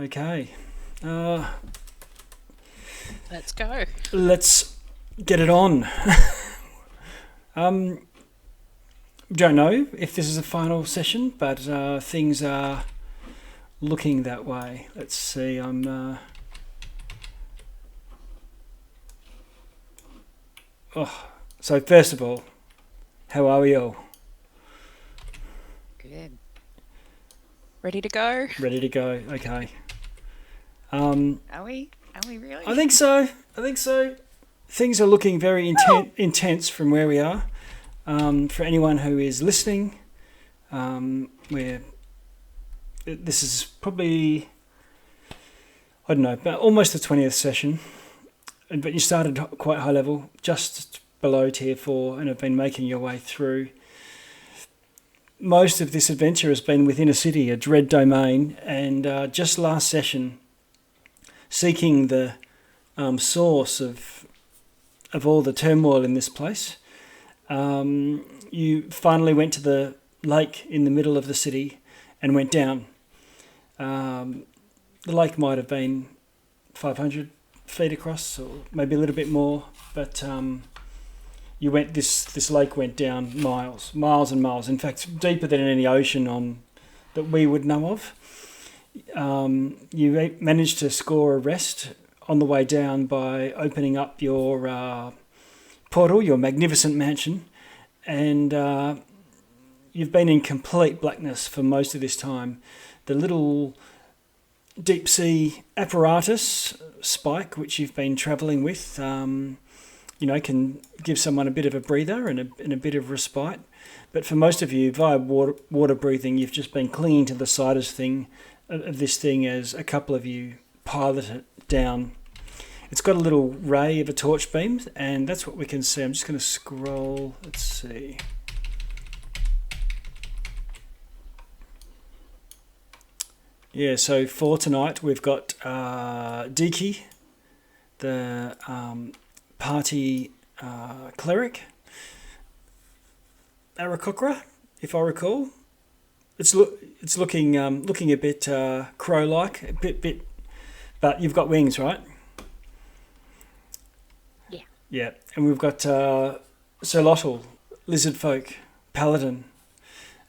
Okay. Let's go. Let's get it on. Don't know if this is a final session, but things are looking that way. Let's see. So first of all, how are we all? Good. Ready to go? Ready to go? Okay. Are we? Are we really? I think so. Things are looking very intense from where we are. For anyone who is listening, this is probably, I don't know, about almost the 20th session, but you started quite high level, just below tier 4, and have been making your way through. Most of this adventure has been within a city, a dread domain, and just last session, seeking the source of all the turmoil in this place, you finally went to the lake in the middle of the city and went down. The lake might have been 500 feet across, or maybe a little bit more, but you went. This lake went down miles and miles. In fact, deeper than any ocean that we would know of. You managed to score a rest on the way down by opening up your portal, your magnificent mansion, and you've been in complete blackness for most of this time. The little deep sea apparatus, Spike, which you've been travelling with, can give someone a bit of a breather and a bit of respite. But for most of you, via water breathing, you've just been clinging to the side of this thing as a couple of you pilot it down. It's got a little ray of a torch beam, and that's what we can see. I'm just going to scroll. Let's see. Yeah, so for tonight we've got Diki, the party cleric, Arakokra, if I recall. It's looking a bit crow-like, a bit, but you've got wings, right? Yeah. Yeah, and we've got Solotl, lizard folk, paladin,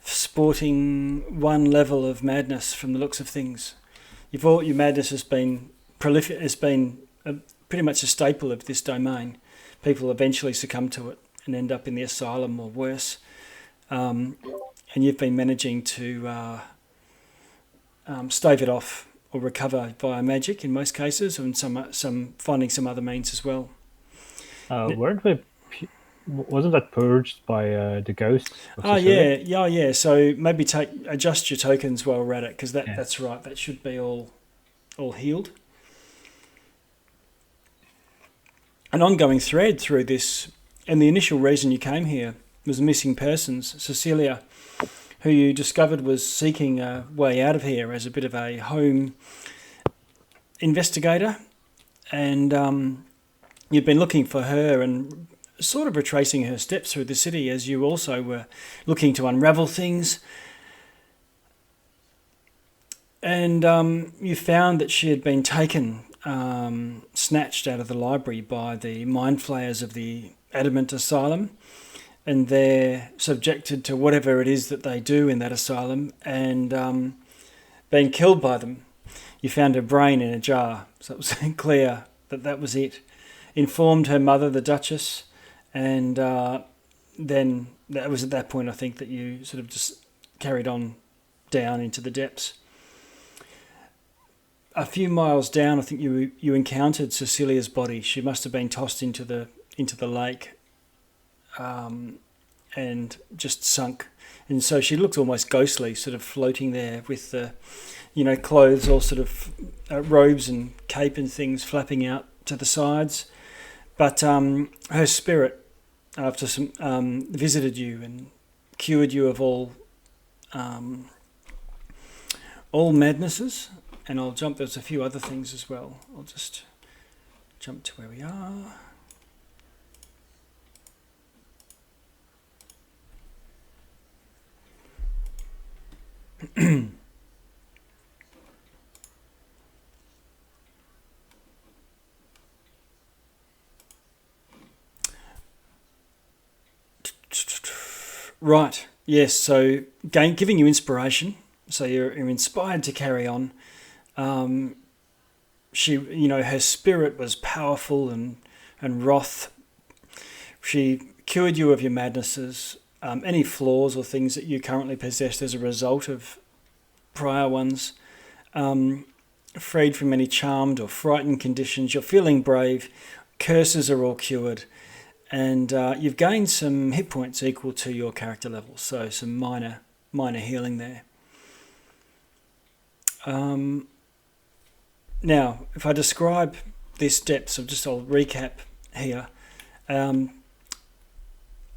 sporting one level of madness from the looks of things. Your madness has been prolific, has been pretty much a staple of this domain. People eventually succumb to it and end up in the asylum or worse. And you've been managing to stave it off or recover via magic in most cases, and some finding some other means as well. Weren't we? Wasn't that purged by the ghosts? Yeah. So maybe adjust your tokens while we're at it, because that's right. That should be all healed. An ongoing thread through this, and the initial reason you came here was missing persons. Cecilia, who you discovered was seeking a way out of here as a bit of a home investigator, and you've been looking for her and sort of retracing her steps through the city as you also were looking to unravel things. And you found that she had been taken, snatched out of the library by the mind flayers of the Adamant Asylum, and they're subjected to whatever it is that they do in that asylum, and being killed by them. You found her brain in a jar, so it was clear that was it. Informed her mother, the Duchess, and then that was at that point, I think, that you sort of just carried on down into the depths. A few miles down, I think you encountered Cecilia's body. She must have been tossed into the lake, and just sunk. And so she looked almost ghostly, sort of floating there with the, clothes, all sort of robes and cape and things flapping out to the sides. But her spirit, after some, visited you and cured you of all madnesses. And there's a few other things as well. I'll just jump to where we are. Right. Yes. So giving you inspiration. So you're inspired to carry on. She, her spirit was powerful and wrath. She cured you of your madnesses, any flaws or things that you currently possessed as a result of prior ones. Freed from any charmed or frightened conditions. You're feeling brave. Curses are all cured. And you've gained some hit points equal to your character level. So some minor healing there. Now, if I describe this depth, I'll recap here.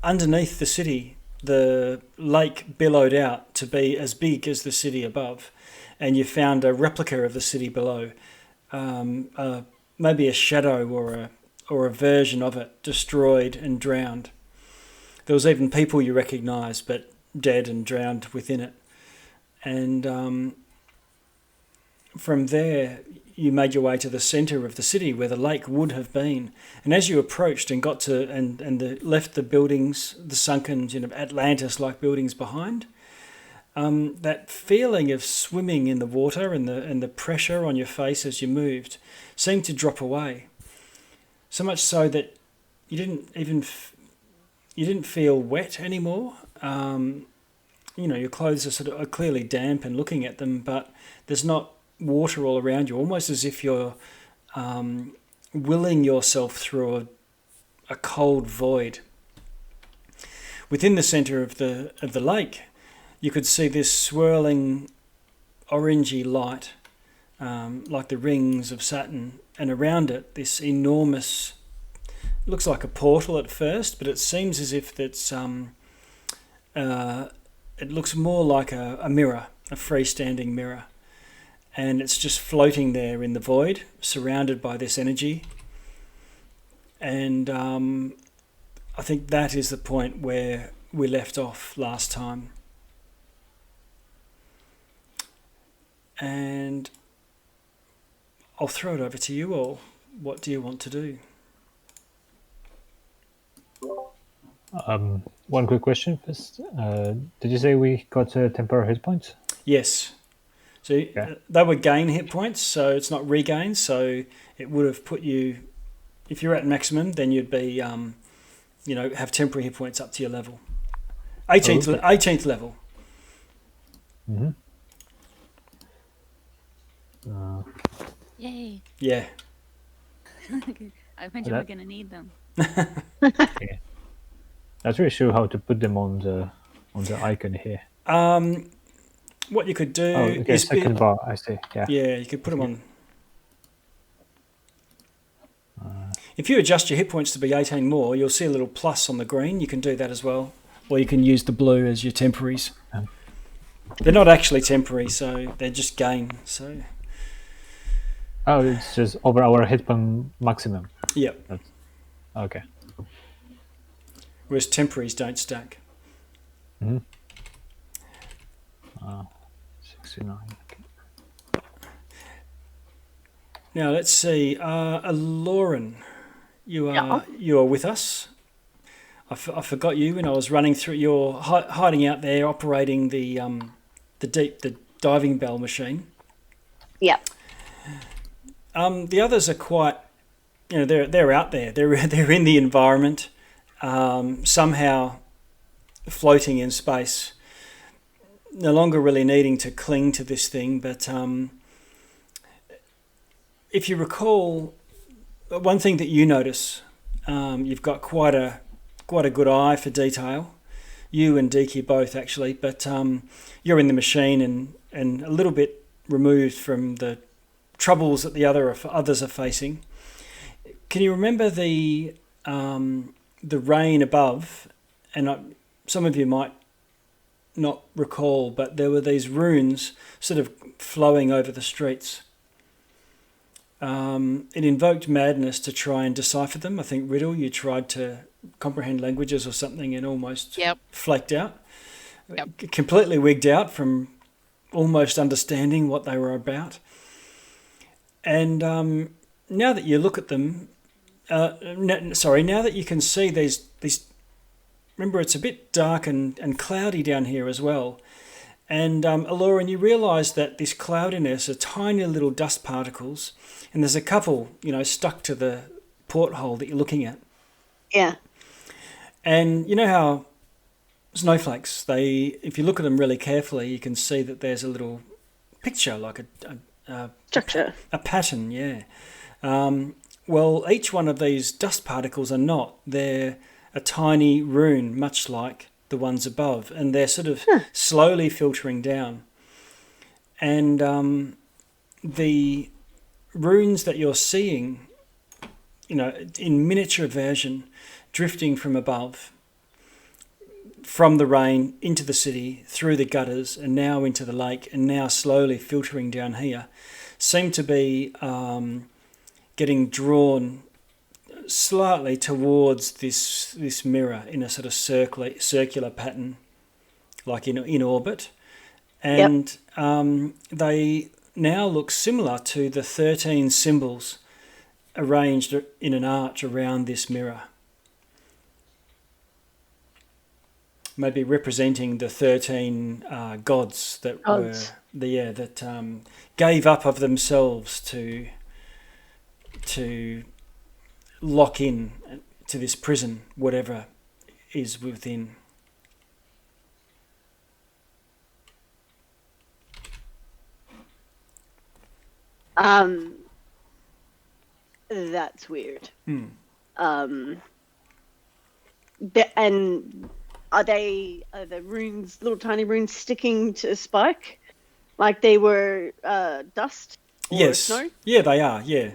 Underneath the city, the lake billowed out to be as big as the city above, and you found a replica of the city below, maybe a shadow or a version of it, destroyed and drowned. There was even people you recognised, but dead and drowned within it. And from there, you made your way to the centre of the city where the lake would have been. And as you approached and got to left the buildings, the sunken Atlantis-like buildings behind, that feeling of swimming in the water and the pressure on your face as you moved seemed to drop away. So much so that you didn't feel wet anymore. Your clothes are clearly damp and looking at them, but there's not water all around you, almost as if you're willing yourself through a cold void. Within the centre of the lake, you could see this swirling orangey light, like the rings of Saturn, and around it, this enormous, looks like a portal at first, but it seems as if it's it looks more like a mirror, a freestanding mirror. And it's just floating there in the void, surrounded by this energy. And I think that is the point where we left off last time. And I'll throw it over to you all. What do you want to do? One quick question first. Did you say we got temporary hit points? Yes. So they would gain hit points, so it's not regain. So it would have put you, if you're at maximum, then you'd be, have temporary hit points up to your level. 18th level. Mm-hmm. Yay. Yeah. I imagine we're going to need them. Yeah. Not really sure how to put them on the icon here. What you could do is second bar. I see. Yeah. Yeah, you could put them on. If you adjust your hit points to be 18 more, you'll see a little plus on the green. You can do that as well, or you can use the blue as your temporaries. They're not actually temporary, so they're just gain. So. Oh, it's just over our hit point maximum. Yep. Okay. Whereas temporaries don't stack. Mm-hmm. 69. Okay. Now let's see. Lauren, you are with us. I forgot you when I was running through. You're hiding out there, operating the diving bell machine. Yep. The others are quite, they're out there. They're in the environment, somehow floating in space. No longer really needing to cling to this thing, but if you recall, one thing that you notice, you've got quite a good eye for detail. You and Deeky both actually, but you're in the machine and a little bit removed from the troubles that the others are facing. Can you remember the rain above? And some of you might not recall, but there were these runes sort of flowing over the streets. It invoked madness to try and decipher them. I think, Riddle, you tried to comprehend languages or something and almost flaked out. Yep. Completely wigged out from almost understanding what they were about. And now that you look at them, now that you can see these remember, it's a bit dark and cloudy down here as well. And Alora, and you realise that this cloudiness are tiny little dust particles, and there's a couple, stuck to the porthole that you're looking at. Yeah. And you know how snowflakes, if you look at them really carefully, you can see that there's a little picture, like a Structure. A pattern, yeah. Well, each one of these dust particles are not. They're a tiny rune, much like the ones above, and they're sort of slowly filtering down. And the runes that you're seeing, in miniature version, drifting from above, from the rain into the city, through the gutters, and now into the lake, and now slowly filtering down here, seem to be getting drawn slightly towards this mirror in a sort of circular pattern, like in orbit. And they now look similar to the 13 symbols arranged in an arch around this mirror, maybe representing the 13 gods that gave up of themselves to lock in to this prison, whatever is within. That's weird. Mm. And are the runes, little tiny runes, sticking to Spike like they were dust or snow? Yeah, they are. Yeah.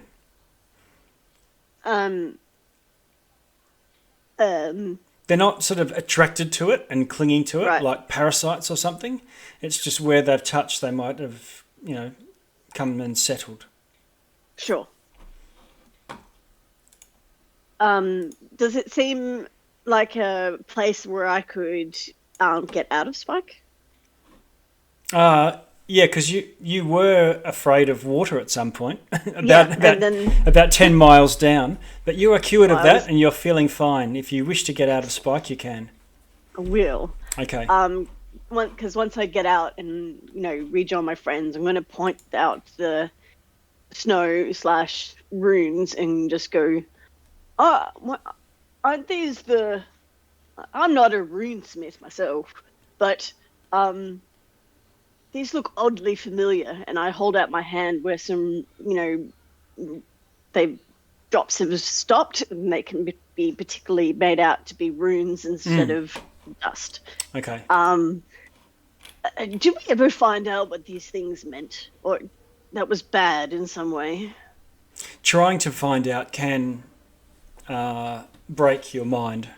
They're not sort of attracted to it and clinging to it like parasites or something. It's just where they've touched, they might have, come and settled. Sure. Does it seem like a place where I could get out of Spike? Yeah, because you were afraid of water at some point, about 10 miles down, but you are cured of that and you're feeling fine. If you wish to get out of Spike, you can. I will. Okay. Because once I get out and rejoin my friends, I'm going to point out the snow/runes and just go, aren't these the? I'm not a runesmith myself, but these look oddly familiar. And I hold out my hand where some, drops have stopped, and they can be particularly made out to be runes instead of dust. Okay. Did we ever find out what these things meant, or that was bad in some way? Trying to find out can break your mind,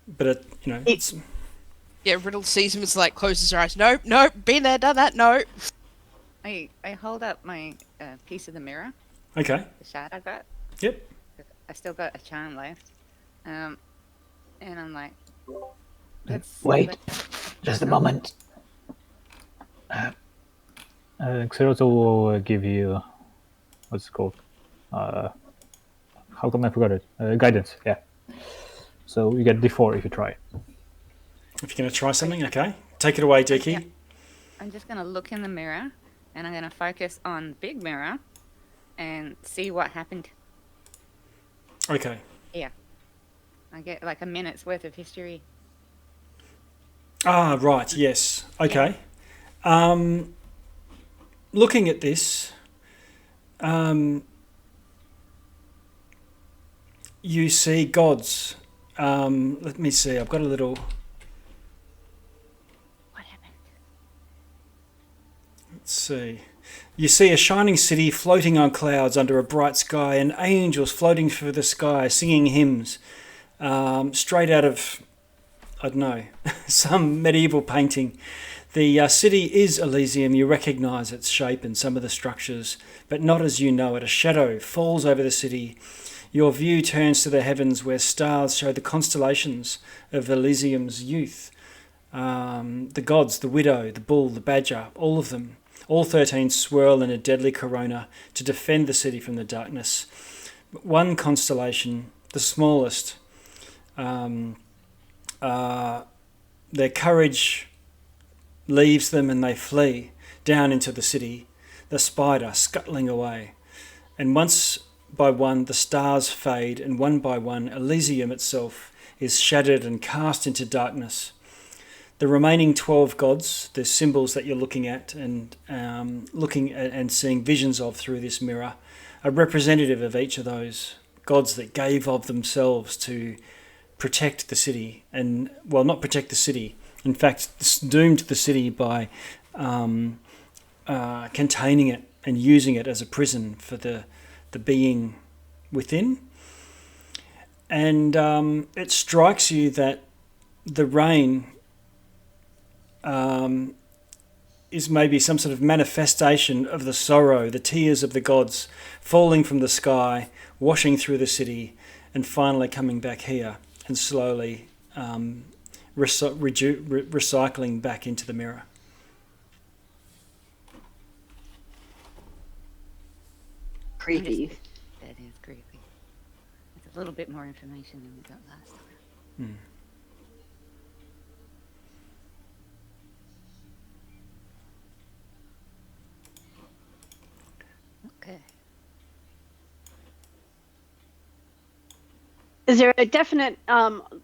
but it's. Yeah, Riddle sees him, it's like closes her eyes. Nope, been there, done that. No. I hold up my piece of the mirror. Okay. The shard I got. Yep. I still got a charm left. And I'm like, wait, just a moment. Xeroto will give you what's it called? How come I forgot it? Guidance. Yeah. So you get D4 if you try. If you're going to try something, okay. Take it away, Diki. Yeah. I'm just going to look in the mirror, and I'm going to focus on the big mirror and see what happened. Okay. Yeah. I get like a minute's worth of history. Ah, right, yes. Okay. Yeah. Looking at this, you see gods. Let me see, I've got a little... What happened? Let's see. You see a shining city floating on clouds under a bright sky, and angels floating through the sky singing hymns, straight out of, I don't know, some medieval painting. The city is Elysium. You recognise its shape and some of the structures, but not as you know it. A shadow falls over the city. Your view turns to the heavens where stars show the constellations of Elysium's youth. The gods, the widow, the bull, the badger, all of them. All 13 swirl in a deadly corona to defend the city from the darkness. But one constellation, the smallest, their courage leaves them and they flee down into the city, the spider scuttling away. And once by one the stars fade, and one by one Elysium itself is shattered and cast into darkness. The remaining 12 gods, the symbols that you're looking at and looking at and seeing visions of through this mirror, are representative of each of those gods that gave of themselves to protect the city. And, well, not protect the city. In fact, doomed the city by containing it and using it as a prison for the being within. And it strikes you that the rain is maybe some sort of manifestation of the sorrow, the tears of the gods falling from the sky, washing through the city, and finally coming back here and slowly recycling back into the mirror. Creepy. That is creepy. It's a little bit more information than we got last time. Okay. Is there a definite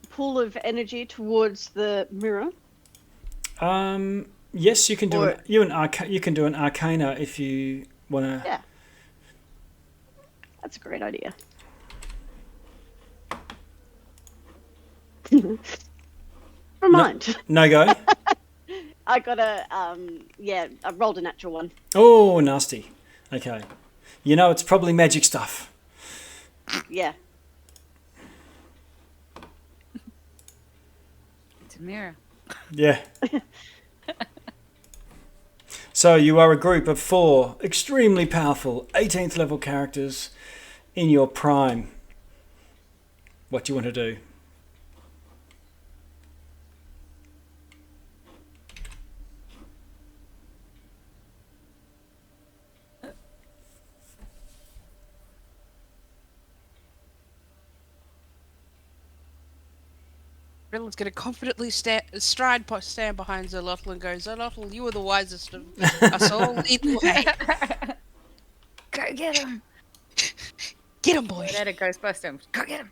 pool of energy towards the mirror? Yes, you can do Or- you can do an arcana if you want to. Yeah. That's a great idea. Never mind. No go. I got a I rolled a natural one. Oh, nasty. Okay. You know, it's probably magic stuff. Yeah. It's a mirror. Yeah. So you are a group of 4 extremely powerful 18th level characters in your prime. What do you want to do? Riddle's going to confidently stand behind Zerlotl and go, Zerlotl, you are the wisest of us all. Lead the way. Go get him! Get him, boy. Let it Ghostbuster him. Go get him!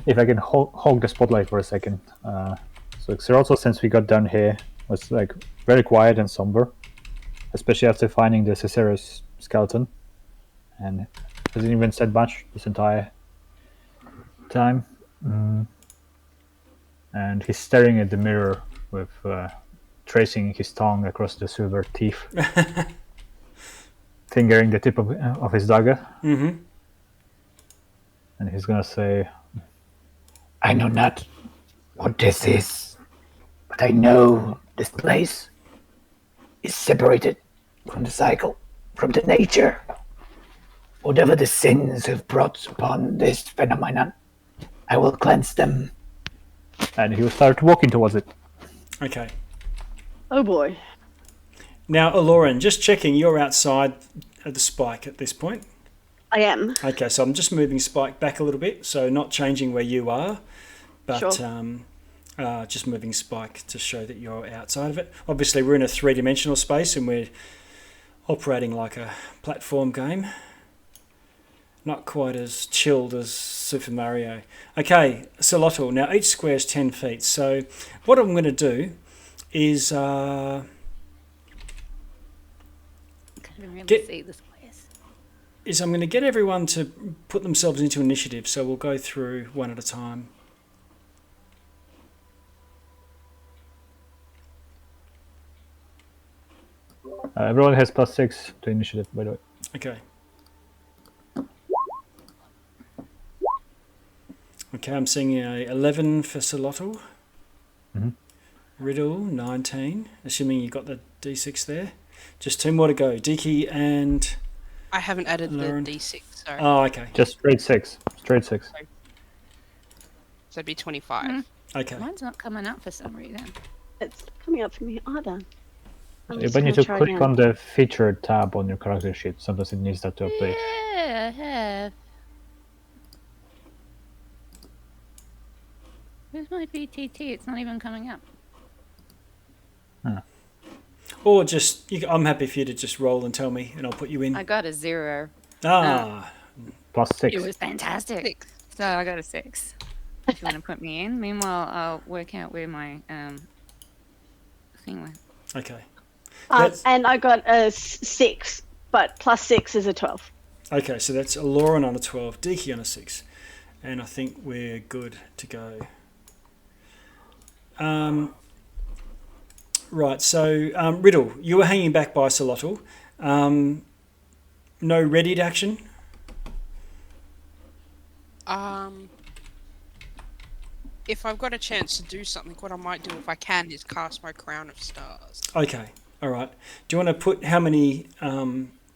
If I can hog the spotlight for a second. So Xerolto, since we got down here, was like very quiet and somber, especially after finding the Caesarus skeleton, and hasn't even said much this entire time. And he's staring at the mirror with tracing his tongue across the silver teeth, fingering the tip of his dagger. Mm-hmm. And he's gonna say, I know not what this is, but I know this place is separated from the cycle, from the nature. Whatever the sins have brought upon this phenomenon, I will cleanse them. and he will start walking towards it. Okay. Oh boy. Now, Aloran, just checking, you're outside of the spike at this point. I am. Okay, so I'm just moving Spike back a little bit, so not changing where you are, but Sure. just moving Spike to show that you're outside of it. Obviously, we're in a 3-dimensional space and we're operating like a platform game. Not quite as chilled as Super Mario. Okay, Solotl. Now, each square is 10 feet, so what I'm going to do is... Can't really Get- see the squares. I'm going to get everyone to put themselves into initiative, so we'll go through one at a time. Everyone has +6 to initiative, by the way. Okay. Okay, I'm seeing a 11 for Solotl. Mhm. Riddle, 19. Assuming you got the D6 there. Just 2 more to go. Diki and... I haven't added Lauren. the D6, sorry. Oh, okay. Just straight 6. Straight 6. So it'd be 25. Okay. Mine's not coming up for some reason. It's coming up for me either. I'm You just might need gonna to try click again. on the featured tab on your character sheet. Sometimes it needs that to update. Yeah, I have. Where's my VTT? It's not even coming up. Or just, I'm happy for you to just roll and tell me, and I'll put you in. I got a 0. Ah, +6. It was fantastic. 6. So I got a 6. If you want to put me in. Meanwhile, I'll work out where my thing went. okay. And I got a 6, but +6 is a 12. Okay, so that's a Lauren on a 12, Deaky on a 6. And I think we're good to go. Right, so Riddle, you were hanging back by Solotl. No readied action? If I've got a chance to do something, what I might do if I can is cast my Crown of Stars. Okay, all right. Do you want to put how many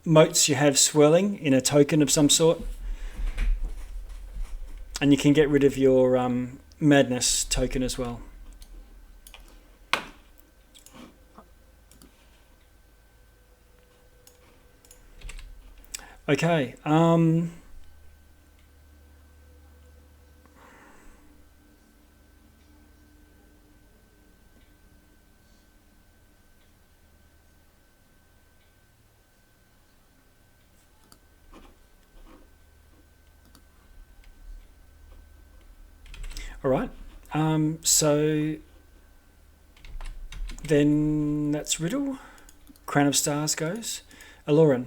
motes you have swirling in a token of some sort? And you can get rid of your madness token as well. Okay. All right. So then that's Riddle. Crown of Stars goes. Aloran.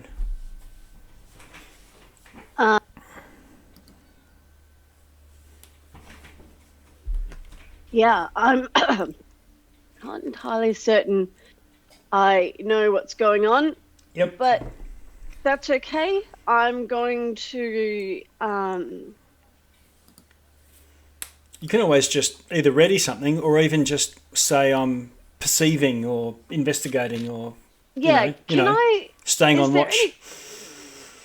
Yeah, I'm not entirely certain I know what's going on, Yep. but that's okay. I'm going to You can always just either ready something or even just say I'm perceiving or investigating or staying is on there watch.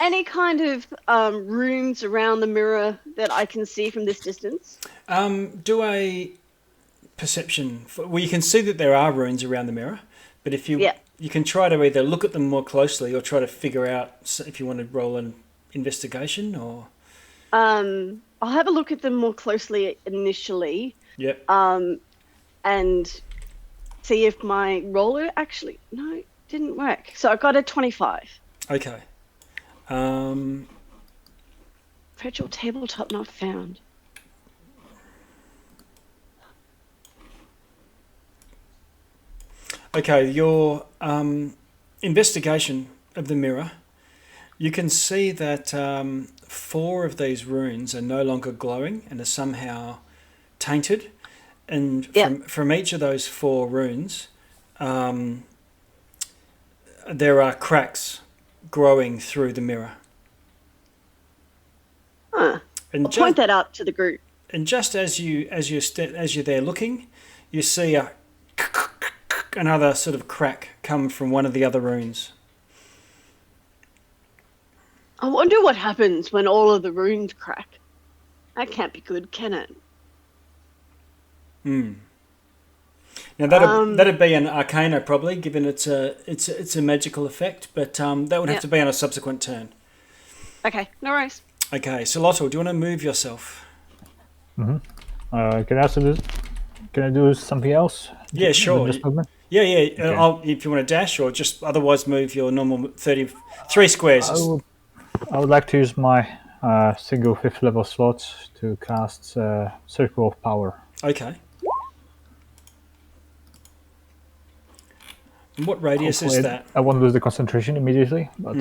any kind of rooms around the mirror that I can see from this distance? Do a perception. Well, you can see that there are runes around the mirror, but if you can try to either look at them more closely or try to figure out if you want to roll an investigation or. I'll have a look at them more closely initially. Yep. And see if my roller actually didn't work. So I got a 25. Okay. Virtual tabletop not found. Okay, your investigation of the mirror, you can see that 4 of these runes are no longer glowing and are somehow tainted. And from each of those 4 runes, there are cracks growing through the mirror. Huh. And I'll point that out to the group. And just as you're there looking, you see another sort of crack come from one of the other runes. I wonder what happens when all of the runes crack. That can't be good, can it? Now that'd be an Arcana probably, given it's a magical effect, but that would have to be on a subsequent turn. Okay, no worries. Okay, so Lotto, do you want to move yourself? Can I do something else? Yeah, sure. This movement? Yeah. Okay. If you want to dash or just otherwise move your normal 33 squares. I would like to use my single 5th level slot to cast Circle of Power. Okay. And what radius Hopefully is that? I won't lose the concentration immediately, but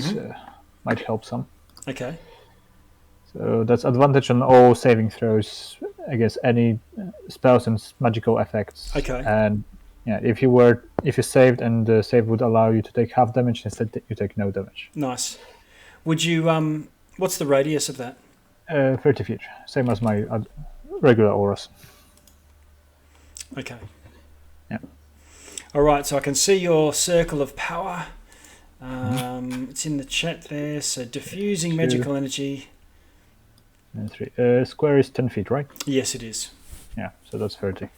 might help some. Okay. So that's advantage on all saving throws against any spells and magical effects. Okay. And if you saved and the save would allow you to take half damage, instead you take no damage. Nice. Would you what's the radius of that? 30 feet, same as my regular auras. Okay. Yeah. All right, so I can see your circle of power. It's in the chat there. So diffusing magical energy. And 3. Square is 10 feet, right? Yes, it is. Yeah, so that's 30.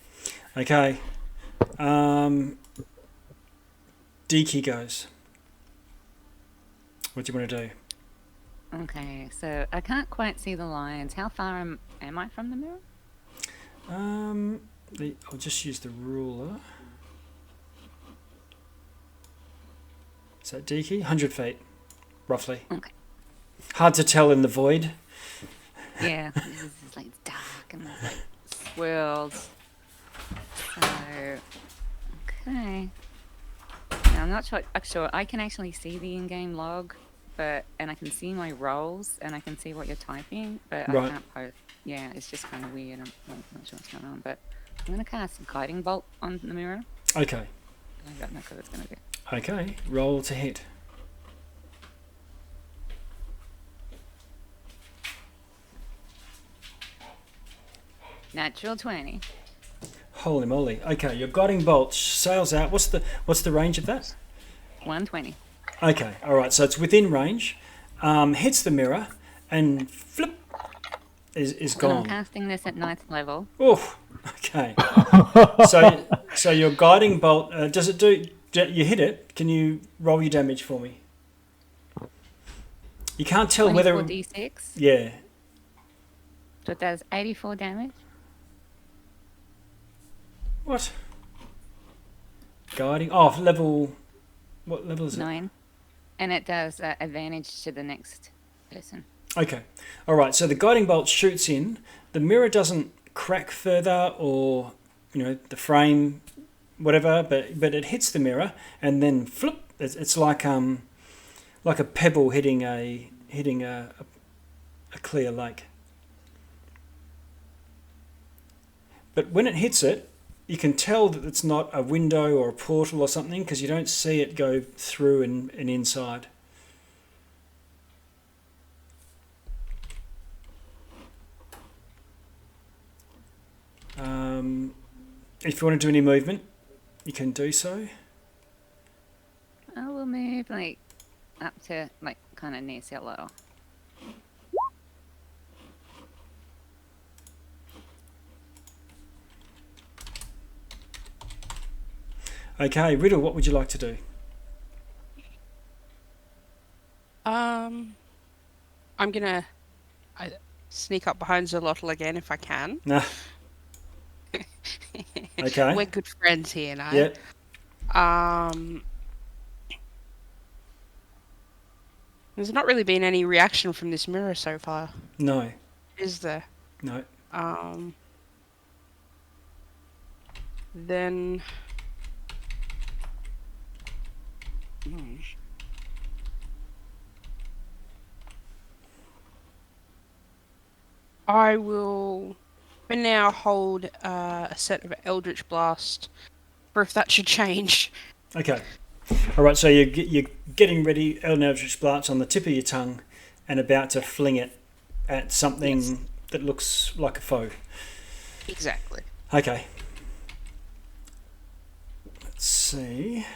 Okay. D-key goes. What do you want to do? Okay, so I can't quite see the lines. How far am I from the mirror? I'll just use the ruler. Is that D key? 100 feet, roughly. Okay. Hard to tell in the void. Yeah, this is like dark and there's like swirls. So, okay. Now I'm not sure. Sure, I can actually see the in-game log, and I can see my roles and I can see what you're typing, but Right. I can't post. Yeah, it's just kind of weird. I'm not sure what's going on, but I'm gonna cast Guiding Bolt on the mirror. Okay. I don't know what it's gonna do. Okay. Roll to hit. Natural 20. Holy moly. Okay, your guiding bolt sails out. What's the range of that? 120. Okay, all right. So it's within range. Hits the mirror and flip is And I'm gone. casting this at 9th level. Oh, okay. So your guiding bolt does it do? You hit it. Can you roll your damage for me? You can't tell whether. 24d6. Yeah. So it does 84 damage. What? Guiding. Oh, level. What level is it? 9. And it does advantage to the next person. Okay. All right. So the guiding bolt shoots in. The mirror doesn't crack further, or the frame, whatever. But it hits the mirror, and then flip. It's like a pebble hitting a clear lake. But when it hits it, you can tell that it's not a window or a portal or something because you don't see it go through and inside. If you want to do any movement, you can do so. I will move like up to like kind of near Cello. Okay, Riddle, what would you like to do? I'm gonna sneak up behind Zolotl again if I can. Nah. Okay. We're good friends here now. Yeah. There's not really been any reaction from this mirror so far, No. is there? No. Then. I will, for now, hold a set of Eldritch Blast for if that should change. Okay. All right. So you're getting ready, Eldritch Blast on the tip of your tongue, and about to fling it at something that looks like a foe. Exactly. Okay. Let's see.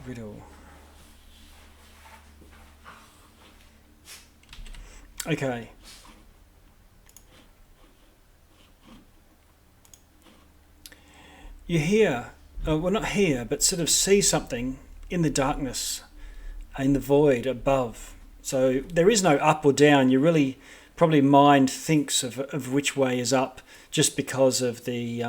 Riddle. Okay. You hear, well, not hear, but sort of see something in the darkness, in the void above. So there is no up or down. You really probably mind thinks of which way is up just because of the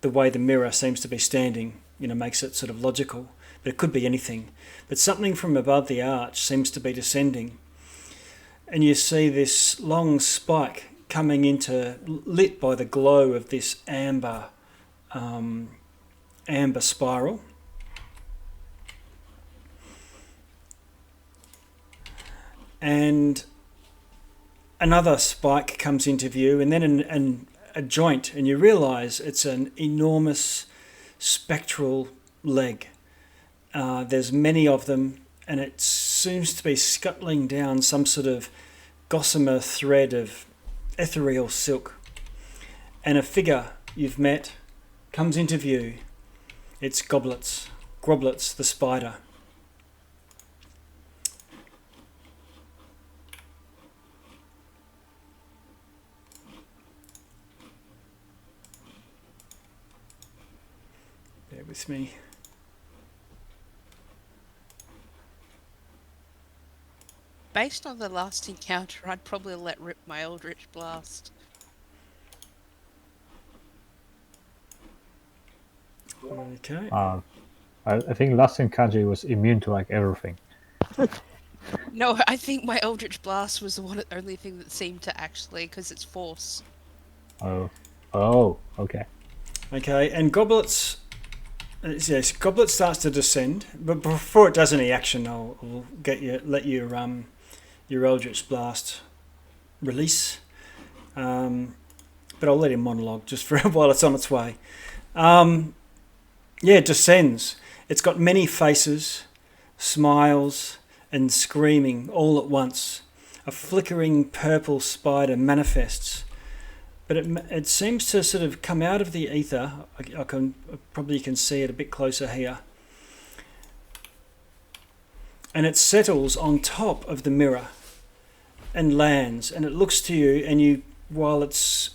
way the mirror seems to be standing. Makes it sort of logical. But it could be anything. But something from above the arch seems to be descending. And you see this long spike coming lit by the glow of this amber spiral. And another spike comes into view, and then a joint, and you realise it's an enormous spectral leg. There's many of them, and it seems to be scuttling down some sort of gossamer thread of ethereal silk. And a figure you've met comes into view. It's Groblets the spider. with me. Based on the last encounter, I'd probably let rip my Eldritch Blast. Okay. I think last encounter was immune to like everything. No, I think my Eldritch Blast was the only thing that seemed to actually, because it's force. Oh, okay. Okay, and Goblets. Yes, Goblet starts to descend, but before it does any action, I'll let your Eldritch Blast release. But I'll let him monologue just for while it's on its way. It descends. It's got many faces, smiles, and screaming all at once. A flickering purple spider manifests, but it seems to sort of come out of the ether. I probably can see it a bit closer here. And it settles on top of the mirror and lands, and it looks to you, and while its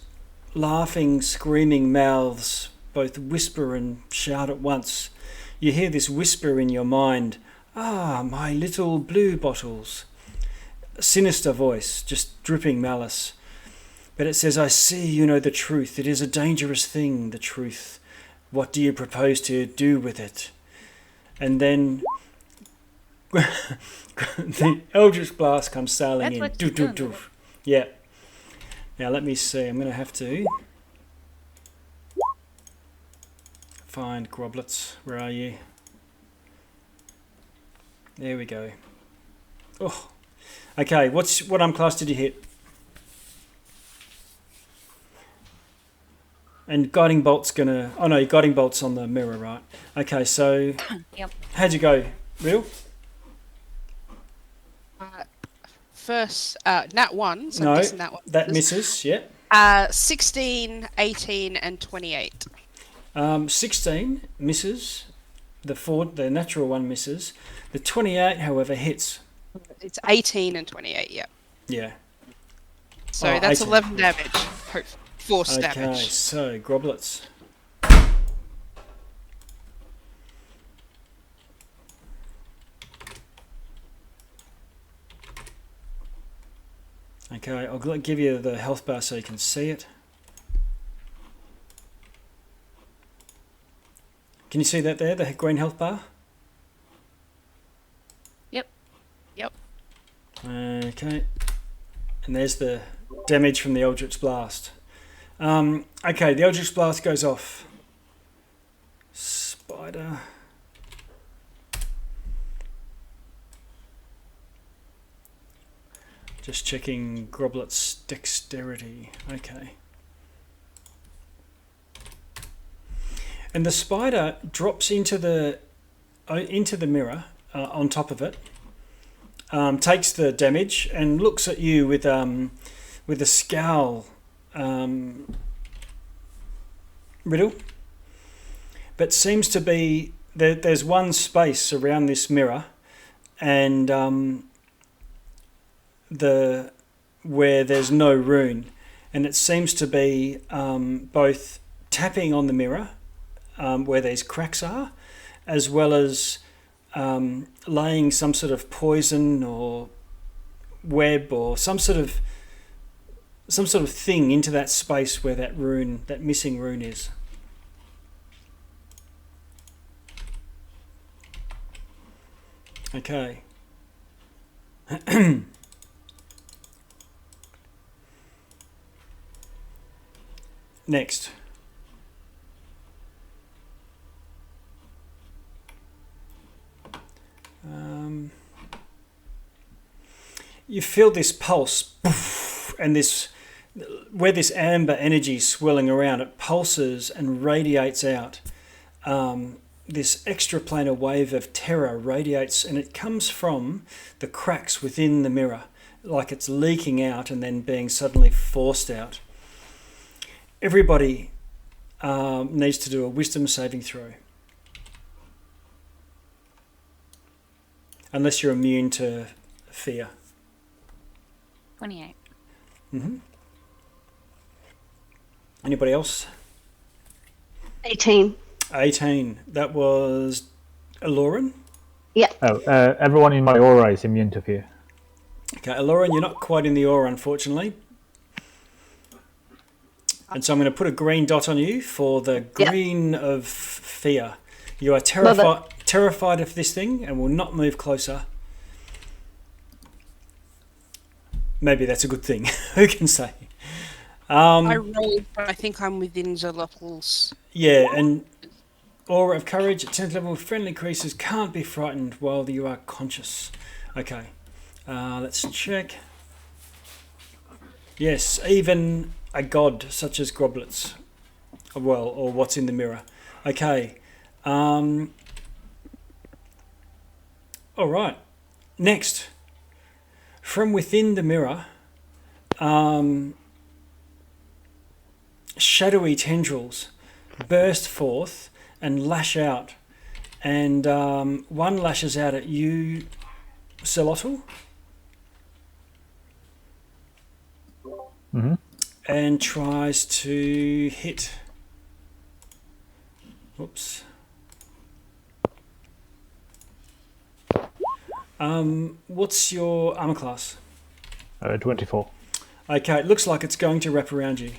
laughing, screaming mouths both whisper and shout at once, you hear this whisper in your mind, "Ah, my little blue bottles." A sinister voice, just dripping malice. But it says, "I see you know the truth. It is a dangerous thing, the truth. What do you propose to do with it?" And then the Eldritch Blast comes sailing in. That's what you're doing. Yeah. Now let me see. I'm going to have to find Groblets. Where are you? There we go. Oh. Okay, what class did you hit? And Guiding Bolt's gonna... Oh no, Guiding Bolt's on the mirror, right? Okay, so... Yep. How'd you go, Riddle? First, nat 1. So No, I'm guessing that one. that misses, yeah. 16, 18, and 28. 16 misses. The natural one misses. The 28, however, hits. It's 18 and 28, yeah. Yeah. So Oh, that's 18. 11 damage. Force Okay, damage. so Groblets. Okay, I'll give you the health bar so you can see it. Can you see that there, the green health bar? Yep. Yep. Okay. And there's the damage from the Eldritch Blast. Okay, the Eldritch Blast goes off. Spider. Just checking Groblet's dexterity. Okay. And the spider drops into the mirror on top of it, takes the damage and looks at you with a scowl, Riddle. But seems to be there's one space around this mirror, and where there's no rune, and it seems to be both tapping on the mirror where these cracks are, as well as laying some sort of poison or web or some sort of thing into that space where that missing rune is. Okay. Next. You feel this pulse, and where this amber energy is swirling around, it pulses and radiates out. This extraplanar wave of terror radiates, and it comes from the cracks within the mirror, like it's leaking out and then being suddenly forced out. Everybody needs to do a wisdom saving throw. Unless you're immune to fear. 28. Mm-hmm. Anybody else? 18. 18. That was Aloran. Yeah. Oh, everyone in my aura is immune to fear. Okay, Aloran, you're not quite in the aura, unfortunately. And so I'm going to put a green dot on you for the green of fear. You are terrified of this thing and will not move closer. Maybe that's a good thing. Who can say? I rolled, but I think I'm within Zolotl's. Yeah, and aura of courage at 10th level, friendly creatures can't be frightened while you are conscious. Okay, let's check. Yes, even a god such as Groblets. Well, or what's in the mirror. Okay. All right. Next. From within the mirror, shadowy tendrils burst forth and lash out. And one lashes out at you, Celotl. And tries to hit. Whoops. What's your armor class? 24. Okay, it looks like it's going to wrap around you.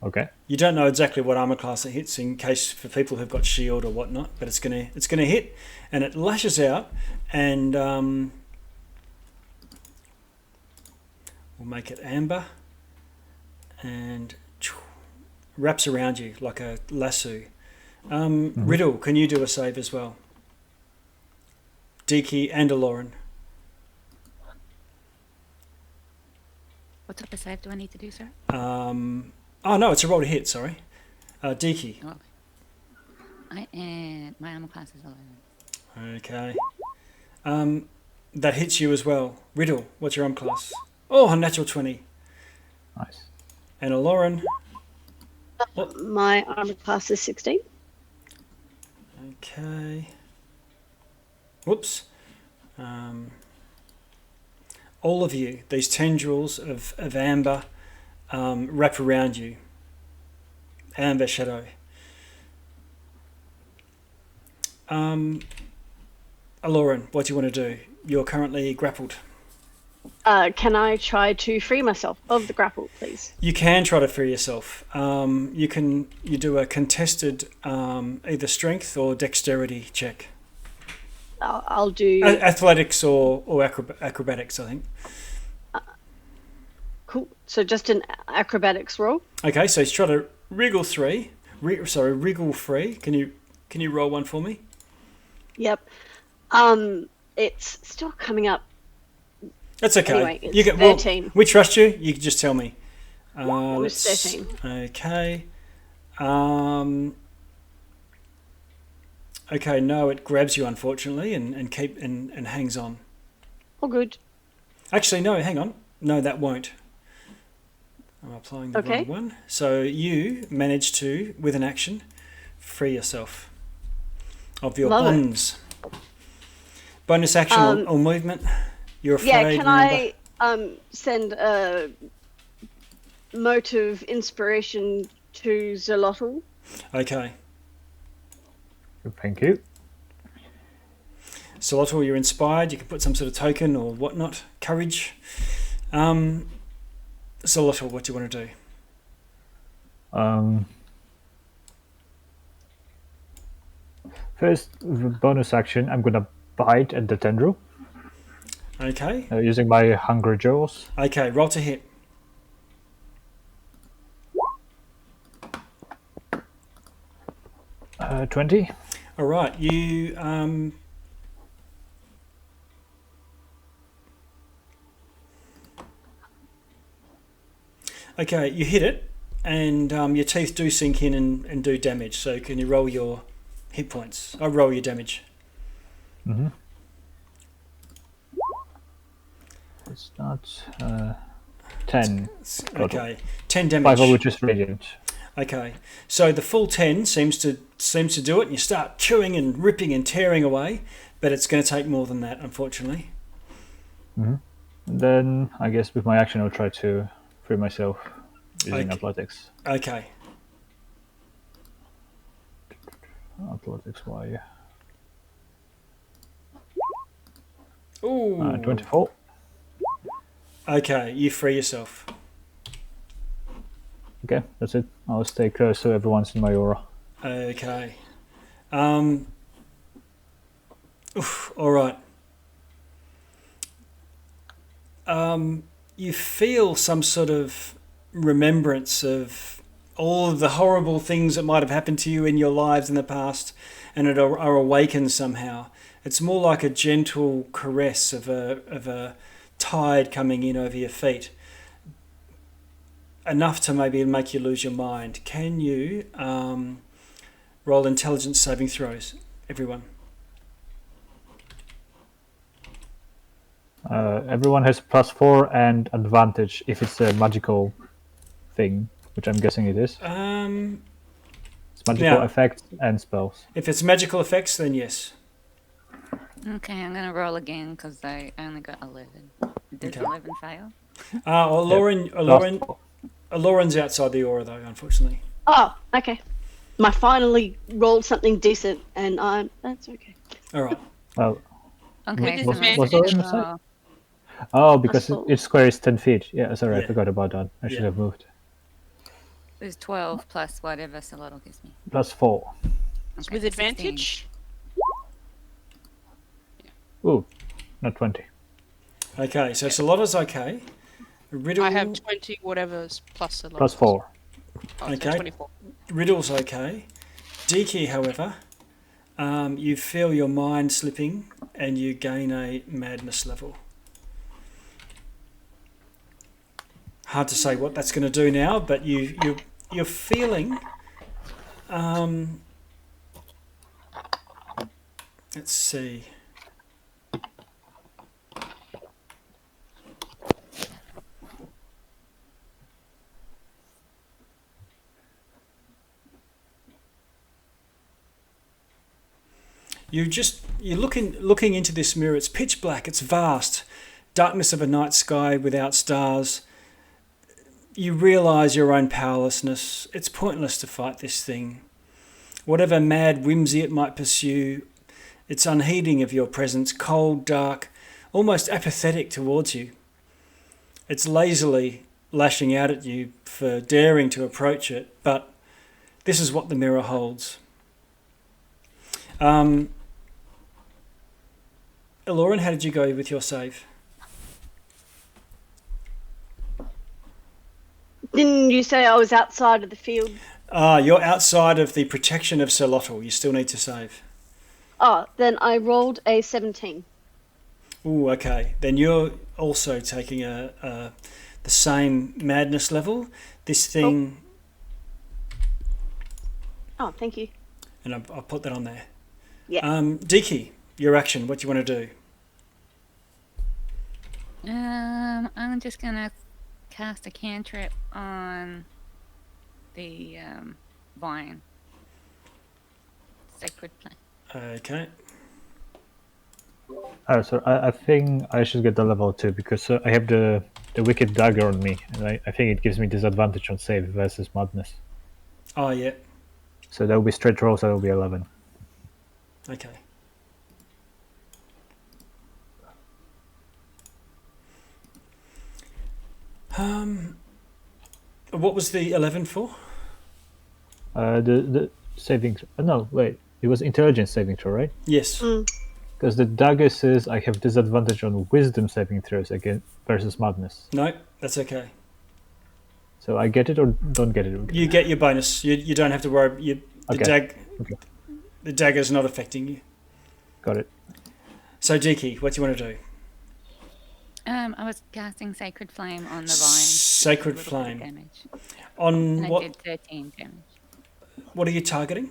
Okay. You don't know exactly what armor class it hits in case for people who've got shield or whatnot, but it's gonna hit, and it lashes out, and we'll make it amber, and wraps around you like a lasso. Riddle, can you do a save as well? Deke and Aloran. What type of save do I need to do, sir? Oh no, it's a roll to hit. Sorry, Deke. Oh. And my armor class is 11. Okay. That hits you as well. Riddle, what's your armor class? Oh, a natural 20. Nice. And Aloran. My armor class is 16. Okay. Whoops. All of you, these tendrils of amber wrap around you. Amber shadow. Aloran, what do you want to do? You're currently grappled. Can I try to free myself of the grapple, please? You can try to free yourself. You do a contested either strength or dexterity check. I'll do Athletics or acrobatics, I think. cool. So just an acrobatics roll. Okay, so he's trying to wriggle free. Can you roll one for me? Yep. It's still coming up. That's okay. Anyway, it's 13. We trust you. You can just tell me. It was 13. Okay. Okay, no, it grabs you unfortunately and hangs on. All good. Actually, no, hang on. No, that won't. I'm applying the wrong one. So you manage to, with an action, free yourself of your bonds. Bonus action or movement. You're afraid. Yeah, can I send a mote of inspiration to Zolotl? Okay. Thank you. Celotl, you're inspired. You can put some sort of token or whatnot. Courage. Celotl, what do you want to do? First, the bonus action, I'm gonna bite at the tendril. Okay. Using my Hunger Jaws. Okay, roll to hit. Uh, 20. All right, you okay, you hit it, and your teeth do sink in and do damage. So can you roll your hit points? I'll roll your damage. It's not 10. Okay, 10 damage. 5 of which is radiant. Okay, so the full 10 seems to do it, and you start chewing and ripping and tearing away, but it's going to take more than that, unfortunately. And then I guess with my action I'll try to free myself using athletics. Okay. Athletics Y. Ooh. 24. Okay, you free yourself. Okay, that's it. I'll stay close so everyone's in my aura. Okay. All right. You feel some sort of remembrance of all of the horrible things that might have happened to you in your lives in the past, and are awakened somehow. It's more like a gentle caress of a tide coming in over your feet, enough to maybe make you lose your mind. Can you roll intelligence saving throws, everyone? Everyone has +4 and advantage if it's a magical thing, which I'm guessing it is. It's magical now- effects and spells. If it's magical effects, then yes. Okay, I'm gonna roll again because I only got 11. Did Okay. 11 fail? Lauren's outside the aura, though, unfortunately. Oh, okay. I finally rolled something decent, and that's okay. All right. Well, Okay, Was- so my was there second a mistake? roll- oh, because saw- each square is 10 feet. Yeah, sorry, I Yeah. forgot about that. I should Yeah. have moved. is 12 plus whatever Solotl gives me. +4. Okay, With 16. advantage? Ooh, not 20. Okay, so Solot's okay. Riddle, I have 20 whatever's plus a lot. +4. Oh, so Okay. 24. Riddle's okay. Deke, however, you feel your mind slipping and you gain a madness level. Hard to say what that's going to do now, but you're feeling. Let's see. You're looking into this mirror. It's pitch black. It's vast, darkness of a night sky without stars. You realise your own powerlessness. It's pointless to fight this thing. Whatever mad whimsy it might pursue, it's unheeding of your presence, cold, dark, almost apathetic towards you. It's lazily lashing out at you for daring to approach it, but this is what the mirror holds. Lauren, how did you go with your save? Didn't you say I was outside of the field? You're outside of the protection of Solotl. You still need to save. Oh, then I rolled a 17. Ooh, okay. Then you're also taking the same madness level. This thing, Oh, thank you. and I'll put that on there. Yeah. Deke, your action. What do you want to do? I'm just gonna cast a cantrip on the vine. Sacred plant. Okay. Oh, so I think I should get the level 2 because I have the wicked dagger on me, and I think it gives me disadvantage on save versus madness. Oh, yeah. So that will be straight roll, so that will be 11. Okay. What was the 11 for? The saving. No, wait. It was intelligence saving throw, right? Yes. Because the dagger says I have disadvantage on wisdom saving throws again versus madness. No, that's okay. So I get it or don't get it? You get your bonus. You don't have to worry. Okay. The dagger's not affecting you. Got it. So, Deke, what do you want to do? I was casting Sacred Flame on the vine. Sacred A little bit of Flame. damage. On And I what? did 13 damage. What are you targeting?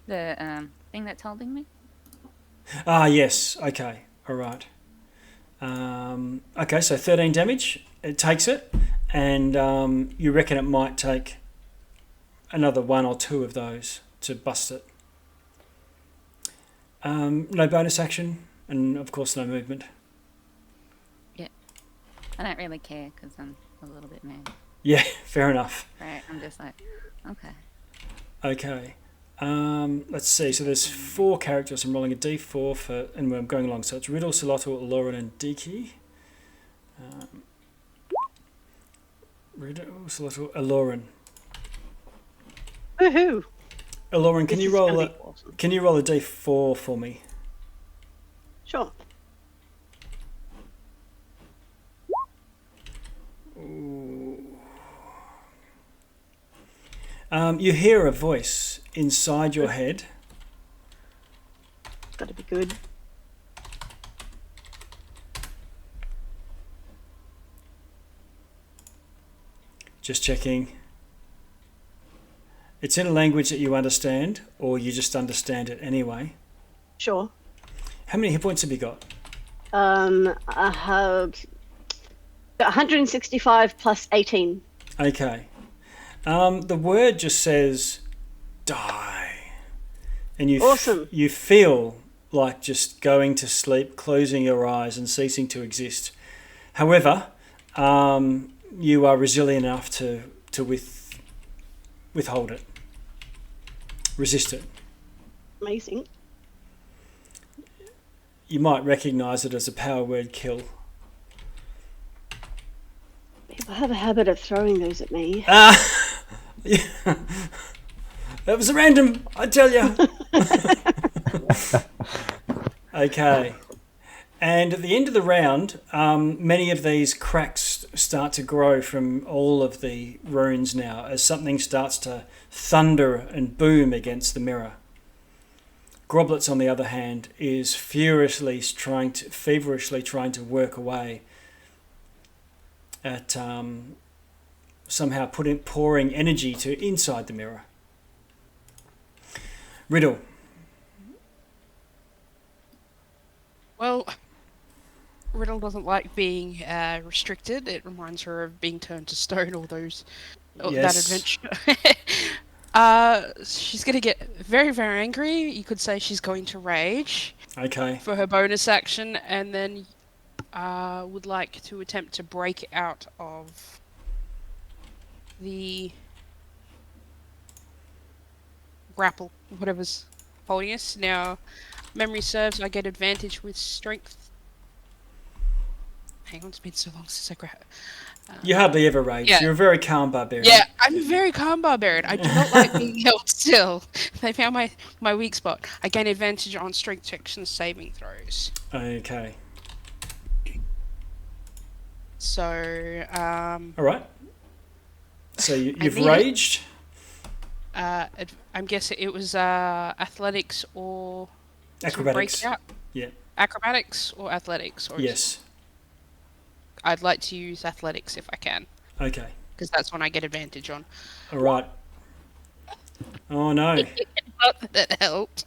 The thing that's holding me? Ah, yes. Okay. All right. Okay, so 13 damage. It takes it, and you reckon it might take another 1 or 2 of those to bust it. No bonus action, and of course no movement. I don't really care because I'm a little bit mad. Yeah, fair enough. Right? I'm just like, okay. Okay. Let's see. So there's 4 characters. I'm rolling a d4 for, and I'm going along. So it's Riddle, Solotl, Aloran, and Diki. Riddle, Solotl, Aloran. Woohoo! Aloran, can This you is roll gonna a be awesome. can you roll a d4 for me? Sure. You hear a voice inside your head. It's got to be good. Just checking. It's in a language that you understand, or you just understand it anyway. Sure. How many hit points have you got? I have 165 plus 18. Okay. The word just says die. And you Awesome. you feel like just going to sleep, closing your eyes and ceasing to exist. However, you are resilient enough to withhold it. Resist it. Amazing. You might recognise it as a power word kill. People have a habit of throwing those at me. Yeah. That was random, I tell you. Okay. And at the end of the round, many of these cracks start to grow from all of the runes now as something starts to thunder and boom against the mirror. Groblets, on the other hand, is feverishly trying to work away at somehow pouring energy to inside the mirror. Riddle. Well, Riddle doesn't like being restricted. It reminds her of being turned to stone, all those that Yes. adventure. She's going to get very, very angry. You could say she's going to rage Okay. for her bonus action, and then would like to attempt to break out of the grapple, whatever's holding us. Now, memory serves, I get advantage with strength. Hang on, it's been so long since I grabbed. You hardly ever rage. Yeah. You're a very calm barbarian. Yeah, I'm a very calm barbarian. I do not like being held still. They found my weak spot. I gain advantage on strength checks and saving throws. Okay. So, All right. So you've need it. raged. I'm guessing it was athletics or to Acrobatics. break out. Yeah. Acrobatics or athletics? Or Yes. I'd like to use athletics if I can, Okay. because that's when I get advantage on. All right. Oh no. Not that it helped.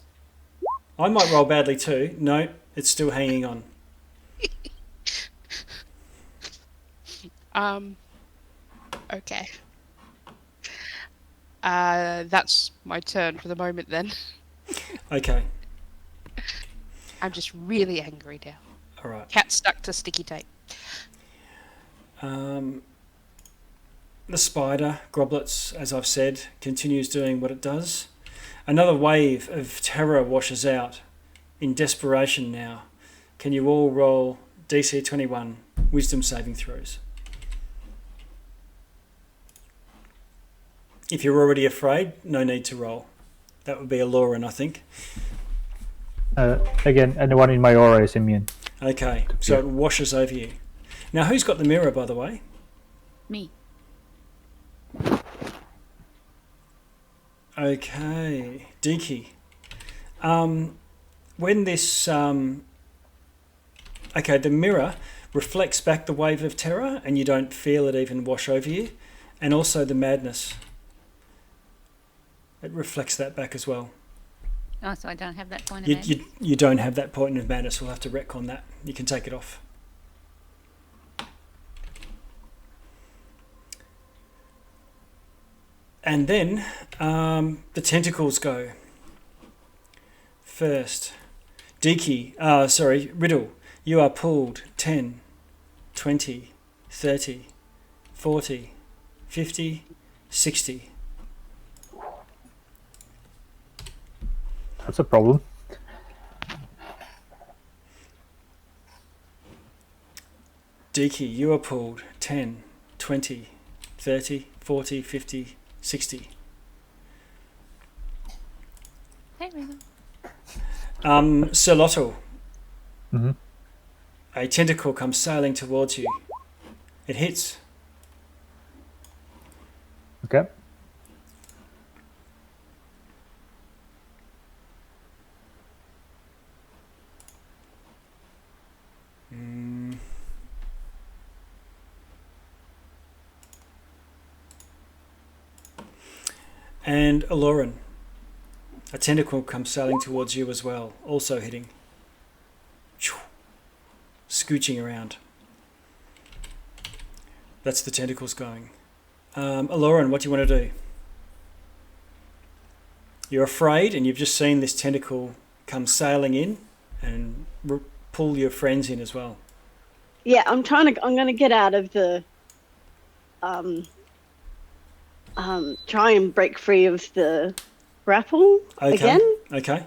I might roll badly too. No, it's still hanging on. Okay. That's my turn for the moment then. Okay. I'm just really angry now. All right. Cat stuck to sticky tape. The spider, Groblets, as I've said, continues doing what it does. Another wave of terror washes out. In desperation now, can you all roll DC 21 wisdom saving throws? If you're already afraid, no need to roll. That would be a Lauren, I think. Again, anyone in my aura is immune. Okay, so it washes over you. Now, who's got the mirror, by the way? Me. Okay, Diki. When this... okay, the mirror reflects back the wave of terror and you don't feel it even wash over you. And also the madness. It reflects that back as well. Oh, so I don't have that point of madness? You don't have that point of madness. We'll have to retcon that. You can take it off. And then the tentacles go. First, Riddle, you are pulled 10, 20, 30, 40, 50, 60. That's a problem. Deaky, you are pulled 10, 20, 30, 40, 50, 60. Hey, Raven. Sir Lotto, Mm-hmm. a tentacle comes sailing towards you. It hits. Okay. And Aloran, a tentacle comes sailing towards you as well, also hitting. Scooching around. That's the tentacles going. Aloran, what do you want to do? You're afraid, and you've just seen this tentacle come sailing in and pull your friends in as well. Yeah, I'm going to get out of the try and break free of the grapple again. Okay.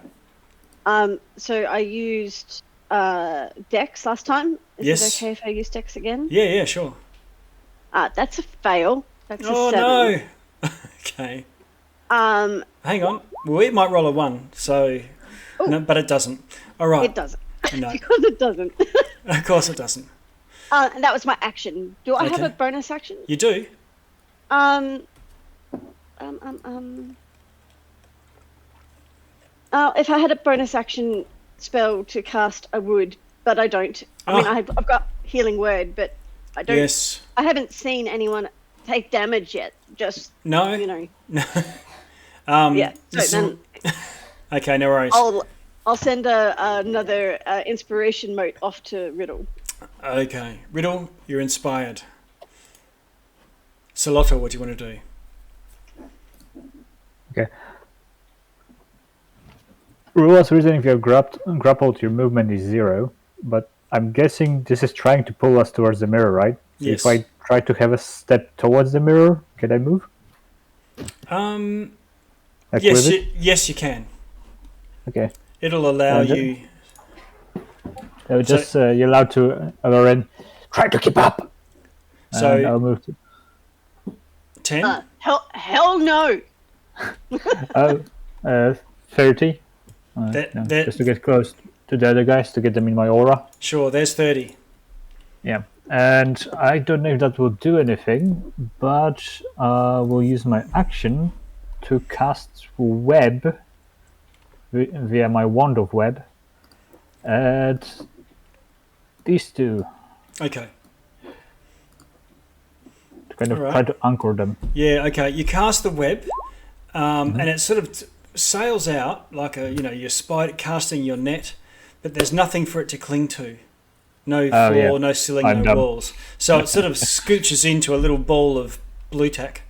So I used Dex last time. Is it okay if I use Dex again? Yeah, sure. That's a fail. That's Oh a 7. no. Okay. Hang on. Well, it might roll a 1, so no, but it doesn't. All right. It doesn't. No. Because it doesn't. Of course it doesn't. And that was my action. Do I have a bonus action? You do. If I had a bonus action spell to cast, I would, but I don't. I mean, I've got Healing Word, but I don't. Yes. I haven't seen anyone take damage yet. Just No. you know. Yeah. So then Okay, no worries. I'll send another inspiration mote off to Riddle. Okay, Riddle, you're inspired. Salotto, what do you want to do? Okay. Rules reason if you're grappled, your movement is 0, but I'm guessing this is trying to pull us towards the mirror, right? Yes. If I try to have a step towards the mirror, can I move? Like Yes, with it? yes, you can. Okay. It'll allow you. You're allowed to, Lauren, Try to keep up. So and I'll move to 10. Hell no. 30. That- just to get close to the other guys, to get them in my aura. Sure, there's 30. Yeah. And I don't know if that will do anything, but we'll use my action to cast web via my wand of web at these two Okay. to kind of Alright. try to anchor them. Yeah. Okay. You cast the web, and it sort of sails out like your spider casting your net, but there's nothing for it to cling to. No floor, yeah. no ceiling, I'm no dumb. walls. So it sort of scooches into a little ball of blue tack.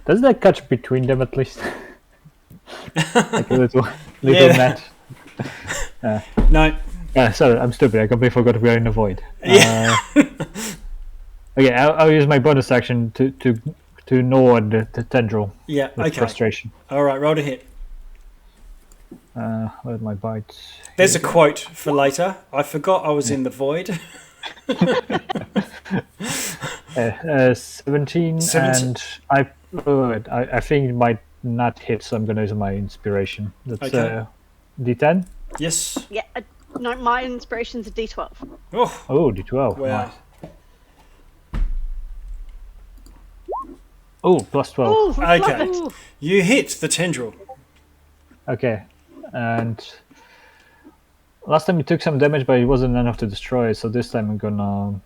Does that catch between them at least? Like a little Yeah. net. No. Sorry, I'm stupid. I completely forgot we are in the void. Yeah. Okay, I'll use my bonus action to gnaw at the tendril Yeah. with Okay. frustration. All right. Roll to hit. Where's my bite? There's a quote for later. I forgot I was in the void. 17, 17. and I think it might not hit, so I'm going to use my inspiration. That's Okay. D10. Yes. Yeah. No, my inspiration's a D12. Oh. Oh, D12. Wow. Nice. Oh, plus 12. Ooh, love Okay. it. You hit the tendril. Okay, and last time you took some damage, but it wasn't enough to destroy it, so this time I'm gonna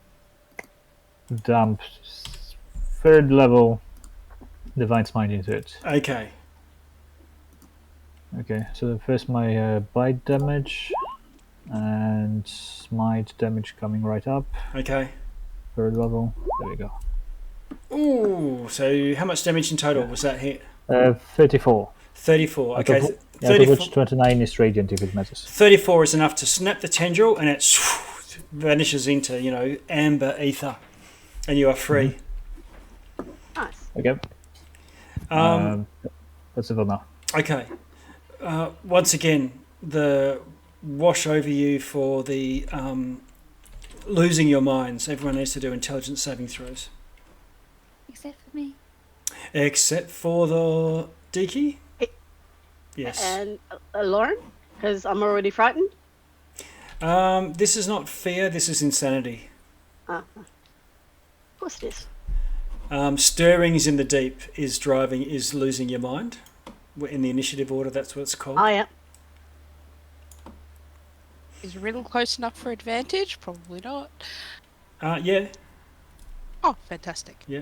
dump 3rd level Divine Smite into it. Okay. Okay, so first my bite damage and smite damage coming right up. Okay. 3rd level. There we go. Ooh. So how much damage in total was that hit? 34. 34. Out Okay. of, out of 34. which 29 is radiant if it matters. 34 is enough to snap the tendril, and it vanishes into amber ether, and you are free. Nice. Okay. That's it for now. Okay. Once again, the wash over you for the losing your minds. Everyone needs to do intelligence saving throws. Except for me. Except for the Deaky? Yes. And Lauren, because I'm already frightened. This is not fear, this is insanity. Of course it is. Stirrings in the deep is losing your mind. In the initiative order, that's what it's called. Oh, yeah. Is Riddle close enough for advantage? Probably not. Yeah. Oh, fantastic. Yeah.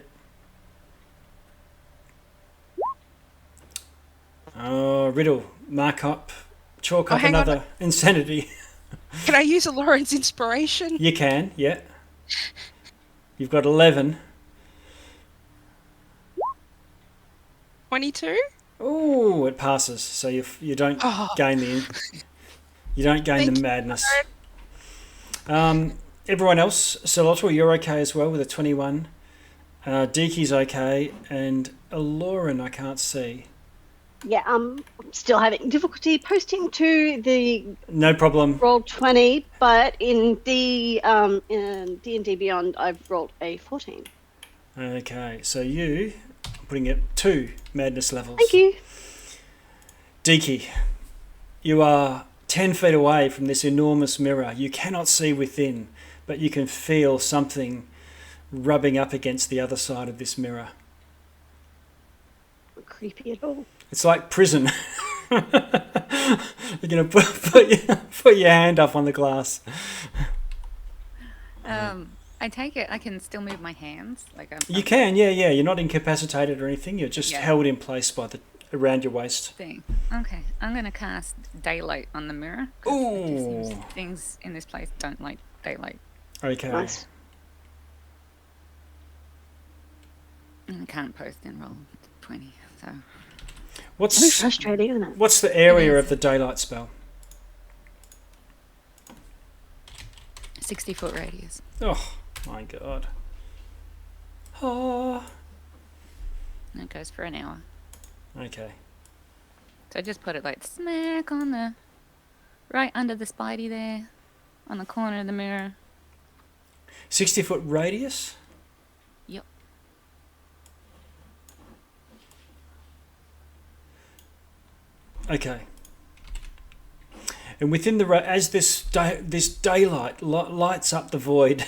Riddle, mark up, chalk up hang on. another insanity. Can I use a Lauren's inspiration? You can, yeah. You've got 11. 22? Oh, it passes. So you don't gain the madness. Everyone else, Solotl, you're okay as well with a 21. Deaky's okay, and Lauren I can't see. Yeah, I'm still having difficulty posting to the No problem. roll 20, but in D&D Beyond, I've rolled a 14. Okay, so you putting it 2 madness levels. Thank you. Deaky, you are 10 feet away from this enormous mirror. You cannot see within, but you can feel something rubbing up against the other side of this mirror. Not creepy at all. It's like prison. You're going to put your hand up on the glass. I take it I can still move my hands. You can, yeah. You're not incapacitated or anything. You're just held in place by around your waist. Thing. Okay, I'm gonna cast daylight on the mirror. Ooh. Things in this place don't like daylight. Okay. Nice. And I can't post in roll 20, so. It's frustrating, isn't it? What's the area of the daylight spell? 60-foot radius. Oh my god. Oh. And it goes for an hour. Okay. So I just put it like smack on the right under the spidey there, on the corner of the mirror. 60-foot radius? Yep. Okay. And within as this daylight lights up the void,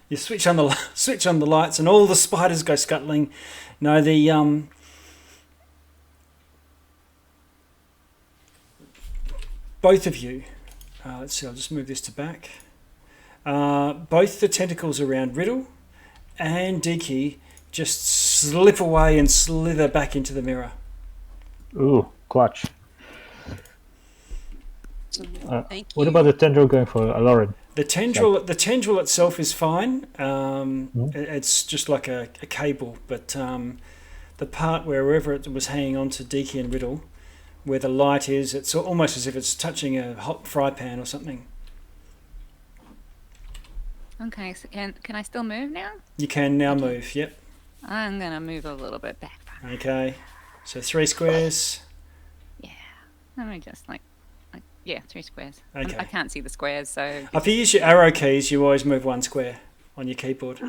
you switch on the lights, and all the spiders go scuttling. No, both of you. Let's see. I'll just move this to back. Both the tentacles around Riddle and Deaky just slip away and slither back into the mirror. Ooh, clutch. Thank you. What about the tendril going for Lauren? The tendril itself is fine. It's just like a cable, but the part wherever it was hanging on to Deaky and Riddle, where the light is, it's almost as if it's touching a hot fry pan or something. Okay, so can I still move now? You can now move, yep. I'm gonna move a little bit back. Okay, so 3 squares. Yeah, let me just yeah, 3 squares. Okay. I can't see the squares, so. If you use your arrow keys, you always move 1 square on your keyboard.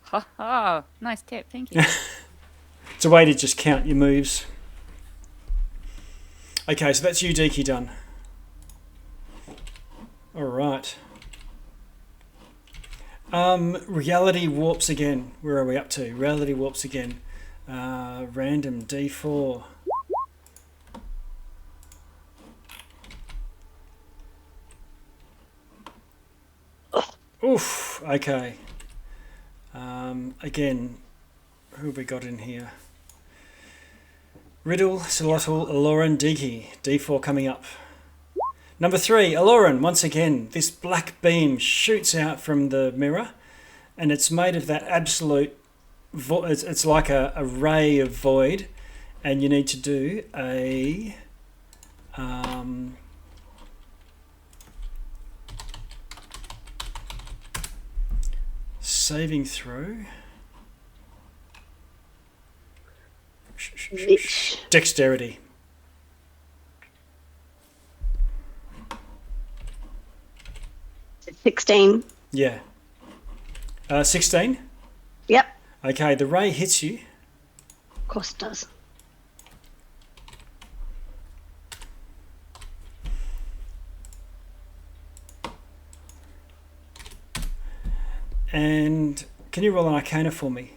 Ha ha! Nice tip, thank you. It's a way to just count your moves. Okay, so that's you, Deaky, done. All right. Reality warps again. Where are we up to? Reality warps again. Random D4. Oof. Okay. Again, who have we got in here? Riddle, Solotl, Aloran, Deaky. D4 coming up. Number 3, Aloran. Once again, this black beam shoots out from the mirror, and it's made of that absolute. It's like a ray of void, and you need to do a. Saving throw. Bitch. Dexterity. 16. Yeah. 16? Yep. Okay, the ray hits you. Of course it does. And can you roll an Arcana for me?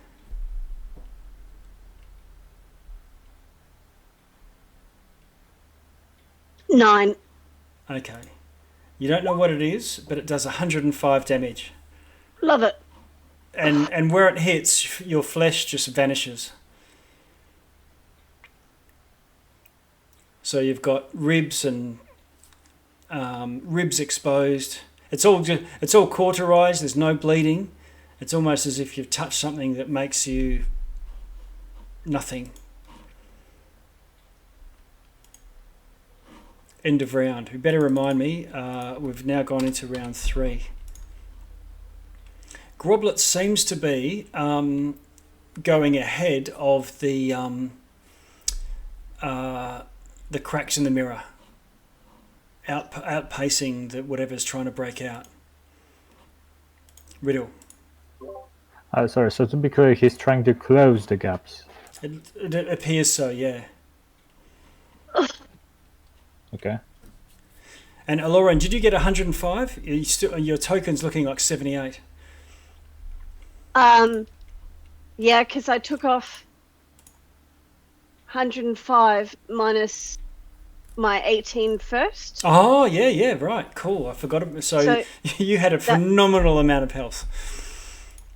Nine. Okay. You don't know what it is, but it does 105 damage. Love it. And where it hits, your flesh just vanishes. So you've got ribs and ribs exposed. It's all cauterized. There's no bleeding. It's almost as if you've touched something that makes you nothing. End of round. You better remind me. We've now gone into round 3. Groblet seems to be going ahead of the cracks in the mirror, outpacing whatever's trying to break out. Riddle. Sorry, so to be clear, he's trying to close the gaps. It appears so, yeah. Okay. And Aloran, did you get 105? Your token's looking like 78. Yeah, because I took off 105 minus my 18 first. Oh, yeah, right, cool. I forgot it. So you had a phenomenal amount of health.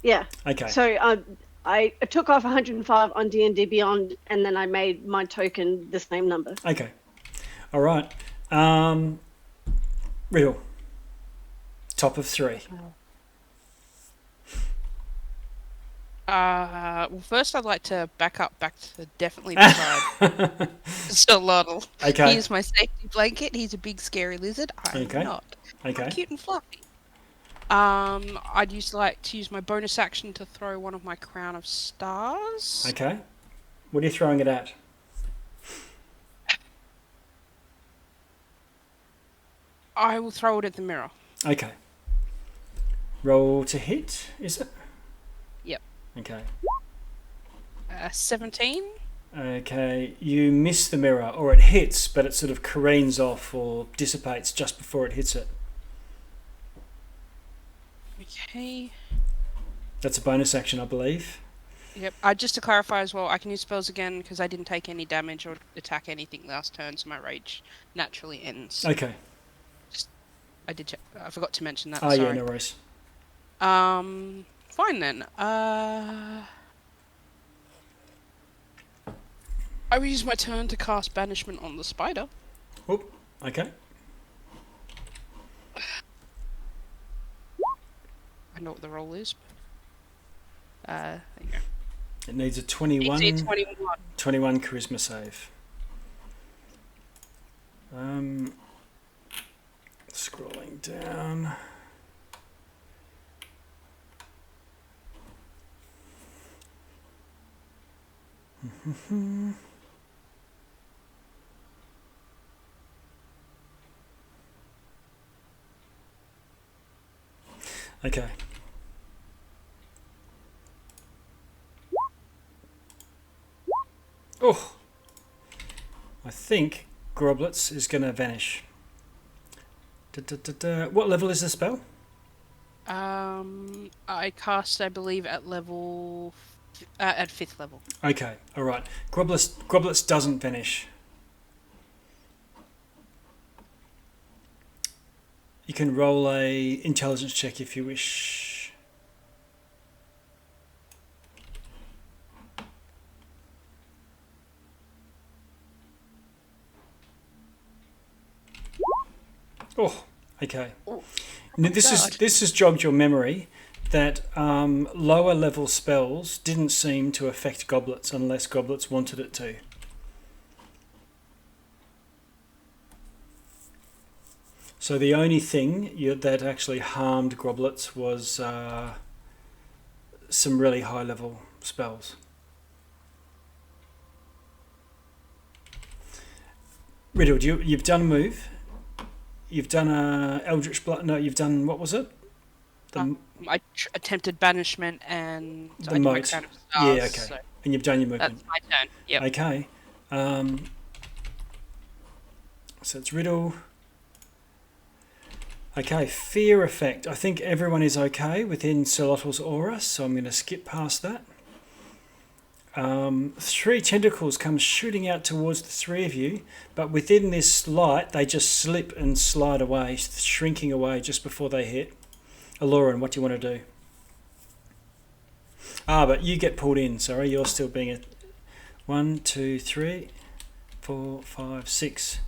Yeah. Okay. So I took off 105 on D&D Beyond, and then I made my token the same number. Okay. All right. Riddle. Top of 3. Well, first I'd like to back to definitely beside Solotl. Okay. He's my safety blanket. He's a big scary lizard. I'm not. Okay. I'm cute and fluffy. I'd like to use my bonus action to throw one of my crown of stars. Okay. What are you throwing it at? I will throw it at the mirror. Okay. Roll to hit, is it? Yep. Okay. 17. Okay, you miss the mirror, or it hits, but it sort of careens off or dissipates just before it hits it. Okay. That's a bonus action, I believe. Yep. Just to clarify as well, I can use spells again because I didn't take any damage or attack anything last turn, so my rage naturally ends. Okay. I did check. I forgot to mention that. Oh, sorry. yeah, no worries. Fine then. I will use my turn to cast Banishment on the spider. Oop, okay. I know what the roll is. There you go. It needs a 21 charisma save. Scrolling down. Okay. Oh, I think Groblets is going to vanish. What level is the spell? I cast, I believe, at level at 5th level. Okay, all right. Groblets doesn't vanish. You can roll a intelligence check if you wish. Oh, okay. Oh, Now, this has jogged your memory that lower level spells didn't seem to affect goblets unless goblets wanted it to. So the only thing that actually harmed groblets was some really high level spells. Riddle, you've done a move. You've done a Eldritch Blood. No, you've done, what was it? I attempted banishment and The I did my moat. crown of stars. Yeah, okay. So And you've done your movement. that's my turn. Yep. Okay. So it's Riddle. Okay, fear effect. I think everyone is okay within Solottl's aura, so I'm going to skip past that. 3 tentacles come shooting out towards the 3 of you, but within this light, they just slip and slide away, shrinking away just before they hit. Aloran, what do you want to do? But you get pulled in. Sorry, you're still being a 1, 2, 3, 4, 5, 6.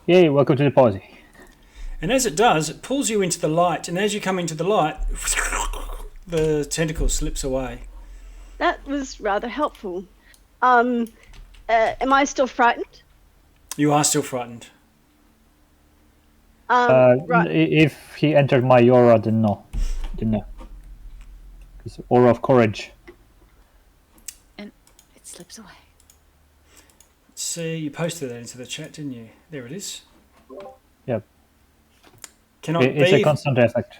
Yay, welcome to the party. And as it does, it pulls you into the light, and as you come into the light, the tentacle slips away. That was rather helpful. Am I still frightened? You are still frightened. Right. If he entered my aura, then no. Then no. Because aura of courage. And it slips away. See, you posted that into the chat, didn't you? There it is. Yep. Cannot It's be. a constant effect.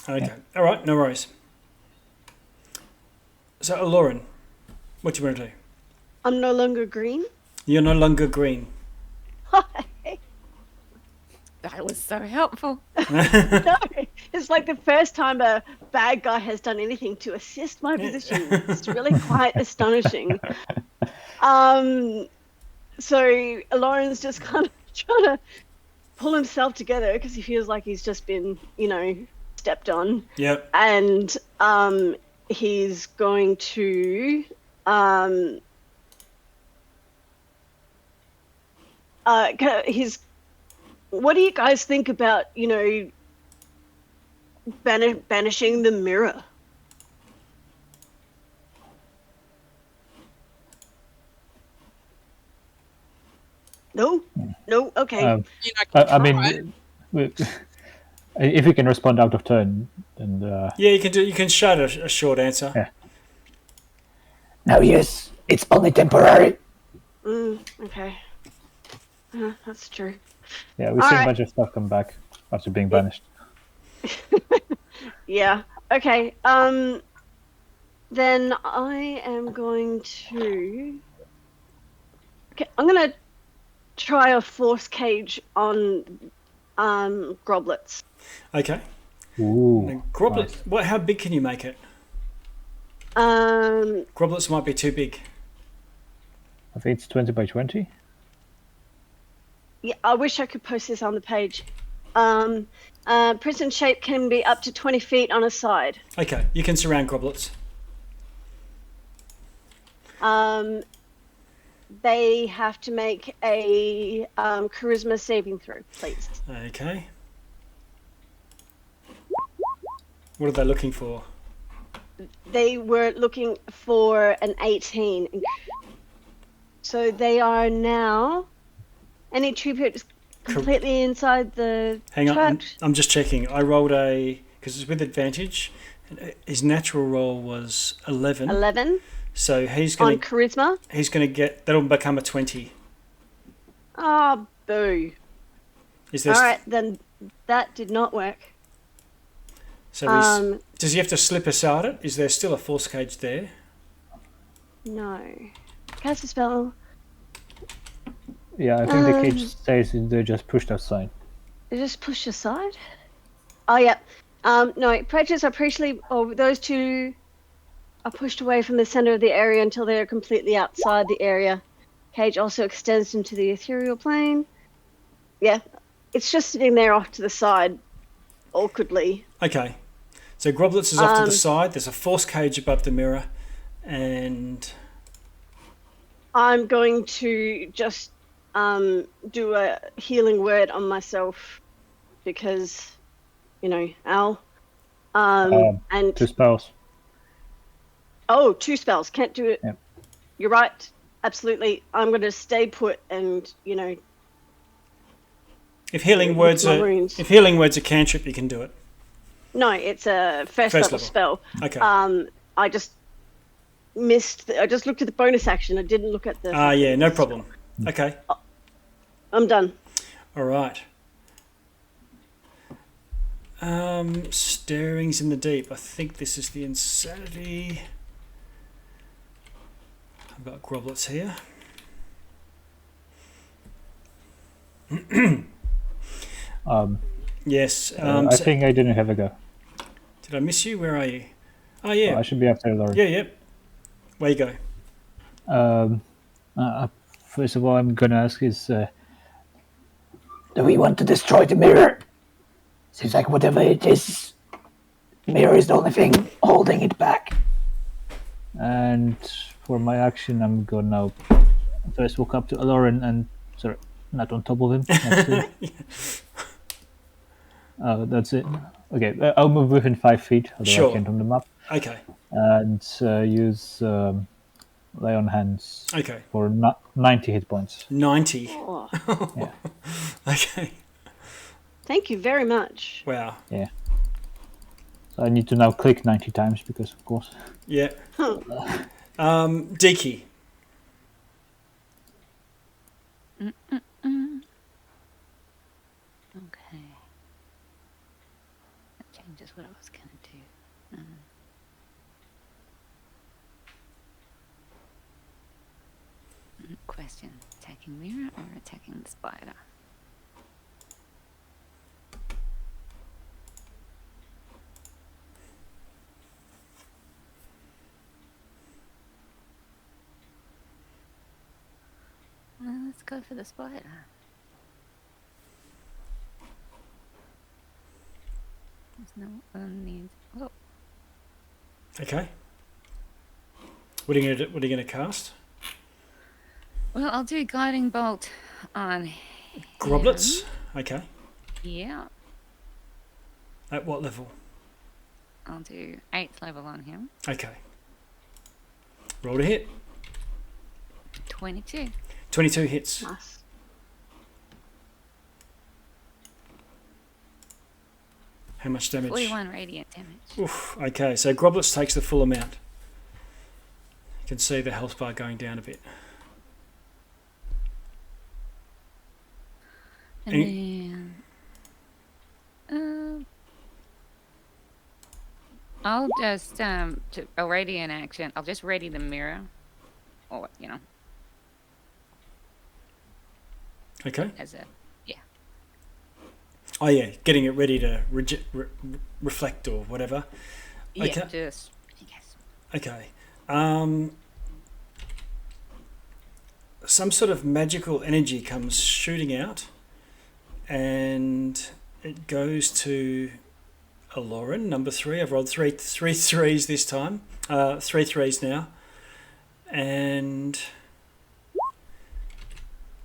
Okay. Yeah. All right. No worries. So, Aloran, what do you want to do? I'm no longer green. You're no longer green. That was so helpful. No, it's like the first time a bad guy has done anything to assist my position. It's really quite astonishing. So Lauren's just kind of trying to pull himself together because he feels like he's just been, stepped on. Yep. And he's going to what do you guys think about, banishing the mirror? No? No? Okay. You know, I I can try. mean, if you can respond out of turn, then Yeah, you can do. You can shout a short answer. Yeah. No, yes, it's only temporary. Okay. That's true. yeah, we All see right. a bunch of stuff come back after being banished. Yeah. Okay. Then I am going to. Okay, I'm gonna try a force cage on Groblets. Okay. Ooh. Now, Groblet. nice. What? How big can you make it? Groblets might be too big. I think it's 20 by 20. Yeah, I wish I could post this on the page. Prison shape can be up to 20 feet on a side. Okay, you can surround Groblets. They have to make a charisma saving throw, please. Okay. What are they looking for? They were looking for an 18. So they are now. Any tribute completely inside the Hang on, tract? I'm just checking. I rolled because it's with advantage. His natural roll was 11. 11 So he's on going to charisma. get that'll become a 20. Ah, boo. Is there? All right, then that did not work. So does he have to slip aside it? Is there still a force cage there? No. Cast a spell. Yeah, I think the cage says they're just pushed aside. They just push aside? Oh, yeah. No, predators are those two are pushed away from the center of the area until they are completely outside the area. Cage also extends into the ethereal plane. Yeah, it's just sitting there off to the side, awkwardly. Okay. So Groblets is off to the side. There's a force cage above the mirror, and I'm going to just do a healing word on myself because, Al. And 2 spells. oh, 2 spells. Can't do it. Yep. You're right. Absolutely. I'm going to stay put and, if healing with words my are runes. if healing words are cantrip, you can do it. No, it's a first level spell. Okay. I just missed. I just looked at the bonus action. I didn't look at the. Yeah, no problem. Okay, I'm done. all right. Stirrings in the deep. I think this is the insanity. I've got groblets here. Yes. I think I didn't have a go. Did I miss you? Where are you? Oh, yeah. I should be after Lauren. Yeah, yep. Where you go? First of all, I'm gonna ask is Do we want to destroy the mirror? Seems like whatever it is, mirror is the only thing holding it back. and for my action, I'm gonna first walk up to Lauren and sorry, not on top of him. Next to him. That's it. Okay, I'll move within 5 feet, although Sure. I can't on the map, Okay. and use lay on hands Okay. for 90 hit points. 90. Oh, Yeah. Okay. thank you very much. Wow. Yeah. So I need to now click 90 times because, of course. Yeah. Huh. Deaky. Okay. That changes what I was going to do. Question: attacking mirror or attacking the spider? Well, let's go for the spider. There's no one needs. Oh, Okay. What are you gonna cast? well, I'll do guiding bolt on Groblets. Okay. him. Yeah, At what level? I'll do 8th level on him. Okay. Roll to hit. 22. 22 hits. Nice. How much damage? 41 radiant damage. Oof. Okay, so Groblets takes the full amount. You can see the health bar going down a bit. And then I'll just to a radiant action. I'll just ready the mirror, or Okay. as a Oh yeah, getting it ready to reflect or whatever. yeah, Okay. just yes. Okay. Some sort of magical energy comes shooting out, and it goes to a Lauren, number 3. I've rolled three threes this time. 3 threes now. And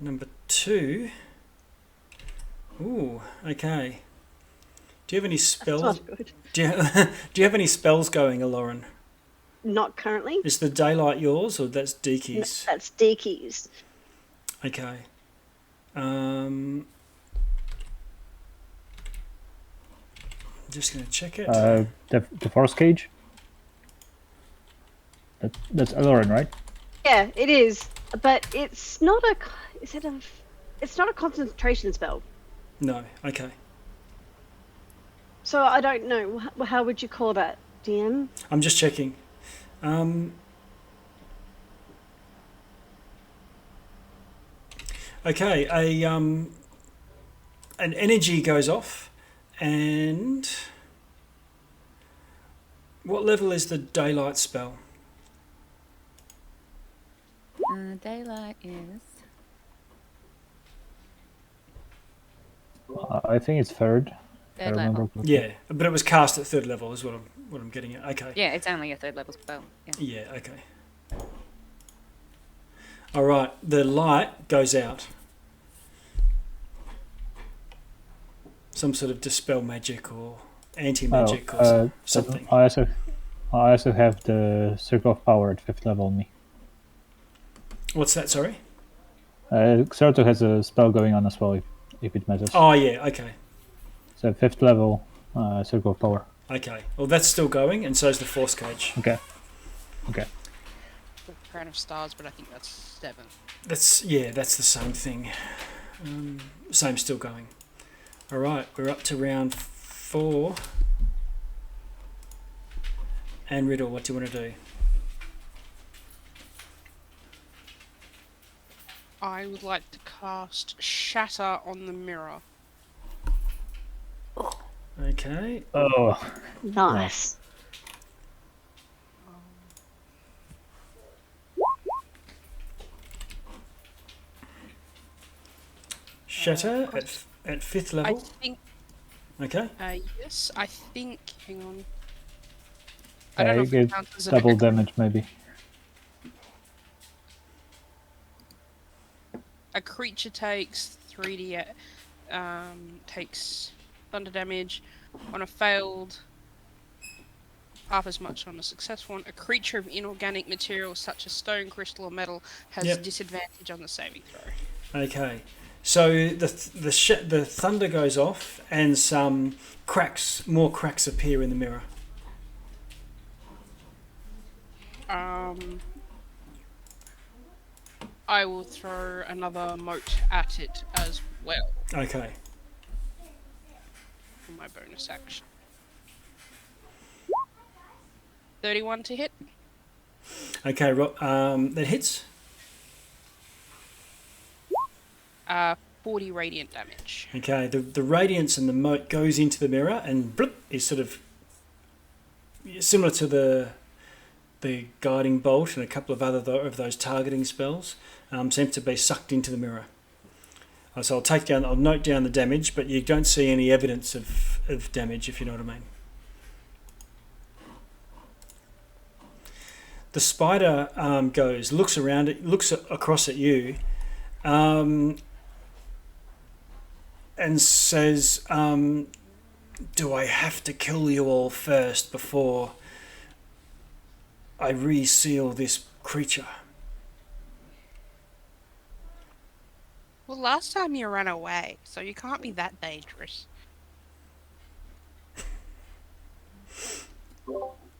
number 2. Ooh, okay. Do you have any That's spells? not good. Do you have any spells going, Lauren? Not currently. Is the daylight yours or that's No, Deaky's? that's Deaky's. Okay. I'm just going to check it. The force cage. That's Lauren, right? Yeah, it is, but it's not a. Is it a? It's not a concentration spell. No. Okay. So I don't know. How would you call that, DM? I'm just checking. Okay. An energy goes off, and what level is the daylight spell? Daylight is I think it's third. If I third remember level. correctly. Yeah, but it was cast at 3rd level, is what I'm getting at. Okay. Yeah, it's only a 3rd level spell. Yeah. Yeah, okay. All right, the light goes out. Some sort of dispel magic or anti-magic or something. I also have the circle of power at 5th level on me. What's that, sorry? Xerto has a spell going on as well, if it matters. Oh, yeah, okay. So 5th level, circle of power. Okay. Well, that's still going, and so is the force cage. Okay. Okay. the Crown of Stars, but I think that's 7. That's the same thing. Same still going. All right, we're up to round 4. And Riddle, what do you want to do? I would like to cast Shatter on the mirror. Okay. Oh, Nice. Shatter at 5th level. I think. Okay. Yes, I think. Hang on. I yeah, don't know you if it get counts as double an damage maybe. a creature takes 3d takes thunder damage on a failed, half as much on a successful one. A creature of inorganic material such as stone, crystal, or metal has Yep. disadvantage on the saving throw. Okay. So the thunder goes off and some more cracks appear in the mirror. I will throw another mote at it as well Okay. for my bonus action. 31 to hit. Okay, that hits. 40 radiant damage. Okay, the radiance and the mote goes into the mirror and blip, is sort of similar to the guiding bolt and a couple of other of those targeting spells. Seems to be sucked into the mirror. So I'll note down the damage, but you don't see any evidence of damage, if you know what I mean. The spider looks around it, looks across at you, and says, "Do I have to kill you all first before I reseal this creature?" Well, last time you ran away, so you can't be that dangerous.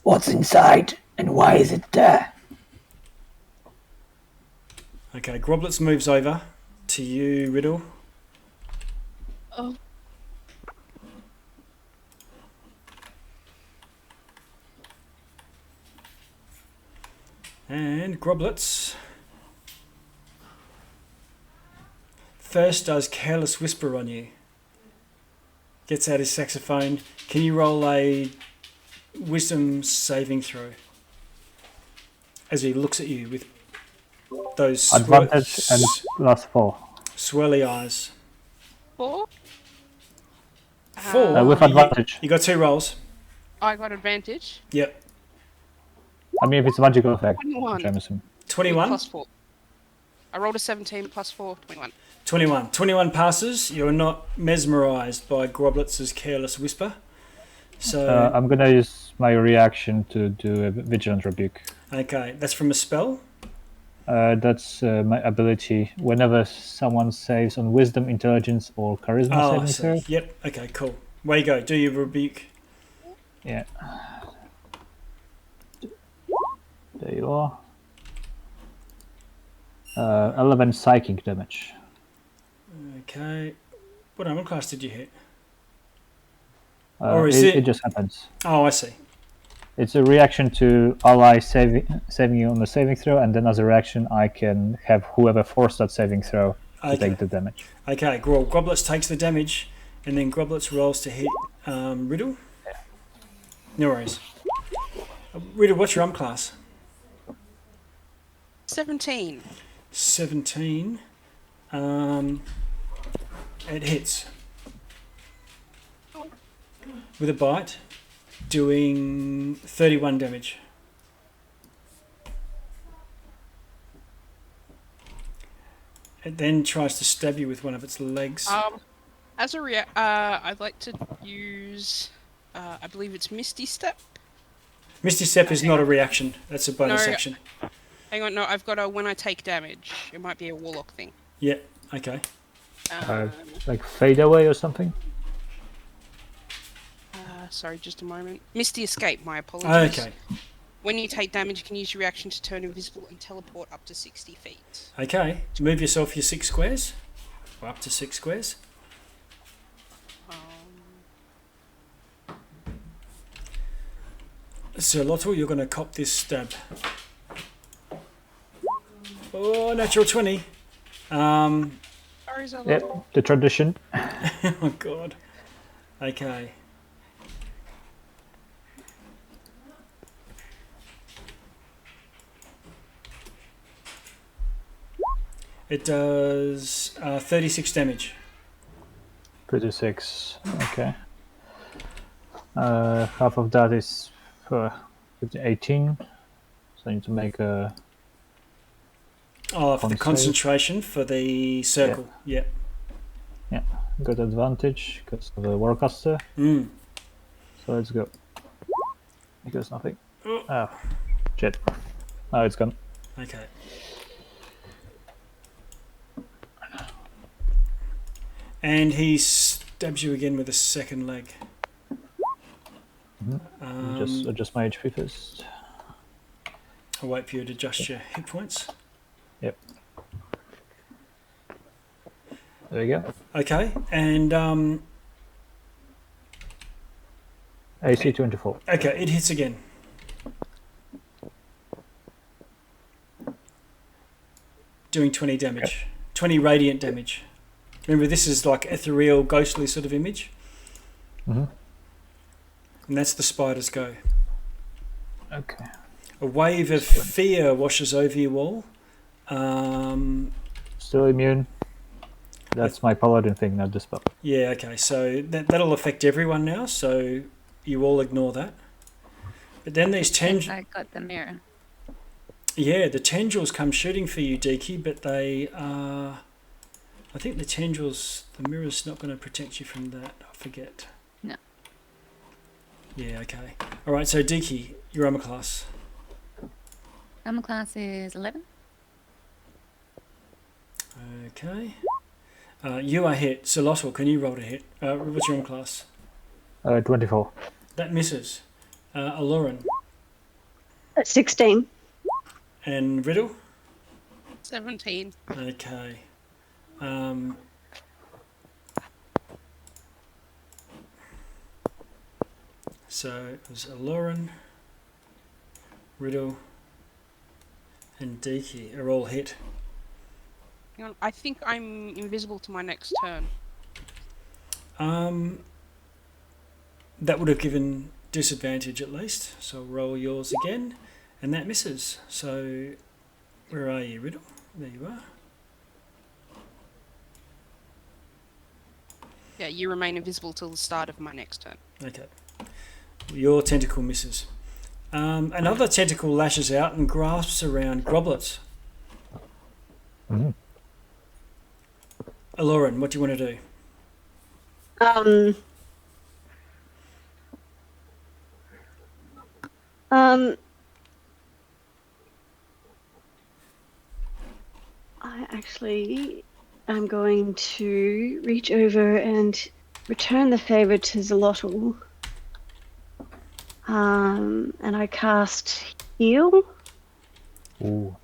What's inside and why is it there? Okay, Groblets moves over to you, Riddle. Oh. And Groblets first does Careless Whisper on you. Gets out his saxophone. Can you roll a wisdom saving throw? As he looks at you with those Advantage and +4. swirly eyes. 4? 4? With advantage. You got 2 rolls. I got advantage. Yep. I mean, if it's a magical effect, 21. which I'm assuming. 21? Plus 4. I rolled a 17 plus 4, 21. 21. 21 passes. You're not mesmerised by Groblets' Careless Whisper. So, I'm gonna use my reaction to do a Vigilant Rebuke. okay, that's from a spell. That's my ability. Whenever someone saves on Wisdom, Intelligence, or Charisma Oh, I saving see. throw. Yep. Okay, cool. Way you go. Do your rebuke. Yeah. There you are. 11 psychic damage. Okay. What armor class did you hit? Uh, Or is it- it just happens. Oh, I see. It's a reaction to ally saving you on the saving throw, and then as a reaction, I can have whoever forced that saving throw to Okay. take the damage. Okay, Groblets takes the damage, and then Groblets rolls to hit Riddle. No worries. Riddle, what's your armor class? 17. 17. It hits. With a bite, doing 31 damage. It then tries to stab you with one of its legs. As a I'd like to use, I believe it's Misty Step. Misty Step is not a reaction. That's a bonus No. action. Hang on, no, I've got a when I take damage. It might be a Warlock thing. Yeah, okay. Like fade away or something. Sorry, just a moment. Misty Escape, my apologies. Okay. When you take damage, you can use your reaction to turn invisible and teleport up to 60 feet. Okay, move yourself your 6 squares, or up to 6 squares. So Lotto, you're going to cop this stab. Oh, natural 20. Sorry, Zella. Yep, the tradition. Oh God. Okay. It does 36 damage. 36. Okay. Half of that is 18. So I need to make a. Oh, for the Con save. concentration for the circle. Yeah. Good advantage because of the Warcaster. Mm. So let's go. Because nothing. Oh. Oh, shit. Oh, it's gone. Okay. And he stabs you again with a second leg. Just adjust my HP first. I'll wait for you to adjust your hit points. Yep. There we go. Okay, and AC 24. okay, it hits again. Doing 20 damage. Okay. 20 radiant damage. Remember, this is like ethereal, ghostly sort of image. Mm-hmm. And that's the spider's go. Okay. A wave of fear washes over you all. Still immune. That's my paladin thing, not the spell. Yeah, okay, so that'll affect everyone now, so you all ignore that. But then these I got the mirror. Yeah, the tendrils come shooting for you, Deaky, but they are... I think the tendrils, the mirror's not going to protect you from that, I forget. No. Yeah, okay. Alright, so Deaky, your armor class. Armor class is 11. Okay. You are hit. Solotl, can you roll to hit? What's your armor class? 24. That misses. Aloran. 16. And Riddle? 17. Okay. So it was Aloran, Riddle, and Deaky are all hit. Hang on, I think I'm invisible to my next turn. That would have given disadvantage at least. So roll yours again, and that misses. So where are you, Riddle? There you are. Yeah, you remain invisible till the start of my next turn. Okay. Your tentacle misses. Another tentacle lashes out and grasps around Groblet. Mm-hmm. Aloran, what do you want to do? I actually am going to reach over and return the favor to Zalotl. And I cast Heal. Ooh.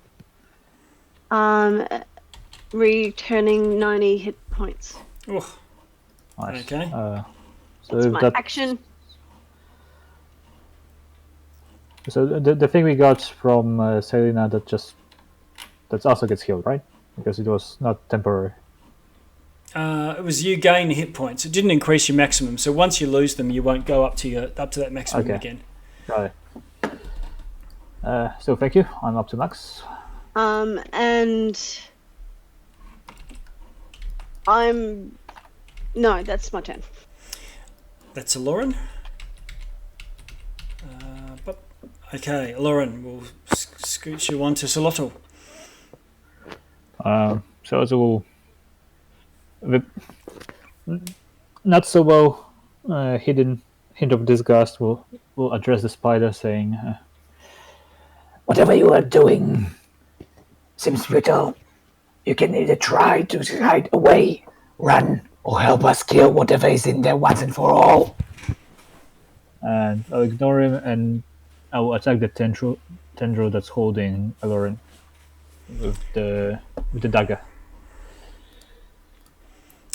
Returning 90 hit points. Oh, Nice. okay. So That's if my that, action. so the thing we got from Selena that also gets healed, right? Because it was not temporary. It was you gain hit points. It didn't increase your maximum, so once you lose them, you won't go up to that maximum Okay. again. Got it. So thank you. I'm up to max. And no, that's my turn. That's Aloran. Okay, Aloran, we'll scoot you on to Solotl. So as will the not so well hidden hint of disgust will address the spider, saying, Whatever you are doing seems futile. You can either try to hide away, run, or help us kill whatever is in there once and for all. and I'll ignore him and I will attack the tendril that's holding Aloran with the dagger.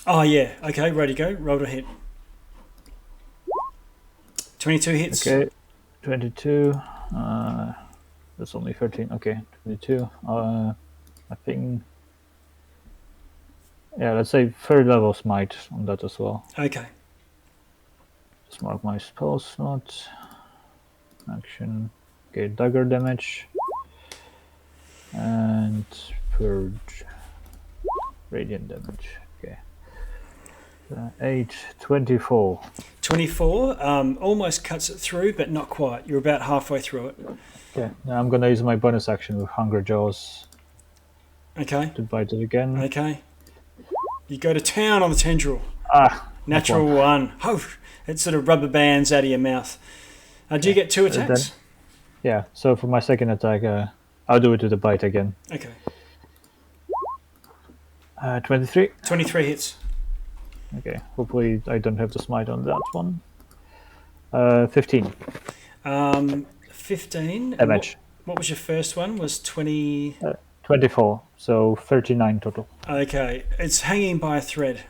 Oh, yeah. Okay, ready to go. Roll to hit. 22 hits. Okay, 22. That's only 13. Okay, 22. I think. Yeah, let's say third level smite on that as well. Okay. Just mark my spell slot. Action. Okay, dagger damage. And purge. Radiant damage. Okay. 8, 24. 24 almost cuts it through, but not quite. You're about halfway through it. Okay, now I'm gonna use my bonus action with Hunger Jaws Okay. to bite it again. Okay. You go to town on the tendril. Natural Natural one. Oh, it sort of rubber bands out of your mouth. Do you get 2 attacks? Yeah, so for my second attack, I'll do it to the bite again. Okay. 23. 23 hits. Okay, hopefully I don't have to smite on that one. 15 15. And damage. what was your first one? Was 20... 24, so 39 total. Okay. It's hanging by a thread.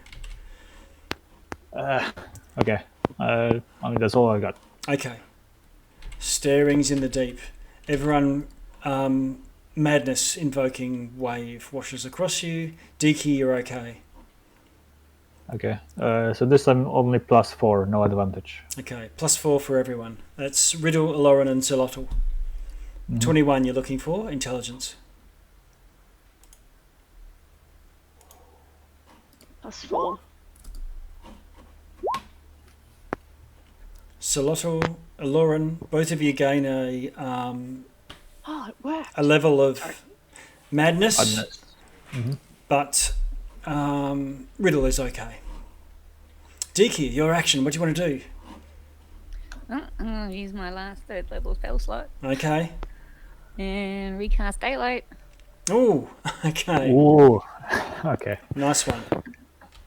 Okay, I mean, that's all I got. Okay. Stirrings in the deep. Everyone, madness invoking wave washes across you. Deke, you're okay. Okay, so this time only +4, no advantage. Okay, +4 for everyone. That's Riddle, Aloran, and Zolotl. 21 you're looking for, intelligence. +4. Zolotl, Aloran, both of you gain a Oh, it worked. a level of madness, Madness. but Riddle is okay. Deke, your action, what do you want to do? I'm gonna use my last third level spell slot Okay. and recast daylight. Oh, okay. Ooh, okay, Nice one.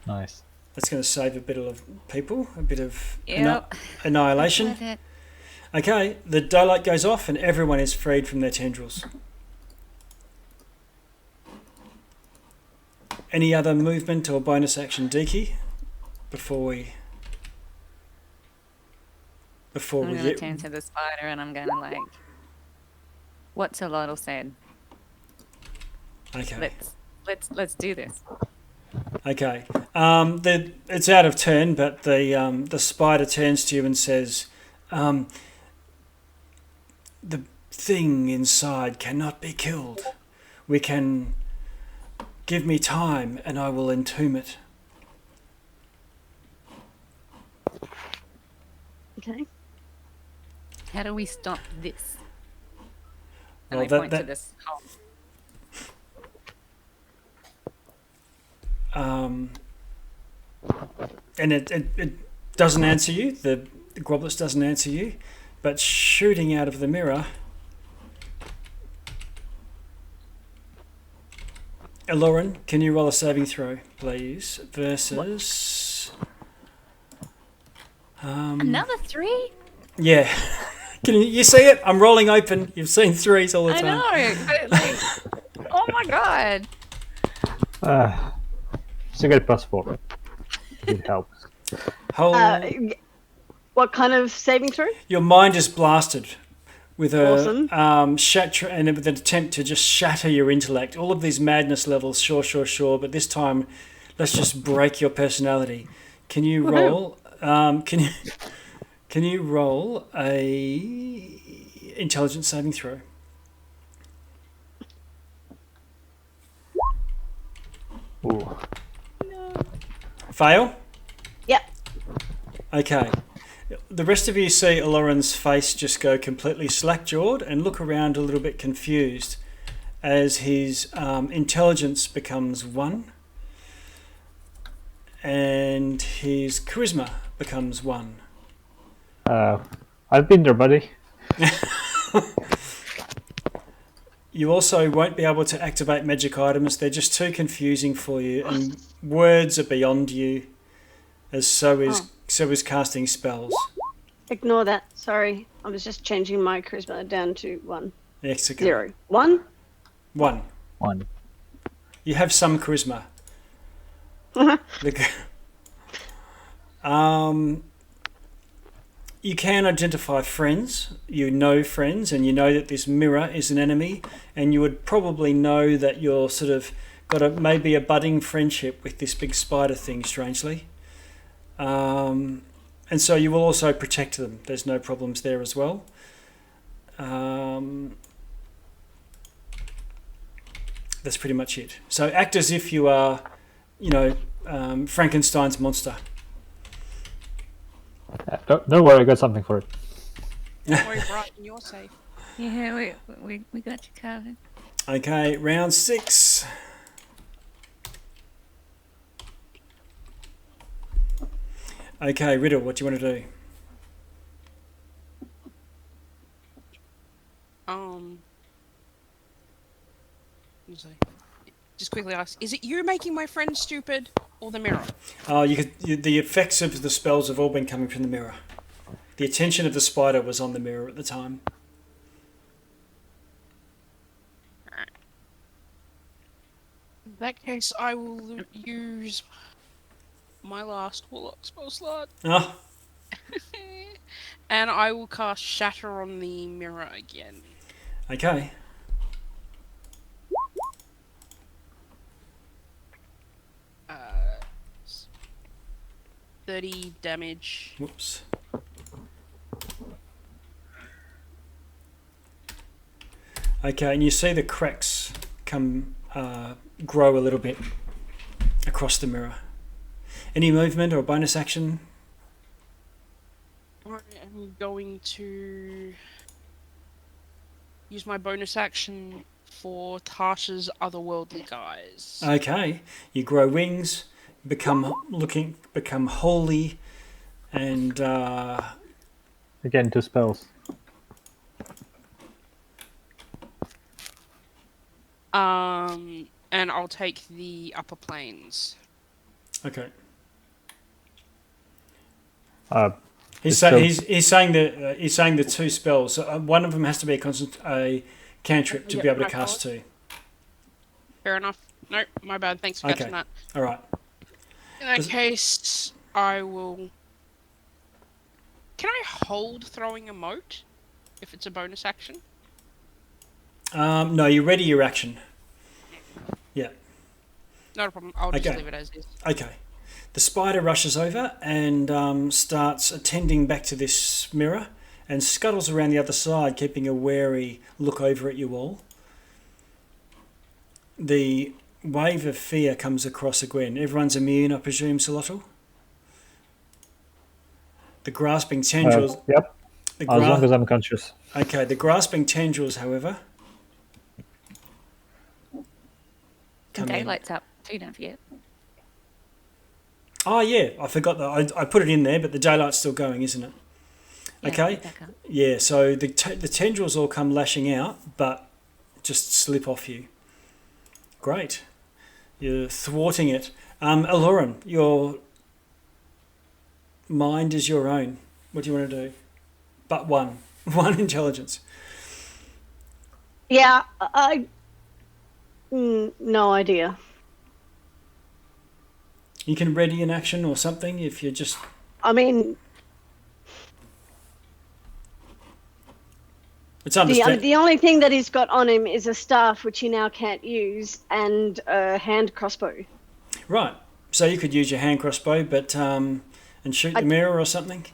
nice. That's going to save a bit of people, a bit of Yep. annihilation. Worth it. Okay, the daylight goes off and everyone is freed from their tendrils. Any other movement or bonus action, Deke, before we I'm gonna turn to the spider and I'm gonna like, what Solotl said. Okay. Let's do this. Okay. It's out of turn, but the spider turns to you and says, "The thing inside cannot be killed. We can give me time, and I will entomb it." Okay. How do we stop this? And Well, I point to this hole. And it doesn't answer you. The Groblets doesn't answer you, but shooting out of the mirror, Aloran, can you roll a saving throw, please? Versus Another 3? yeah. Can you see it? I'm rolling open. You've seen 3s all the I time. know, but like, oh my god. So you get +4. It helps. What kind of saving throw? Your mind is blasted with a Awesome. and with an attempt to just shatter your intellect. All of these madness levels, sure, but this time, let's just break your personality. Can you roll? Can you roll a intelligence saving throw? Ooh. Fail. Yep. Okay. The rest of you see Aloran's face just go completely slack-jawed and look around a little bit confused as his intelligence becomes 1 and his charisma becomes 1. I've been there, buddy. You also won't be able to activate magic items. They're just too confusing for you, and words are beyond you, as so is casting spells. Ignore that. Sorry, I was just changing my charisma down to 1. Excellent. 0. 1. 1. 1. You have some charisma. You can identify friends. You know friends, and you know that this mirror is an enemy, and you would probably know that you're sort of got maybe a budding friendship with this big spider thing, strangely. And so you will also protect them. There's no problems there as well. That's pretty much it. So act as if you are, Frankenstein's monster. Don't worry, I got something for it. Don't worry, Brighton, you're safe. Yeah, we got you covered. Okay, round 6. Okay, Riddle, what do you want to do? Just quickly ask, is it you making my friend stupid or the mirror? The effects of the spells have all been coming from the mirror. The attention of the spider was on the mirror at the time. In that case, I will use my last Warlock spell slot. Ah, And I will cast Shatter on the mirror again. okay. 30 damage. Whoops. Okay, and you see the cracks grow a little bit across the mirror. Any movement or bonus action? I am going to use my bonus action for Tasha's otherworldly guise. Okay, you grow wings, become holy, and Again, 2 spells. And I'll take the upper planes. okay. It's He's saying the 2 spells. So one of them has to be a cantrip to be able to cast 2. Fair enough. Nope, my bad. Thanks for catching that. All right. In that case, I will... Can I hold throwing a mote if it's a bonus action? No, you ready your action. Yeah. Not a problem. I'll just Okay. leave it as is. Okay. The spider rushes over and starts attending back to this mirror and scuttles around the other side, keeping a wary look over at you all. The wave of fear comes across again. Everyone's immune, I presume, Solotl? The grasping tendrils... Yep, as long as I'm conscious. Okay, the grasping tendrils, however... The come in. daylight's up too, don't forget. Oh, yeah, I forgot that. I put it in there, but the daylight's still going, isn't it? Yeah, Okay. back up. Yeah, so the tendrils all come lashing out, but just slip off you. Great. You're thwarting it. Aloran, your mind is your own. What do you want to do? But one. One intelligence. Yeah, no idea. You can ready an action or something if you're just... I mean, It's understandable. the only thing that he's got on him is a staff, which he now can't use, and a hand crossbow. Right. So you could use your hand crossbow, but and shoot the mirror or something.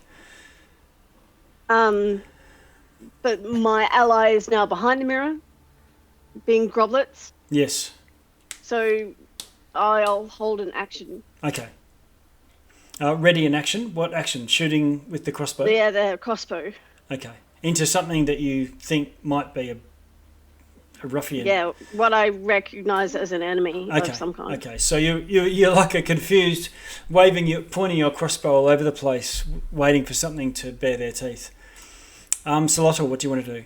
But my ally is now behind the mirror, being groblets. Yes. So I'll hold an action. Okay. Ready an action. What action? Shooting with the crossbow. Yeah, the crossbow. Okay. Into something that you think might be a ruffian. Yeah, what I recognise as an enemy of some kind. Okay. So you're like a confused, pointing your crossbow all over the place, waiting for something to bare their teeth. Solotl, what do you want to do?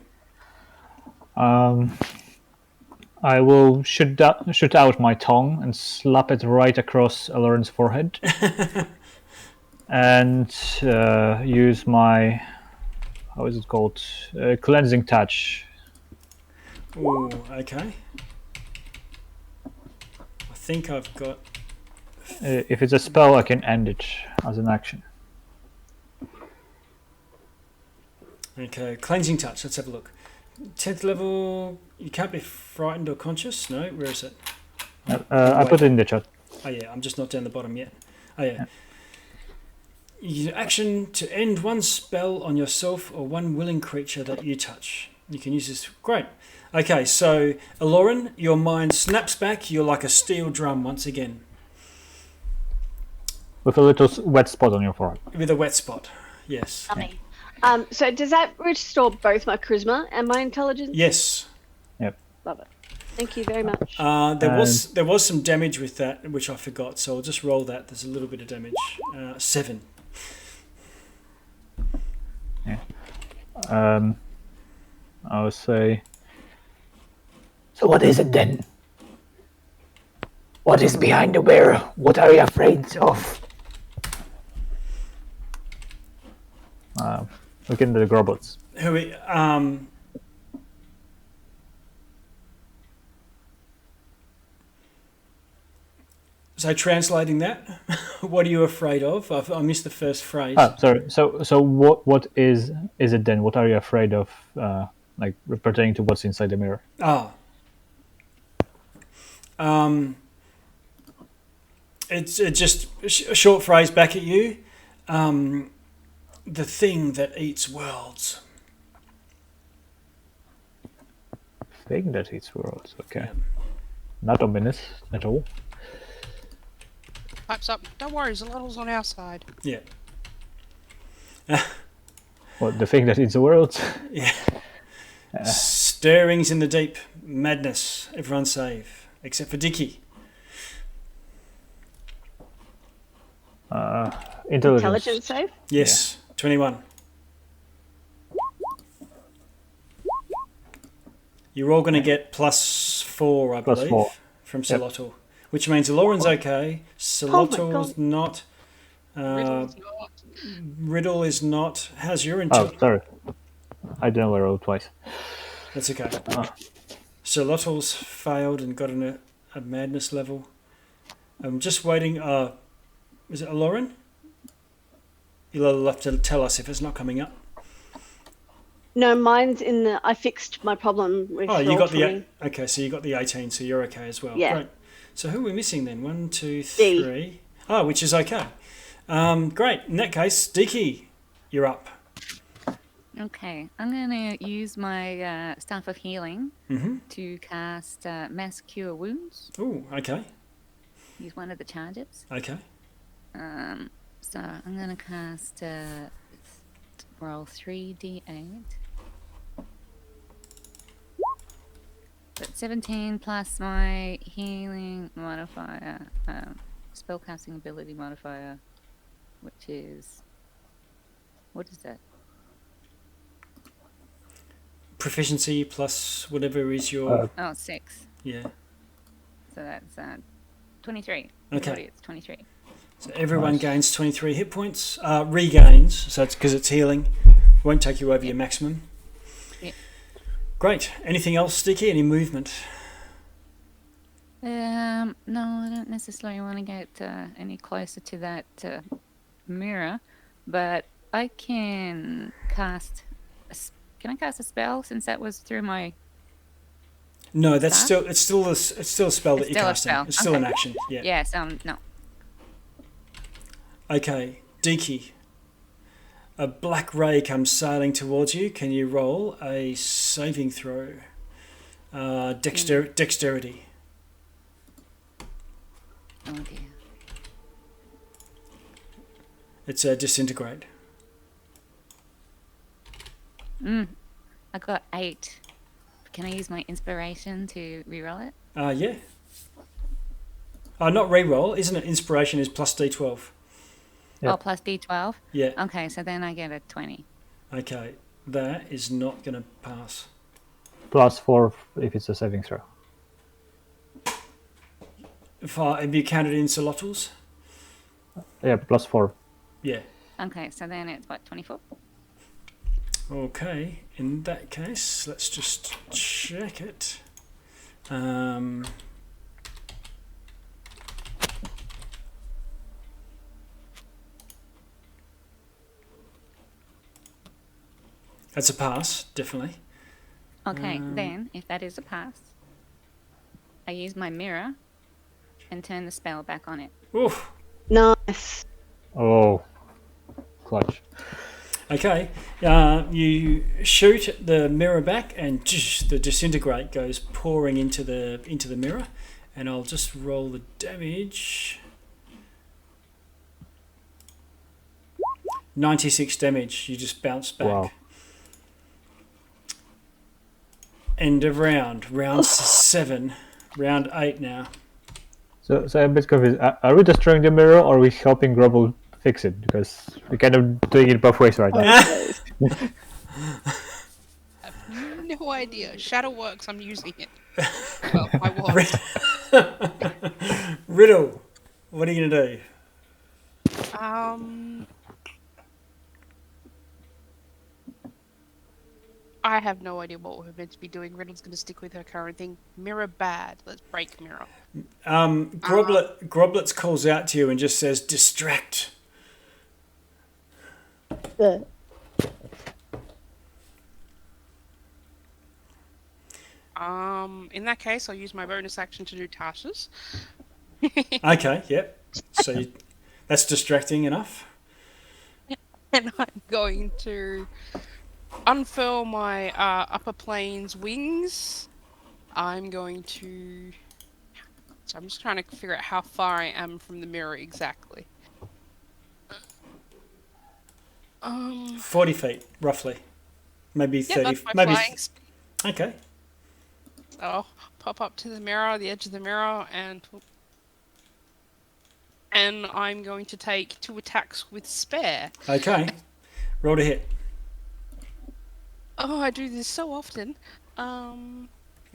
I will shoot out my tongue and slap it right across Aloran's forehead. And use my how is it called? Cleansing touch. Ooh, okay. I think I've got. If it's a spell, I can end it as an action. Okay, cleansing touch. Let's have a look. 10th level. You can't be frightened or conscious. No, where is it? I put it in the chat. Oh yeah, I'm just not down the bottom yet. Oh yeah. Use action to end one spell on yourself or one willing creature that you touch. You can use this. Great. Okay, so Aloran, your mind snaps back. You're like a steel drum once again. With a little wet spot on your forehead. With a wet spot. Yes. Yummy. So does that restore both my charisma and my intelligence? Yes. Yep. Love it. Thank you very much. There was some damage with that, which I forgot. So I'll just roll that. There's a little bit of damage. 7. Yeah. I would say. So what is it then? What is behind the mirror? What are you afraid of? Look into the robots. So translating that, what are you afraid of? I missed the first phrase. Sorry. So what is it then? What are you afraid of? Like pertaining to what's inside the mirror. It's just a short phrase back at you. The thing that eats worlds. Thing that eats worlds. Okay. Yeah. Not ominous at all. Pipes up. Don't worry, Zalottl's on our side. Yeah. What, the thing that eats the worlds? Yeah. Stirrings in the deep. Madness. Everyone save. Except for Dickie. Intelligence save? Yes. 21. You're all going to get +4, I believe, +4. from Solotl. Which means Lauren's okay. Solotl's not. Riddle's not. Riddle is not. How's your Oh, intelligence? sorry. I didn't roll twice. That's okay. Solotl's failed and got a madness level. I'm just waiting. Is it Lauren? You'll have to tell us if it's not coming up. No, mine's in the. I fixed my problem with. Oh, you got the roll20. okay. So you got the 18, so you're okay as well. Yeah. Great. So who are we missing then? 1, 2, D. 3. Oh, which is okay. Great. In that case, Dickie, you're up. Okay, I'm going to use my Staff of Healing to cast Mass Cure Wounds. Oh, okay. Use one of the charges. Okay. So I'm going to cast roll 3d8. But 17 plus my healing modifier, spellcasting ability modifier, which is, what is that? Proficiency plus whatever is your. 6. Yeah. So that's 23. Okay. It's 23. So everyone gains 23 hit points. Regains, so it's because it's healing. Won't take you over your maximum. Yep. Great. Anything else, Sticky? Any movement? No, I don't necessarily want to get any closer to that mirror, but I can cast. Can I cast a spell since that was through my? No, that's staff? it's still a spell that It's you're still a casting. spell. It's still an Okay. action. Yeah. Yes. No. Okay, Diki. A black ray comes sailing towards you. Can you roll a saving throw? Dexterity. Oh dear. It's a disintegrate. I got 8. Can I use my inspiration to reroll it? Yeah. Not re-roll, isn't it? Inspiration is plus D12. Yep. Oh, plus D12? Yeah. Okay, so then I get a 20. Okay, that is not going to pass. +4 if it's a saving throw. Have you counted in Solotl's? Yeah, +4. Yeah. Okay, so then it's what, 24? Okay, in that case, let's just check it. That's a pass, definitely. Okay, then if that is a pass, I use my mirror and turn the spell back on it. Oof. Nice. Oh, clutch. Okay, you shoot the mirror back, and the disintegrate goes pouring into the mirror. And I'll just roll the damage. 96 damage. You just bounce back. Wow. End of round. Round 7. Round 8 now. So I'm a bit confused. Are we destroying the mirror, or are we helping Grubble fix it? Because we're kind of doing it both ways right now. I have no idea. Shadow works. I'm using it. Well, I was. Riddle, what are you gonna do? I have no idea what we're meant to be doing. Riddle's going to stick with her current thing. Mirror bad. Let's break mirror. Groblets calls out to you and just says, "Distract." In that case, I'll use my bonus action to do tasks. Okay, yep. So that's distracting enough. And I'm going to unfurl my upper plane's wings. I'm going to... So I'm just trying to figure out how far I am from the mirror exactly. 40 feet, roughly. Maybe Yeah, 30. that's my Maybe. flying speed. Okay. I'll pop up to the mirror, the edge of the mirror, and I'm going to take 2 attacks with spare. Okay. Roll to hit. Oh, I do this so often. And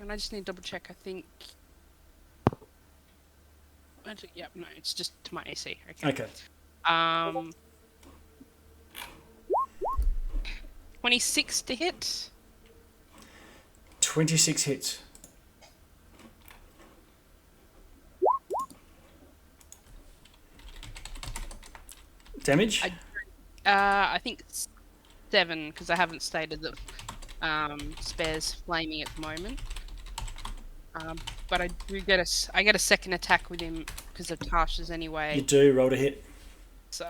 I just need to double check. I think. Yep, no, it's just to my AC. Okay. Okay. 26 to hit. 26 hits. Damage? I think it's 7 because I haven't stated that spare's flaming at the moment. But I do get a second attack with him because of Tasha's anyway. You do. Roll to hit. So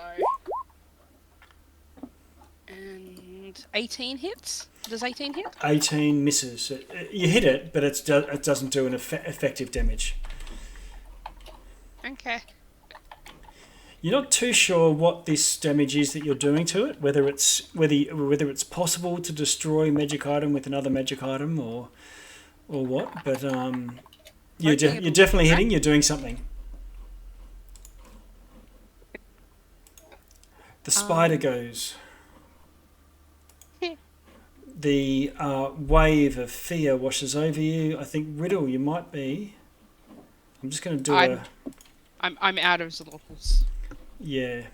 and 18 hits. Does 18 hit? 18 misses. You hit it, but it doesn't do an effective damage. Okay. You're not too sure what this damage is that you're doing to it, whether it's possible to destroy magic item with another magic item or what, but you're definitely hitting. You're doing something. The spider goes. The wave of fear washes over you. I think Riddle, you might be. I'm just going to do I'm out of Zolotals. Yeah.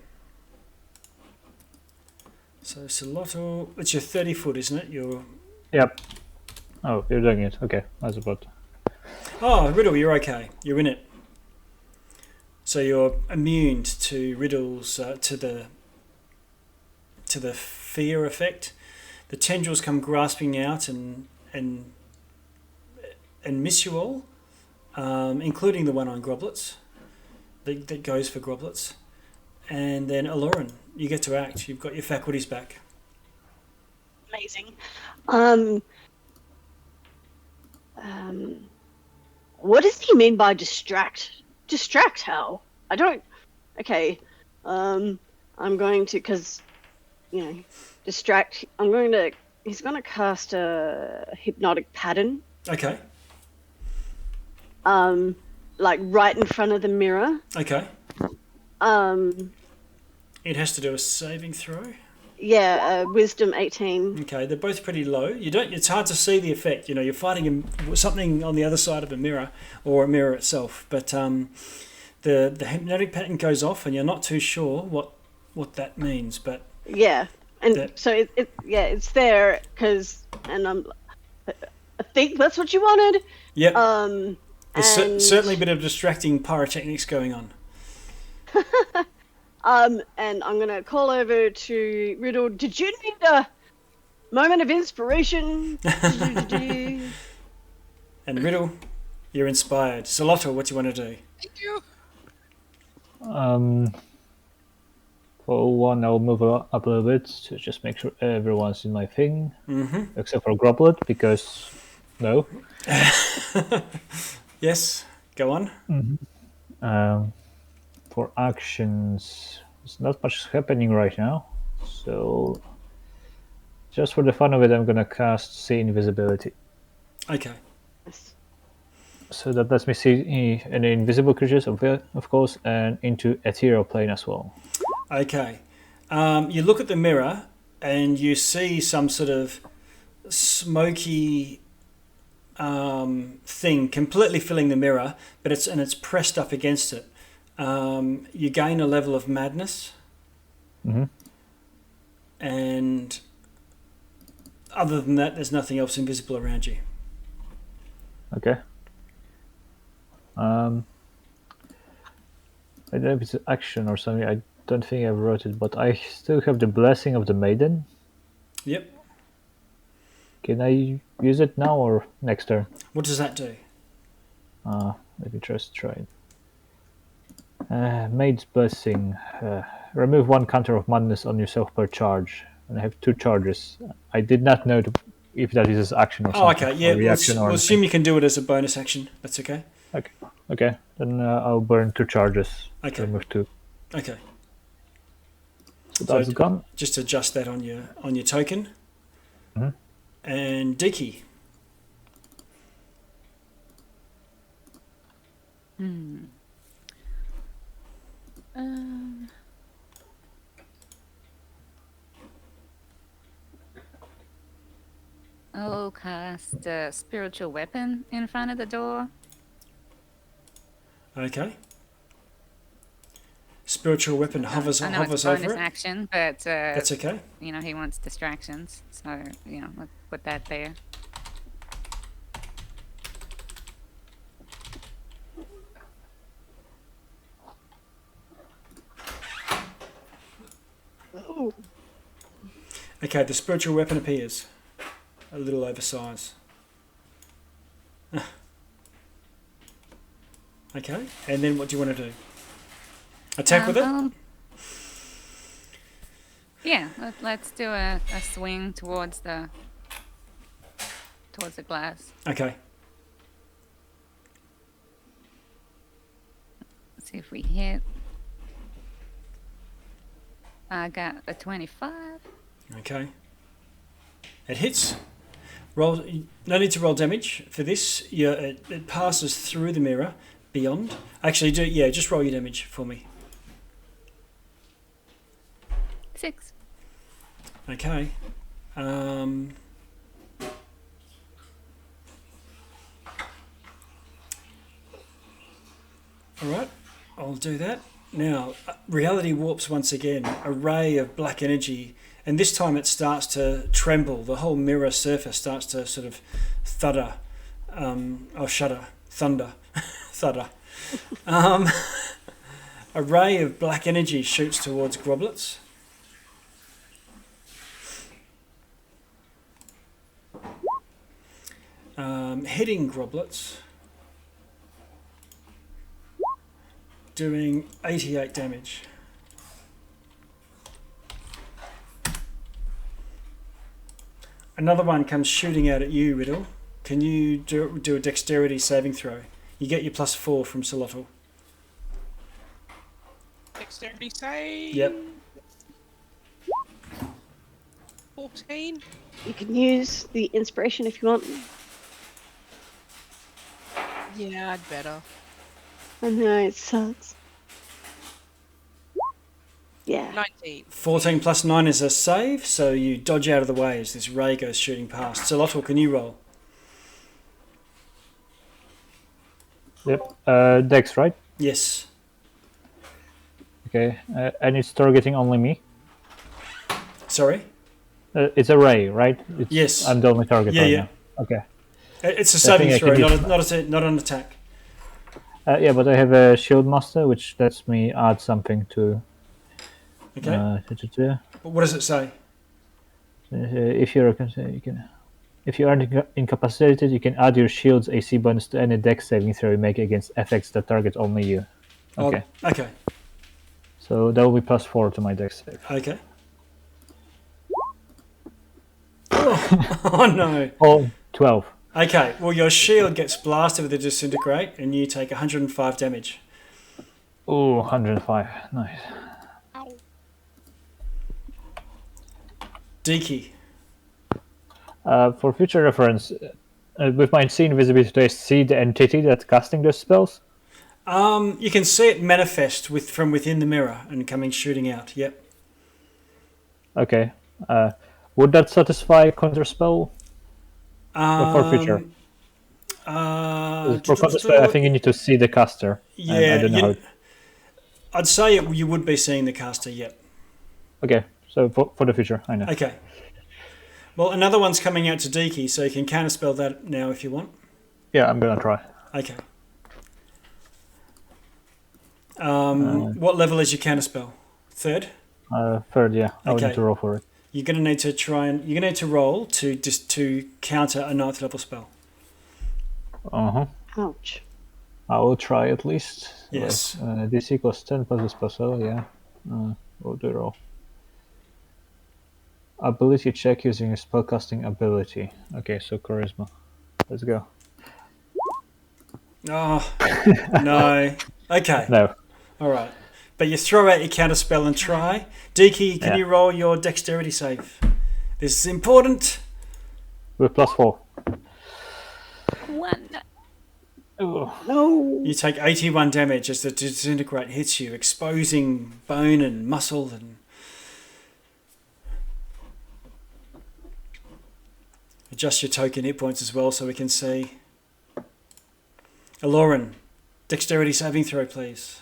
So Solotl, it's your 30 foot, isn't it? Yep. Oh, you're doing it. Okay, I was about. Oh, Riddle, you're okay. You're in it. So you're immune to Riddle's to the fear effect. The tendrils come grasping out and miss you all, including the one on Groblets. That goes for Groblets. And then Aloran, you get to act. You've got your faculties back. Amazing. What does he mean by distract? Distract how? I don't... Okay. I'm going to... Because, distract... He's going to cast a hypnotic pattern. Okay. Like right in front of the mirror. Okay. It has to do a saving throw. Yeah, Wisdom 18. Okay, they're both pretty low. It's hard to see the effect. You're fighting something on the other side of a mirror or a mirror itself. But the hypnotic pattern goes off, and you're not too sure what that means. But yeah, And Yeah. so it's there because, and I think that's what you wanted. Yep. And There's certainly a bit of distracting pyrotechnics going on. and I'm gonna call over to Riddle. Did you need a moment of inspiration? And Riddle, you're inspired. Salotto, what do you want to do? Thank you. For one, I'll move up a little bit to just make sure everyone's in my thing, except for Groblet, because no. Yes, go on. For actions, there's not much happening right now, so just for the fun of it, I'm gonna cast See Invisibility. Okay. So that lets me see any invisible creatures, of course, and into ethereal plane as well. Okay. You look at the mirror and you see some sort of smoky thing completely filling the mirror, but it's pressed up against it. You gain a level of madness, and other than that, there's nothing else invisible around you. Okay. I don't know if it's an action or something. I don't think I wrote it, but I still have the Blessing of the Maiden. Yep. Can I use it now or next turn? What does that do? Let me just try it. Maid's Blessing. Remove one counter of madness on yourself per charge. And I have 2 charges. I did not know if that is an action or Oh, something. okay. Yeah, or reaction or we'll anything. assume you can do it as a bonus action. That's okay. Okay. Then I'll burn 2 charges. Okay. Remove 2. Okay. So that's gone. Just adjust that on your token. And Diki. I'll cast a spiritual weapon in front of the door. Okay. Spiritual weapon hovers I know it's a over bonus it. action, but That's okay. he wants distractions, so let's put that there. Okay, the spiritual weapon appears. A little oversized. Okay, and then what do you want to do? Attack with it? Yeah, let's do a swing towards the glass. Okay. Let's see if we hit. I got a 25. Okay. It hits. Roll. No need to roll damage for this. It passes through the mirror. Beyond. Actually, just roll your damage for me. 6. Okay. All right. I'll do that. Now, reality warps once again. A ray of black energy, and this time it starts to tremble. The whole mirror surface starts to sort of thudder. Shudder. Thunder. Thudder. A ray of black energy shoots towards Groblets. Hitting Groblets. Doing 88 damage. Another one comes shooting out at you, Riddle. Can you do a dexterity saving throw? You get your +4 from Salotto. Dexterity save. Yep. 14. You can use the inspiration if you want. Yeah, I'd better. I know, it sucks. Yeah. 19. 14 plus 9 is a save, so you dodge out of the way as this ray goes shooting past. Salotto, can you roll? Yep. Dex, right? Yes. Okay. And it's targeting only me. Sorry? It's a ray, right? It's, Yes. I'm the only target Yeah, right yeah. now. Okay. It's a I think saving I throw, can not an attack. Yeah, but I have a shield master, which lets me add something to. Okay. But what does it say? If you're you can, if you are incapacitated, you can add your shield's AC bonus to any dex saving throw you make against effects that target only you. Okay. Oh, okay. So that will be +4 to my dex save. Okay. Oh no. Oh, 12. Okay, well, your shield gets blasted with a disintegrate, and you take 105 damage. Oh, 105. Nice. Ow. Deke. For future reference, with my see invisibility, do I see the entity that's casting those spells? You can see it manifest from within the mirror and coming shooting out. Yep. Okay. Would that satisfy counterspell for future? For counterspell, I think you need to see the caster. Yeah, and I don't know I'd say you would be seeing the caster. Yep. Okay, so for the future, I know. Okay. Well, another one's coming out to Deke, so you can counterspell that now if you want. Yeah, I'm gonna try. Okay. What level is your counterspell? Third? Third, yeah. I would Okay. need to roll for it. You're going to need to roll to counter a 9th level spell. Ouch. I will try at least. Yes. DC equals 10 plus the spell, yeah. We'll do roll. Ability check using a spellcasting ability. Okay, so charisma. Let's go. Oh, no. Okay. No. All right. But you throw out your counterspell and try. Deke, can you roll your dexterity save? This is important. With +4. 1. Ooh. No. You take 81 damage as the disintegrate hits you, exposing bone and muscle and... Adjust your token hit points as well so we can see. Aloran, dexterity saving throw, please.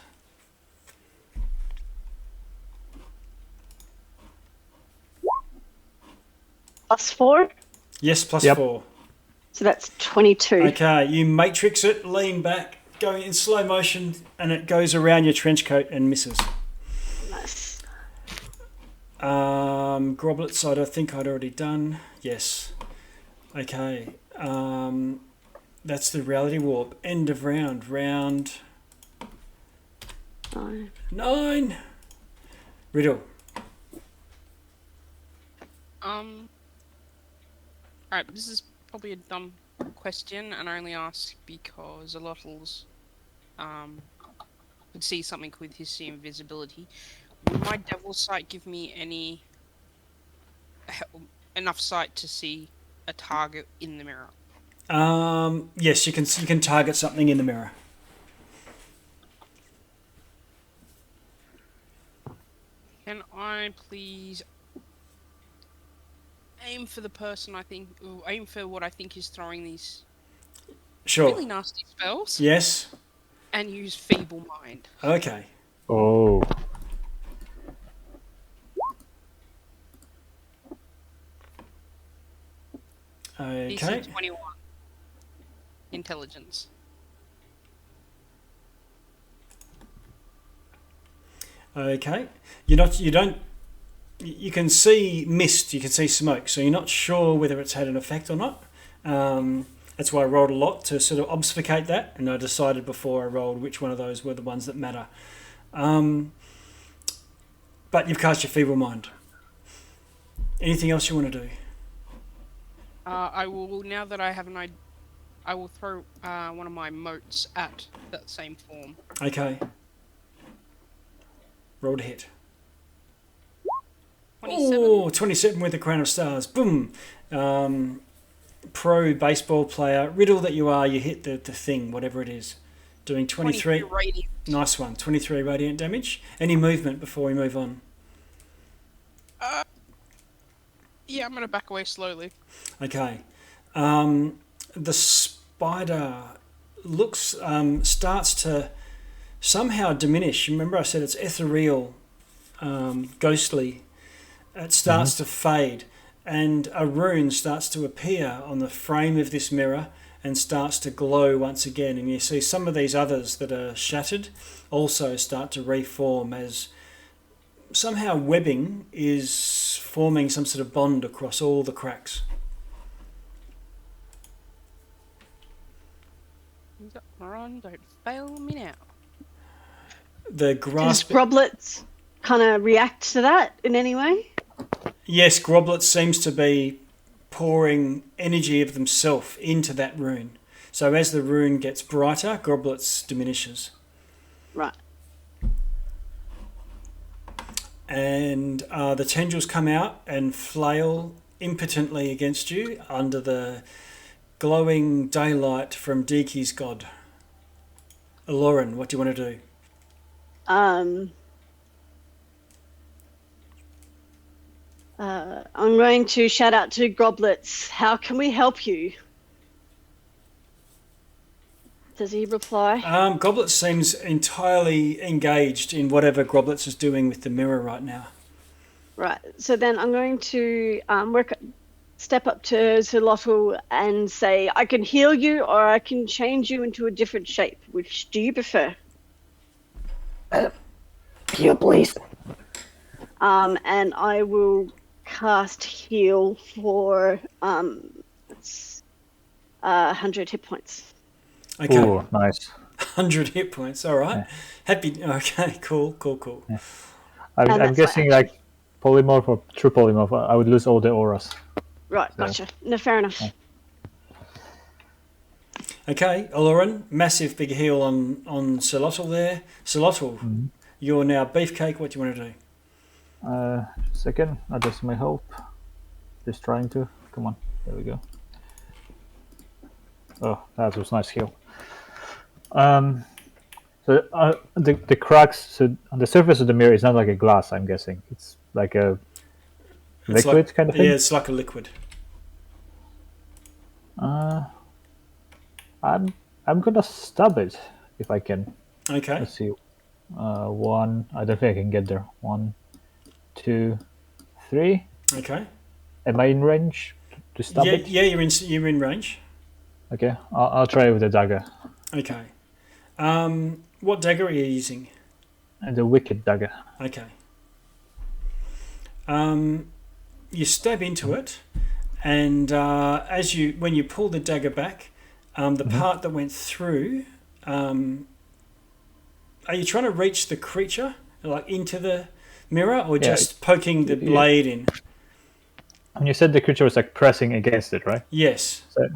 +4. Yes, plus Yep. 4. So that's 22. Okay, you matrix it, lean back, going in slow motion, and it goes around your trench coat and misses. Nice. Groblet side, I think I'd already done. Yes. Okay. That's the reality warp. End of round. Round 9. Riddle. Alright, this is probably a dumb question, and I only ask because a Lotls could see something with his see invisibility. Would my Devil's Sight give me enough sight to see a target in the mirror? Yes, you can target something in the mirror. Can I please aim for the person aim for what I think is throwing these Sure. really nasty spells? Yes. And use Feeble Mind. Okay. Oh. Okay. DC 21. Intelligence. Okay. You can see mist, you can see smoke, so you're not sure whether it's had an effect or not. That's why I rolled a lot to sort of obfuscate that, and I decided before I rolled which one of those were the ones that matter. But you've cast your Feeble Mind. Anything else you want to do? I will, now that I have an idea, I will throw one of my motes at that same form. Okay. Roll to hit. 27. Oh, 27 with the Crown of Stars. Boom. Pro baseball player. Riddle that you are, you hit the thing, whatever it is. Doing 23. Radiant. Nice one. 23 radiant damage. Any movement before we move on? Yeah, I'm going to back away slowly. Okay. The spider starts to somehow diminish. Remember I said it's ethereal, ghostly. It starts to fade. and a rune starts to appear on the frame of this mirror and starts to glow once again. And you see some of these others that are shattered also start to reform as somehow webbing is forming some sort of bond across all the cracks. Moron, don't fail me now. The Does grasp. Groblets kind of react to that in any way? Yes, Groblet seems to be pouring energy of themselves into that rune. So as the rune gets brighter, Groblet's diminishes. Right. And the tendrils come out and flail impotently against you under the glowing daylight from Diki's god. Lauren, what do you want to do? I'm going to shout out to Groblets. How can we help you? Does he reply? Goblet seems entirely engaged in whatever Groblets is doing with the mirror right now. Right. So then I'm going to step up to Zilotl and say, I can heal you or I can change you into a different shape. Which do you prefer? Heal, please. And I will cast heal for 100 hit points. Okay. Ooh, nice. 100 hit points, all right. Yeah. Happy. Okay, cool. Yeah. And I'm that's guessing my like polymorph or true polymorph, I would lose all the auras. Right, gotcha. No, fair enough. Yeah. Okay, Lauren, massive big heal on Solotl there. Solotl, you're now Beefcake. What do you want to do? Second, adjust my health. Just trying to. Come on, there we go. Oh, that was nice heal. So the cracks. So on the surface of the mirror is not like a glass. I'm guessing it's like a It's liquid like, kind of thing. Yeah, it's like a liquid. I'm gonna stab it if I can. Okay. Let's see. One. I don't think I can get there. 1, 2, 3. Okay. Am I in range to stab Yeah, it? yeah, you're in range. Okay, I'll try with the dagger. Okay. What dagger are you using? And the wicked dagger. Okay. You stab into it, and when you pull the dagger back, the part that went through. Are you trying to reach the creature, like into the mirror, or just poking the blade in? And you said the creature was like pressing against it, right? Yes. So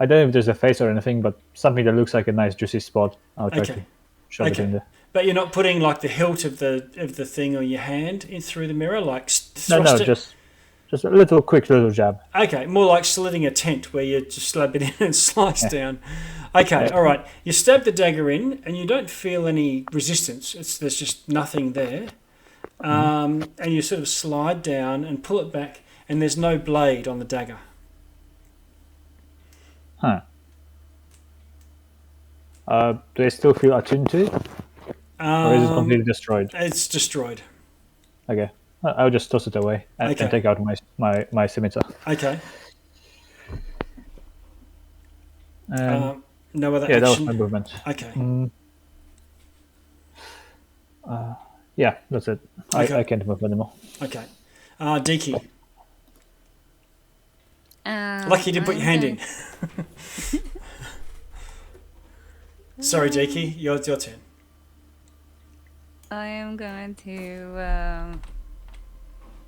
I don't know if there's a face or anything, but something that looks like a nice juicy spot. I'll try to shove it in there. But you're not putting like the hilt of the thing on your hand in through the mirror, like No, thrust it? just a quick little jab. Okay, more like slitting a tent where you just slab it in and slice down. Okay, all right. You stab the dagger in, and you don't feel any resistance. There's just nothing there. And you sort of slide down and pull it back, and there's no blade on the dagger. Huh. Do I still feel attuned to it? Or is it completely destroyed? It's destroyed. Okay. I'll just toss it away and take out my scimitar. Okay. No other Yeah, action? that was my movement. Okay. Yeah, that's it. Okay. I can't move anymore. Okay. Diki. Lucky you didn't put your hand in. Sorry, Diki. Your turn. I am going to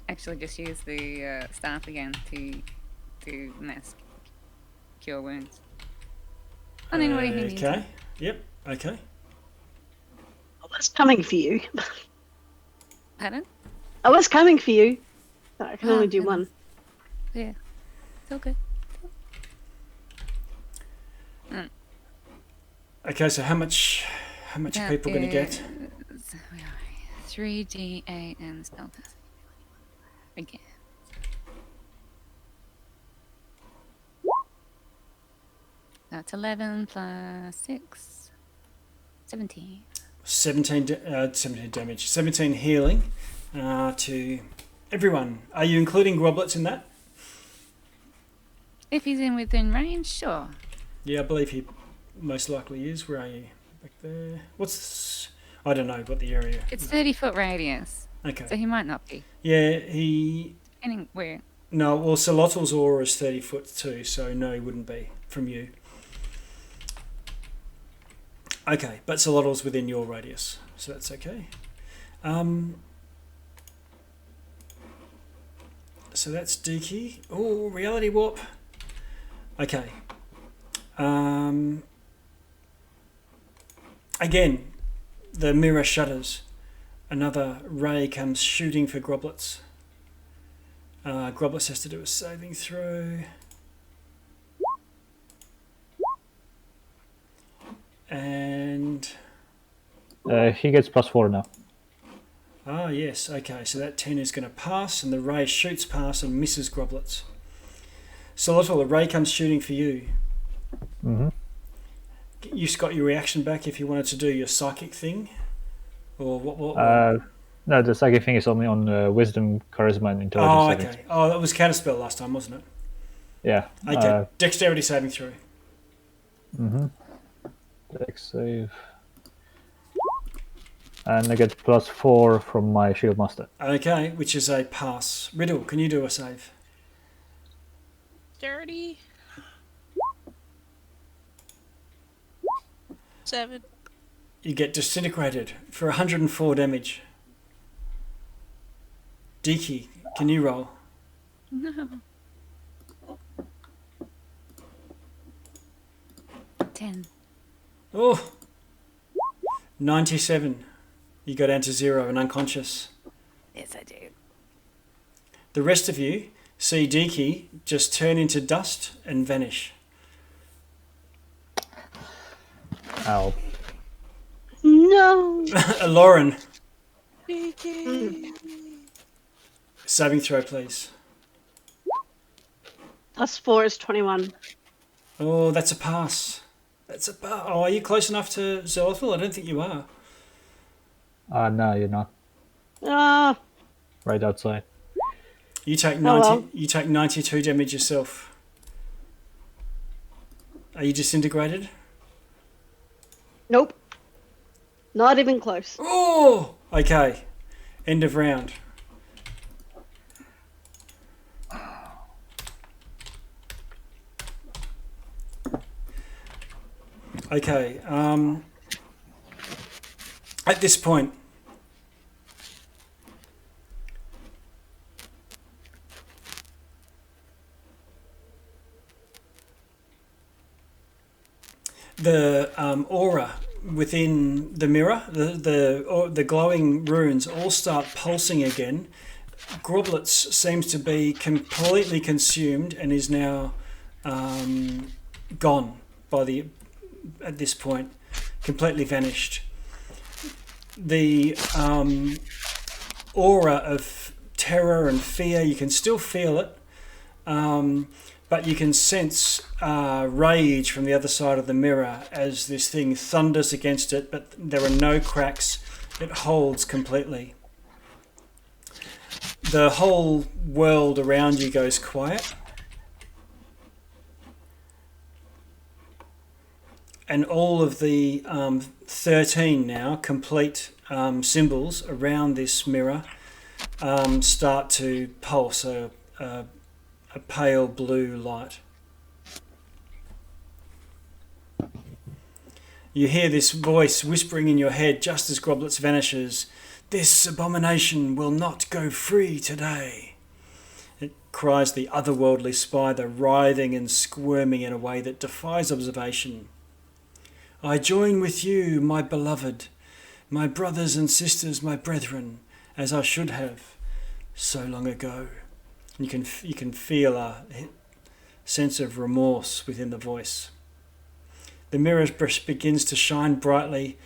actually just use the staff again to mask cure wounds on anybody who needs it. Okay. Yep. Okay. I was coming for you. Pardon? I was coming for you. But I can only do goodness. one. Yeah, it's all good. Okay. So how much are people going to get? 3d8 and spell test. Again. That's 11 plus 6. 17. 17 damage. 17 healing to Everyone, are you including Groblets in that? If he's in within range, sure. Yeah, I believe he most likely is. Where are you? Back there. I don't know what the area. It's 30-foot radius, Okay. so he might not be. Yeah, he. Anywhere. No, well, Solotl's aura is 30 foot too, so no, he wouldn't be from you. Okay, but Solotl's within your radius, so that's okay. So that's Dookie. Oh, reality warp. Okay. Again, the mirror shudders. Another ray comes shooting for Groblets. Groblets has to do a saving throw. And... He gets +4 now. Ah, yes, okay, so that 10 is going to pass, and the ray shoots past and misses Groblets. Solotl, the ray comes shooting for you. Mm-hmm. You've got your reaction back if you wanted to do your psychic thing? Or what? No, the psychic thing is only on Wisdom, Charisma, and Intelligence. Oh, savings. okay. Oh, that was counterspell last time, wasn't it? Yeah. Okay, dexterity saving throw. Mm-hmm. Dex save. And I get +4 from my Shield Master. Okay, which is a pass. Riddle, can you do a save? Dirty. 7. You get disintegrated for 104 damage. Diki, can you roll? No. 10. Oh, 97. You go down to 0 and unconscious. Yes, I do. The rest of you see Diki just turn into dust and vanish. Ow. No. Lauren, Beaky. saving throw, please. +4 is 21. Oh, that's a pass. That's a pass. Oh, are you close enough to Zolothil? I don't think you are. No, you're not. Ah, Right outside. You take Oh, 90. well. You take 92 damage yourself. Are you disintegrated? nope. Not even close. Oh, okay. End of round. Okay. At this point, the aura within the mirror, the glowing runes all start pulsing again. Groblets seems to be completely consumed and is now gone at this point, completely vanished. The aura of terror and fear, you can still feel it, but you can sense rage from the other side of the mirror as this thing thunders against it, but there are no cracks. It holds completely. The whole world around you goes quiet. And all of the 13 now complete symbols around this mirror start to pulse a pale blue light. You hear this voice whispering in your head just as Groblets vanishes. "This abomination will not go free today." It cries the otherworldly spider, writhing and squirming in a way that defies observation. "I join with you, my beloved, my brothers and sisters, my brethren, as I should have so long ago." You can feel a sense of remorse within the voice. The mirror begins to shine brightly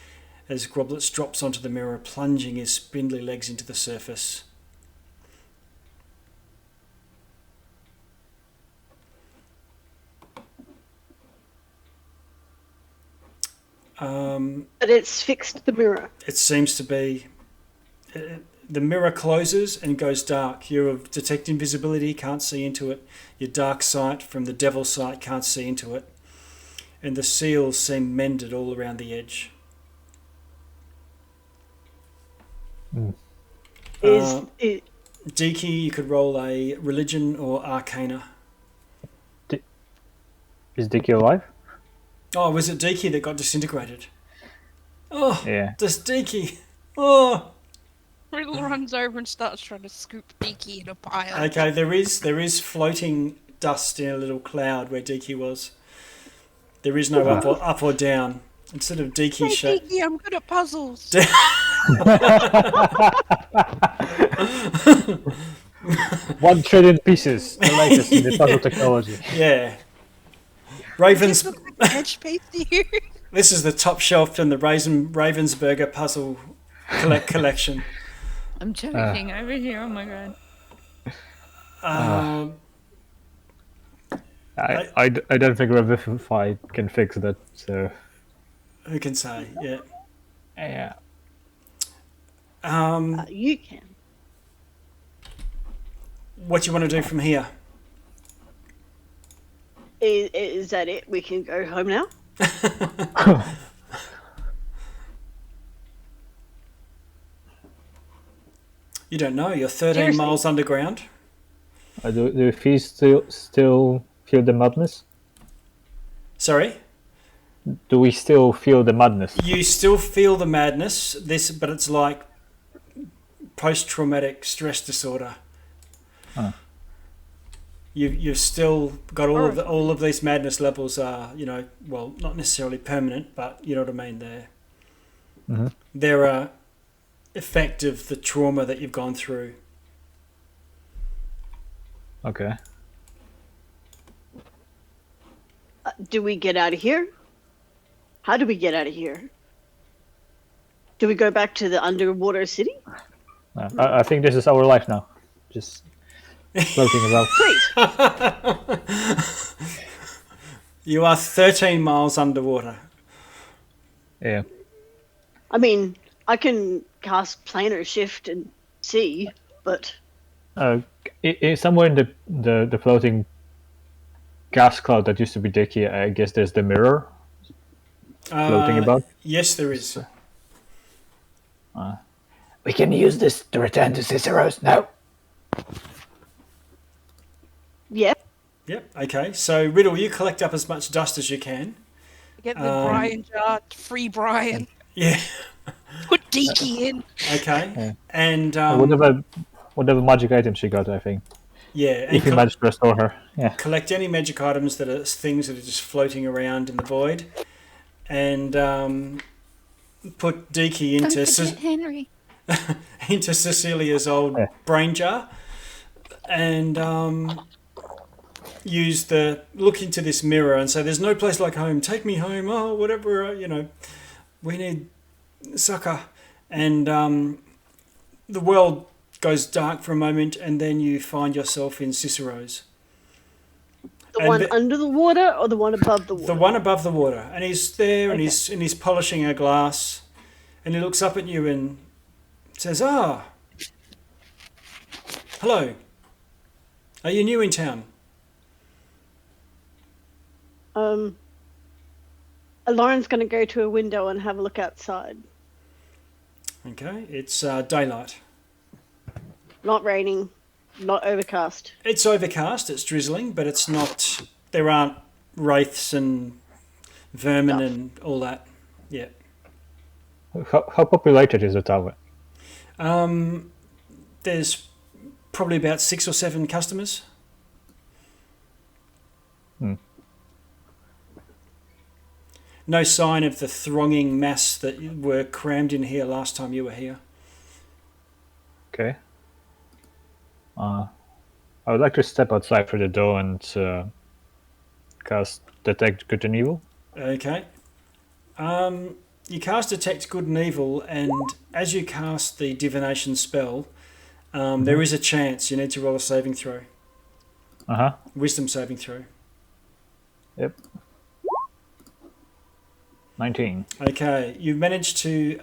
as Groblets drops onto the mirror, plunging his spindly legs into the surface. But it's fixed the mirror. It seems to be. the mirror closes and goes dark. Your detect invisibility can't see into it. Your dark sight from the devil's sight can't see into it. And the seals seem mended all around the edge. Is it? Deke, you could roll a religion or arcana. Is Dicky alive? Oh, was it Deke that got disintegrated? Oh, Yeah. this Deke. Oh. Riddle runs over and starts trying to scoop Deaky in a pile. Okay, there is floating dust in a little cloud where Deke was. There is no up or down. Instead of Deke Hey, shape. Deaky, I'm good at puzzles. 1 trillion pieces, the latest in the puzzle technology. Yeah. Ravens. Just look like an edge piece to you. This is the top shelf in the Ravensburger puzzle collection. I'm joking over here. Oh my god. I don't think Revivify can fix that, so... Who can say? Yeah. Yeah. You can. What do you want to do from here? Is that it? We can go home now. You don't know. You're 13 Seriously? miles underground. Do you still feel the madness? Sorry? Do we still feel the madness? You still feel the madness, but it's like post-traumatic stress disorder. Huh. You've still got all of these madness levels are, well, not necessarily permanent, but you know what I mean. They're a effect of the trauma that you've gone through. Okay. Do we get out of here? How do we get out of here? Do we go back to the underwater city? I think this is our life now. Just floating about. Sweet. You are 13 miles underwater. Yeah. I mean, I can cast planar shift and see, but Somewhere in the floating gas cloud that used to be Dicky, I guess there's the mirror floating about. Yes, there is. We can use this to return to Cicero's now. yeah. Yep. Okay. So Riddle, you collect up as much dust as you can. Get the Brian jar, free Brian. Yeah. Put Deaky in. Okay. Yeah. And Whatever magic item she got, I think. yeah, and If you manage to restore her. Yeah. collect any magic items that are things that are just floating around in the void, and put Deke Don't into forget Henry. into Cecilia's old Yeah. brain jar, and look into this mirror and say, "There's no place like home. Take me home. Oh, whatever. We need succor." And the world goes dark for a moment, and then you find yourself in Cicero's. The And one under the water or the one above the water? The one above the water, and he's there, and he's polishing a glass, and he looks up at you and says, "Ah, hello. Are you new in town?" Lauren's going to go to a window and have a look outside. Okay, it's daylight. Not raining, not overcast. It's overcast. It's drizzling, but it's not. There aren't wraiths and vermin and all that. Yeah. How populated is the tower? There's probably about 6 or 7 customers. No sign of the thronging mass that were crammed in here last time you were here. Okay. I would like to step outside for the door and cast Detect Good and Evil. Okay. You cast Detect Good and Evil, and as you cast the divination spell, there is a chance you need to roll a saving throw. Wisdom saving throw. Yep. 19. Okay, you've managed to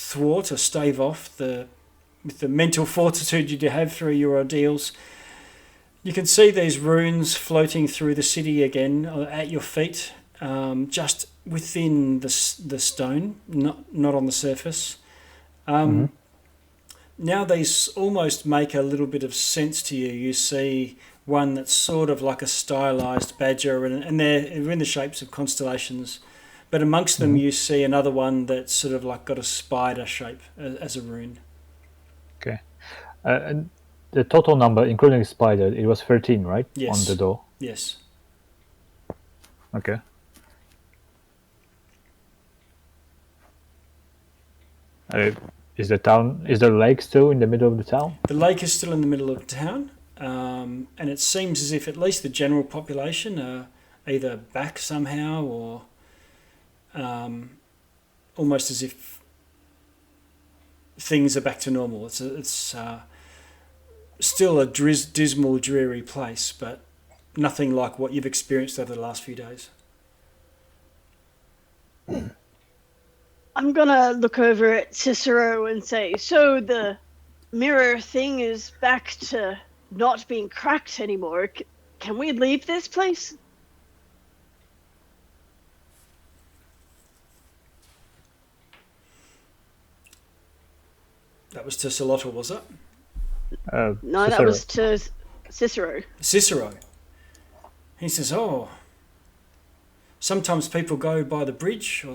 thwart or stave off with the mental fortitude you have through your ordeals. You can see these runes floating through the city again at your feet, just within the stone, not on the surface. Now these almost make a little bit of sense to you. You see one that's sort of like a stylized badger, and they're in the shapes of constellations. But amongst them, you see another one that's sort of like got a spider shape as a rune. Okay. And the total number, including spider, it was 13, right? Yes. On the door. Yes. Okay. Is the lake still in the middle of the town? The lake is still in the middle of town, and it seems as if at least the general population are either back somehow or almost as if things are back to normal. It's still a dismal, dreary place, but nothing like what you've experienced over the last few days. I'm gonna look over at Cicero and say, so the mirror thing is back to not being cracked anymore. Can we leave this place? That was to Solotl, was it? No, that was to Cicero. Cicero. He says, oh, sometimes people go by the bridge, or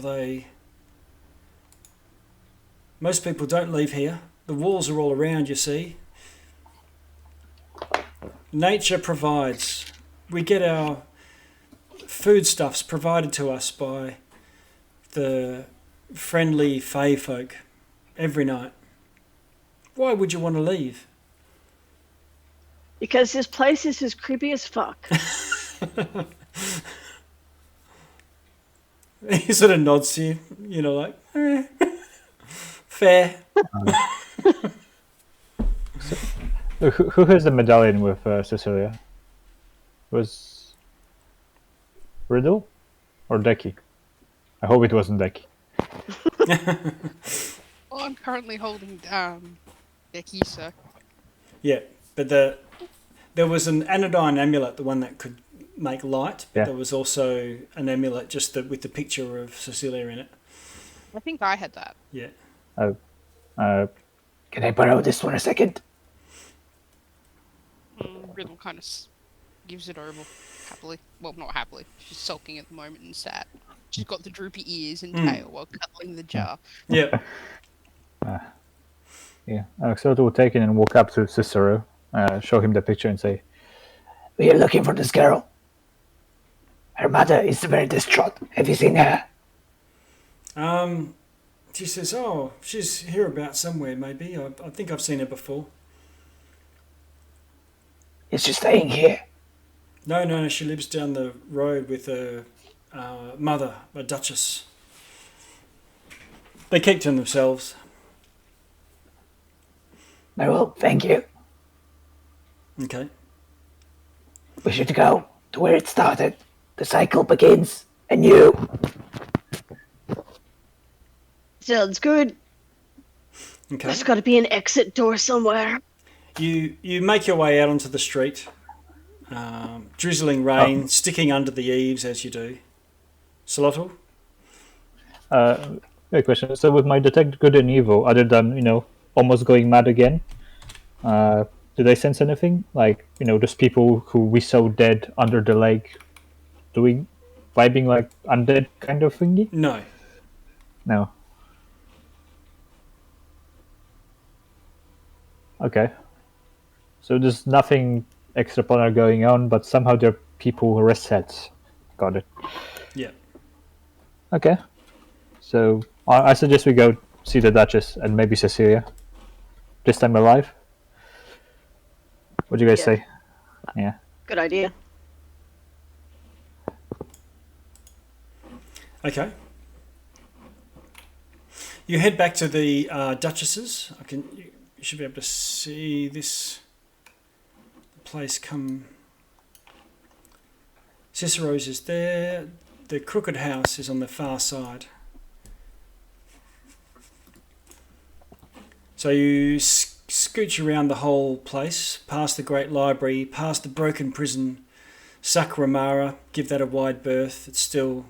most people don't leave here. The walls are all around, you see. Nature provides. We get our foodstuffs provided to us by the friendly fae folk every night. Why would you want to leave? Because this place is as creepy as fuck. He sort of nods to you, like, fair. Who has the medallion with Cecilia? Was Riddle or Decky? I hope it wasn't Decky. Well, I'm currently holding Becky, so. Yeah, but there was an anodyne amulet, the one that could make light. But there was also an amulet just with the picture of Cecilia in it. I think I had that. Yeah. Can I borrow this one a second? Riddle kind of gives it over happily. Well, not happily. She's sulking at the moment and sad. She's got the droopy ears and tail while cuddling the jar. Yeah. Alexander will take it and walk up to Cicero, show him the picture and say, We are looking for this girl. Her mother is very distraught. Have you seen her? She says, oh, she's hereabouts somewhere, maybe. I think I've seen her before. Is she staying here? No, she lives down the road with her mother, a duchess. They keep to themselves. Very well, thank you. Okay. We should go to where it started. The cycle begins anew. Sounds good. Okay. There's got to be an exit door somewhere. You make your way out onto the street. Drizzling rain sticking under the eaves as you do. Solotl? Great question. So with my detect good and evil, other than, almost going mad again, did I sense anything? Like, those people who we saw dead under the lake vibing like undead kind of thingy? No. No. Okay. So there's nothing extraplanar going on, but somehow there are people who rest sets. Got it. Yeah. Okay. So I suggest we go see the Duchess and maybe Cecilia. This time alive. What do you guys say? Yeah. Good idea. Okay. You head back to the Duchess's. You should be able to see this place come. Cicero's is there. The Crooked House is on the far side. So you scooch around the whole place, past the Great Library, past the broken prison, Sakramara, give that a wide berth, it's still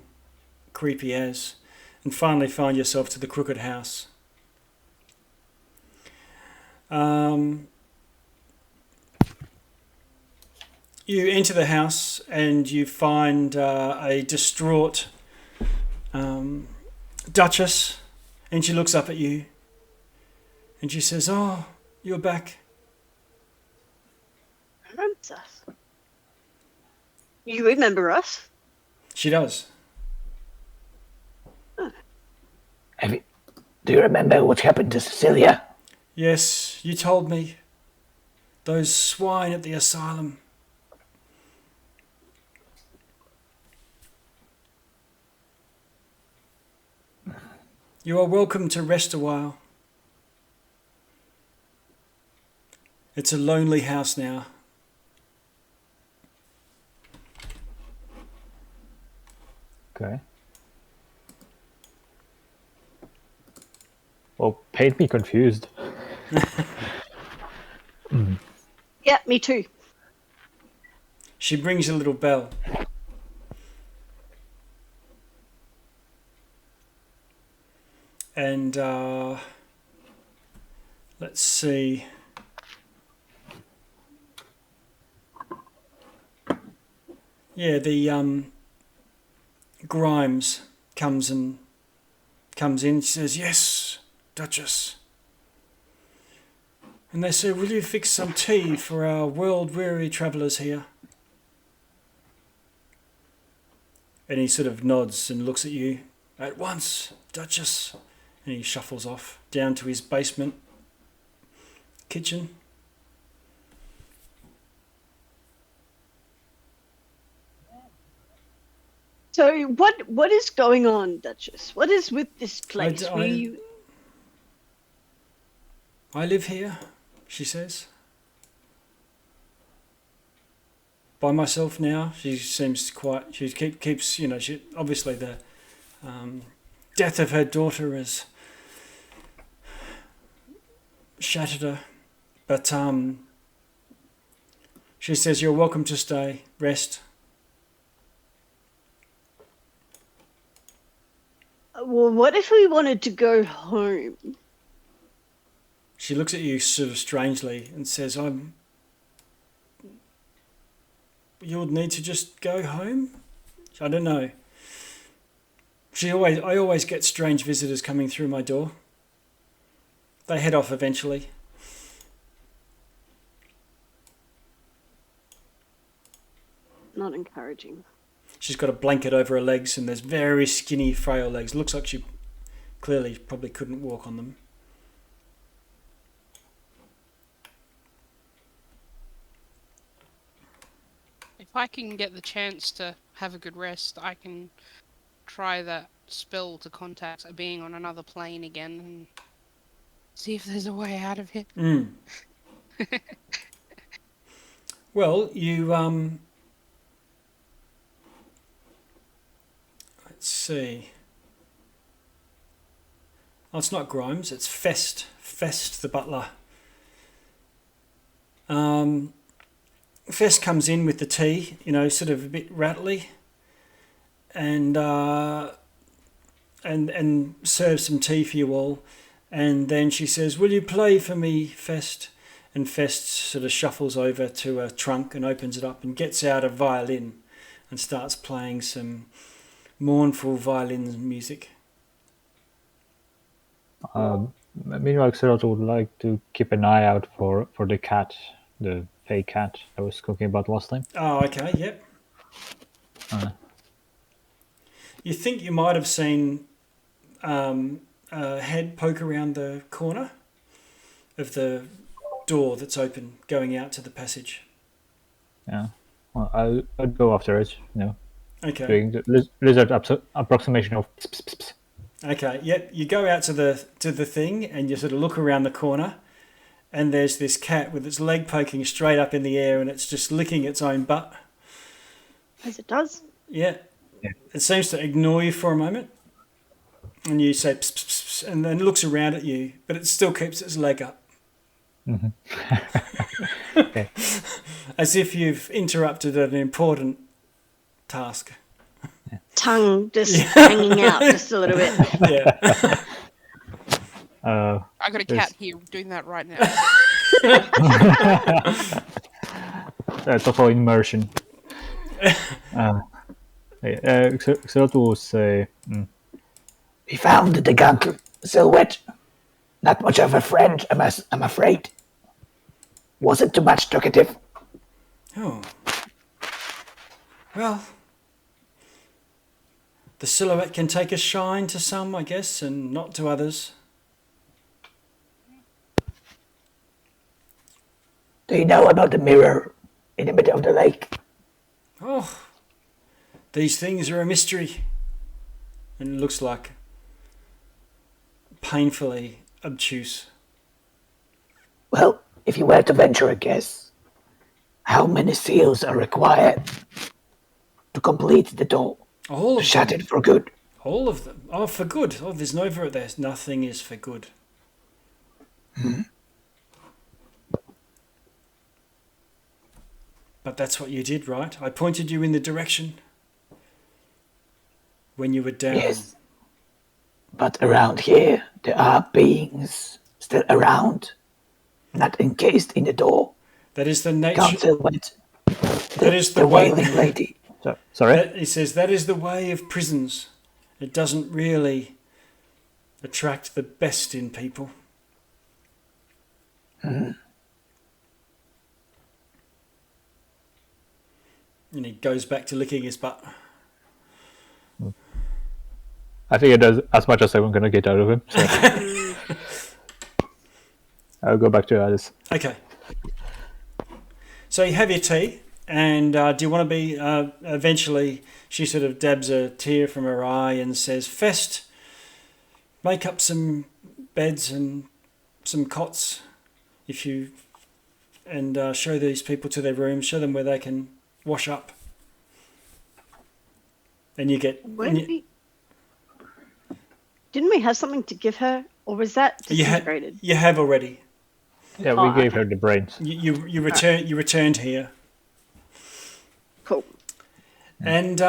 creepy as, and finally find yourself to the Crooked House. You enter the house and you find a distraught Duchess, and she looks up at you and she says, "Oh, you're back." Princess. You remember us? She does. Do you remember what happened to Cecilia? Yes, you told me. Those swine at the asylum. You are welcome to rest a while. It's a lonely house now. Okay. Well, paint me confused. Yeah, me too. She brings a little bell. And let's see. Yeah, the Grimes comes in. She says, "Yes, Duchess." And they say, "Will you fix some tea for our world-weary travellers here?" And he sort of nods and looks at you. "At once, Duchess." And he shuffles off down to his basement kitchen. So what is going on, Duchess? What is with this place? I live here, she says. By myself now. She seems quite. She keeps. You know. She obviously the death of her daughter has shattered her, but she says, "You're welcome to stay. Rest." Well, what if we wanted to go home? She looks at you sort of strangely and says, "You'll need to just go home?" I don't know. I always get strange visitors coming through my door. They head off eventually. Not encouraging. She's got a blanket over her legs and there's very skinny, frail legs. Looks like she clearly probably couldn't walk on them. If I can get the chance to have a good rest, I can try that spell to contact a being on another plane again and see if there's a way out of it. Well, you let's see. Oh, it's not Grimes, it's Fest. Fest the butler. Fest comes in with the tea, you know, sort of a bit rattly, and serves some tea for you all. And then she says, "Will you play for me, Fest?" And Fest sort of shuffles over to a trunk and opens it up and gets out a violin and starts playing some mournful violin music. Meanwhile, Xerox would like to keep an eye out for the cat, the fake cat I was talking about last time. Oh, okay, yep. You think you might have seen a head poke around the corner of the door that's open going out to the passage. Yeah. Well, I'd go after it, you know. Okay. Doing the lizard approximation of pss, pss, pss. Okay, yep. You go out to the thing and you sort of look around the corner and there's this cat with its leg poking straight up in the air and it's just licking its own butt. As it does. Yeah. It seems to ignore you for a moment. And you say, "Psst, psst, psst," stops and then looks around at you, but it still keeps its leg up. Okay. As if you've interrupted an important task. Tongue just hanging out just a little bit. Yeah. I got a cat here doing that right now. Total immersion. Xeratus say, We found the gunk silhouette. Not much of a friend, I'm afraid. Wasn't too much talkative. Oh. Well, the silhouette can take a shine to some, I guess, and not to others. Do you know about the mirror in the middle of the lake? Oh, these things are a mystery. And it looks like painfully obtuse. Well, if you were to venture a guess, how many seals are required to complete the door? All To of shut them. it for good? All of them. Oh, for good. Oh, there's nothing is for good. But that's what you did, right? I pointed you in the direction when you were down. Yes. But around here, there are beings still around, not encased in the door. That is the nature. Gunk silhouette. That is the the way. wailing lady. sorry? He says that is the way of prisons. It doesn't really attract the best in people. And he goes back to licking his butt. I think it does as much as I'm going to get out of him. So. I'll go back to Alice. Okay. So you have your tea, and do you want to be... eventually, she sort of dabs a tear from her eye and says, Fest, make up some beds and some cots, if you... And show these people to their rooms, show them where they can wash up. And you get... Didn't we have something to give her, or was that disintegrated? You have already. Yeah, Oh, we gave okay. her the brains. You returned here. Cool. And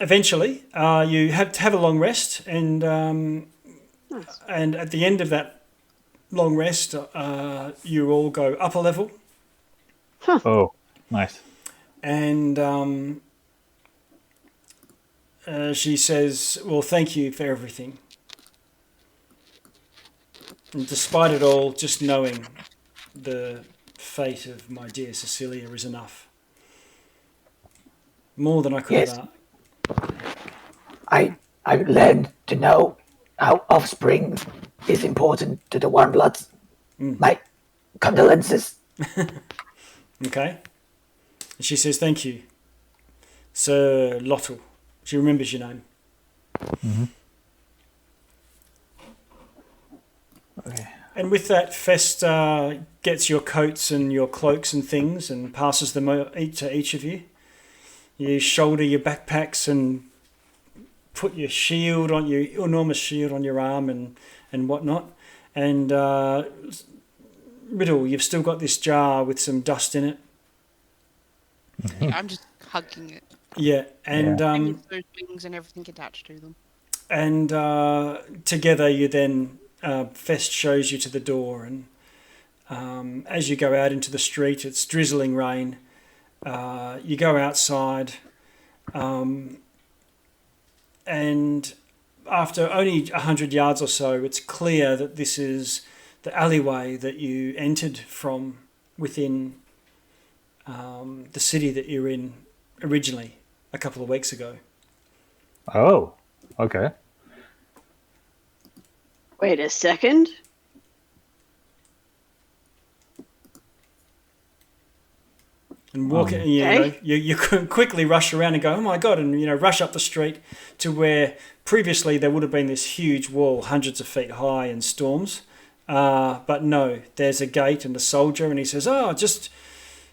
eventually, you have to have a long rest, and Nice. and at the end of that long rest, you all go up a level, Oh, nice. and she says, "Well, thank you for everything." And despite it all, just knowing the fate of my dear Cecilia is enough. More than I could Yes. have I learned to know how offspring is important to the warm bloods. My condolences. Okay? And she says, thank you, Sir Lottle. She remembers your name. Okay. And with that, Fest gets your coats and your cloaks and things and passes them to each of you. You shoulder your backpacks and put your shield on, your enormous shield on your arm and whatnot. And Riddle, you've still got this jar with some dust in it. Yeah, I'm just hugging it. Yeah, and Bringing those wings and everything attached to them. and together you then Fest shows you to the door, and as you go out into the street, it's drizzling rain. You go outside, and after only 100 yards or so, it's clear that this is the alleyway that you entered from within the city that you're in originally a couple of weeks ago. Oh, okay. Wait a second. And walk, you quickly rush around and go, oh my God, and rush up the street to where previously there would have been this huge wall, hundreds of feet high in storms. But no, there's a gate and a soldier, and he says,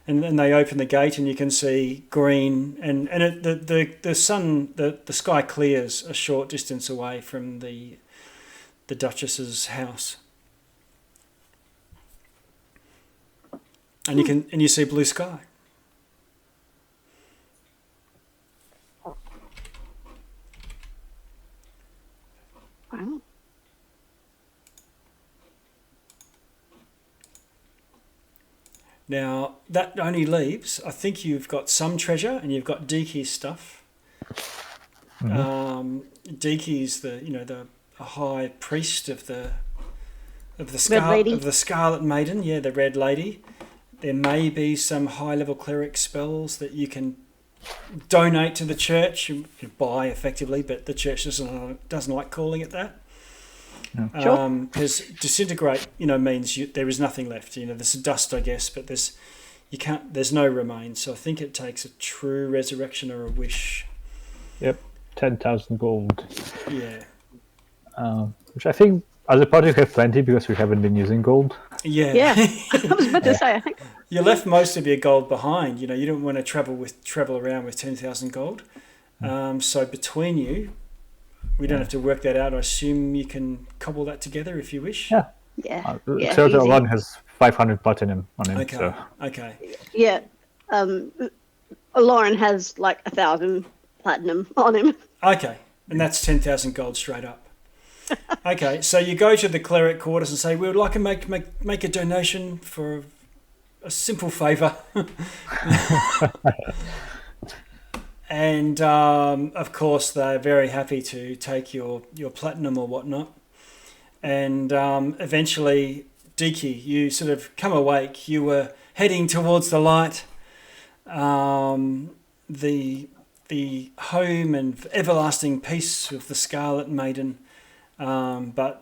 and then they open the gate and you can see green, and the sun, the sky clears a short distance away from the the Duchess's house. And you see blue sky. Wow. Now, that only leaves, I think you've got some treasure and you've got Deaky's stuff. Deaky's the high priest of the Scarlet Maiden, the Red Lady. There may be some high-level cleric spells that you can donate to the church, you buy effectively, but the church doesn't like calling it that. Because disintegrate, means there is nothing left. There's dust, I guess, but there's no remains. So I think it takes a true resurrection or a wish. Yep, 10,000 gold. Yeah. Which I think as a party we have plenty because we haven't been using gold. Yeah. I was about to say, I think. You left most of your gold behind. You don't want to travel around with 10,000 gold. So between you, we don't have to work that out. I assume you can cobble that together if you wish. Yeah. Yeah. Xerxes alone has 500 platinum on him. Okay. So. Okay. Yeah. Lauren has like 1,000 platinum on him. Okay. And that's 10,000 gold straight up. Okay. So you go to the cleric quarters and say, we would like to make a donation for a simple favour. And of course, they're very happy to take your platinum or whatnot. And eventually, Deaky, you sort of come awake. You were heading towards the light, the home and everlasting peace of the Scarlet Maiden. But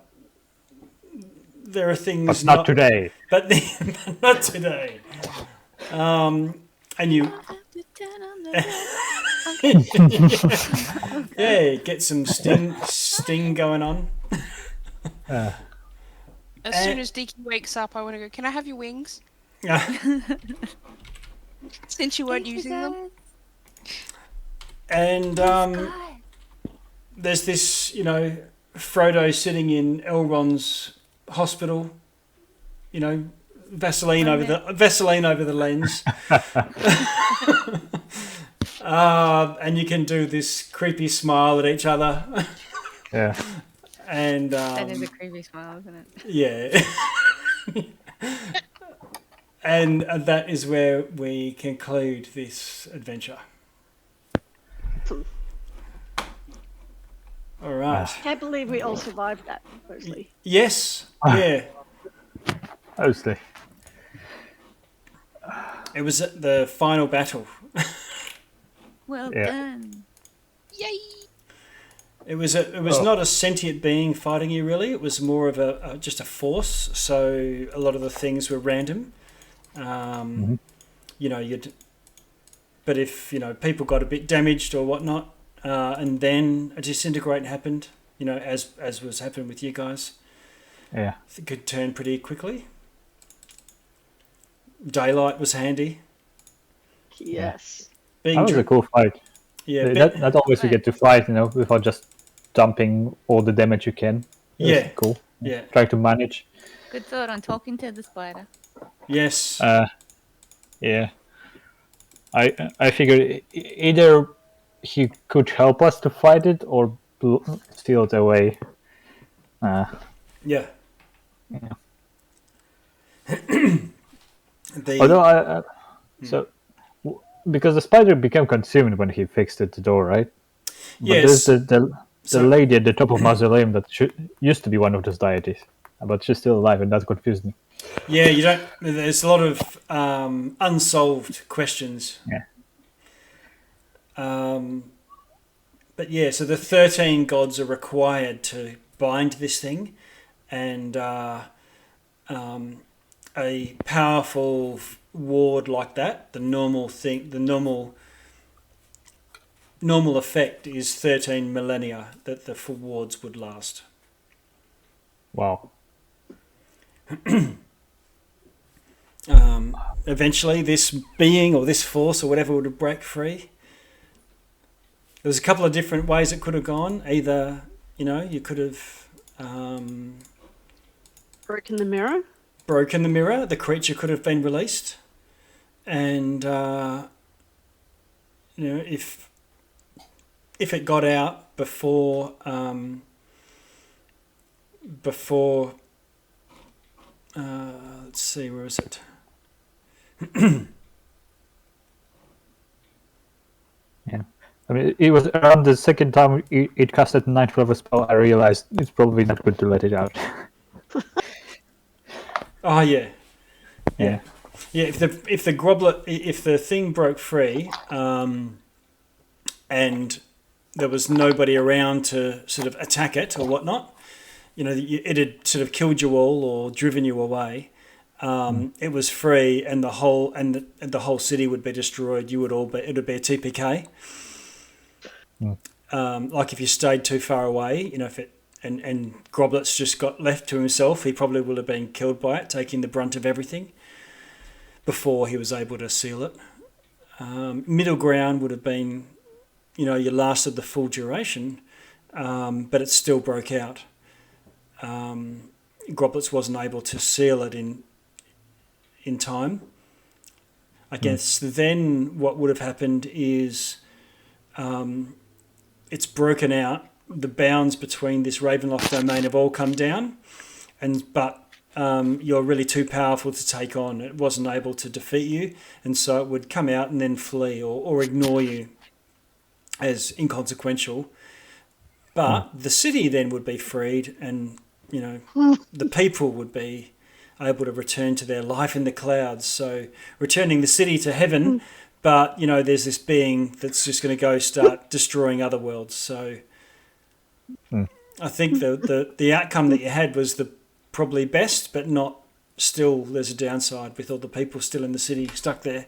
there are things. But not today. But not today. And you. Yeah, get some sting going on. As soon as Deaky wakes up, I want to go, can I have your wings? Since you weren't using them. And there's this, Frodo sitting in Elrond's hospital, Vaseline over the lens. And you can do this creepy smile at each other. Yeah. And that is a creepy smile, isn't it? Yeah. And that is where we conclude this adventure. All right. Can't believe we all survived that, firstly. Yes. Yeah. Mostly. It was the final battle. Well done. Yay! It was not a sentient being fighting you, really. It was more of just a force. So a lot of the things were random. But if people got a bit damaged or whatnot, and then a disintegrate happened, as was happening with you guys. Yeah, it could turn pretty quickly. Daylight was handy. Yes. That was a cool fight. Yeah, not always you get to fight, without just dumping all the damage you can. It was cool. Yeah. Try to manage. Good thought on talking to the spider. Yes. Yeah. I figured either he could help us to fight it or steal it away. Yeah. Although because the spider became consumed when he fixed the door, right? Yes. But there's the lady at the top of Mausoleum that used to be one of those deities, but she's still alive, and that confused me. Yeah, there's a lot of unsolved questions. Yeah. But yeah, so the 13 gods are required to bind this thing, and a powerful ward like that, the normal effect is 13 millennia that the full wards would last. Wow. Eventually this being or this force or whatever would break free. There was a couple of different ways it could have gone. Either, you could have Broken the mirror. broken the mirror, the creature could have been released, and if it got out before let's see, where is it? Yeah. I mean, it was around the second time it casted Ninth Level spell, I realized it's probably not good to let it out. Oh yeah. Yeah. Yeah, if the groblet, if the thing broke free, and there was nobody around to sort of attack it or whatnot, it had sort of killed you all or driven you away. It was free, and the whole city would be destroyed. It would be a TPK. Like if you stayed too far away, if it and Groblet's just got left to himself, he probably would have been killed by it, taking the brunt of everything before he was able to seal it. Middle ground would have been, you lasted the full duration, but it still broke out. Groblets wasn't able to seal it in time. I guess then what would have happened is it's broken out. The bounds between this Ravenloft domain have all come down, but you're really too powerful to take on. It wasn't able to defeat you, and so it would come out and then flee or ignore you as inconsequential. But the city then would be freed, and the people would be able to return to their life in the clouds. So returning the city to heaven, but there's this being that's just going to go start destroying other worlds. So I think the outcome that you had was the probably best, but not still. There's a downside with all the people still in the city stuck there.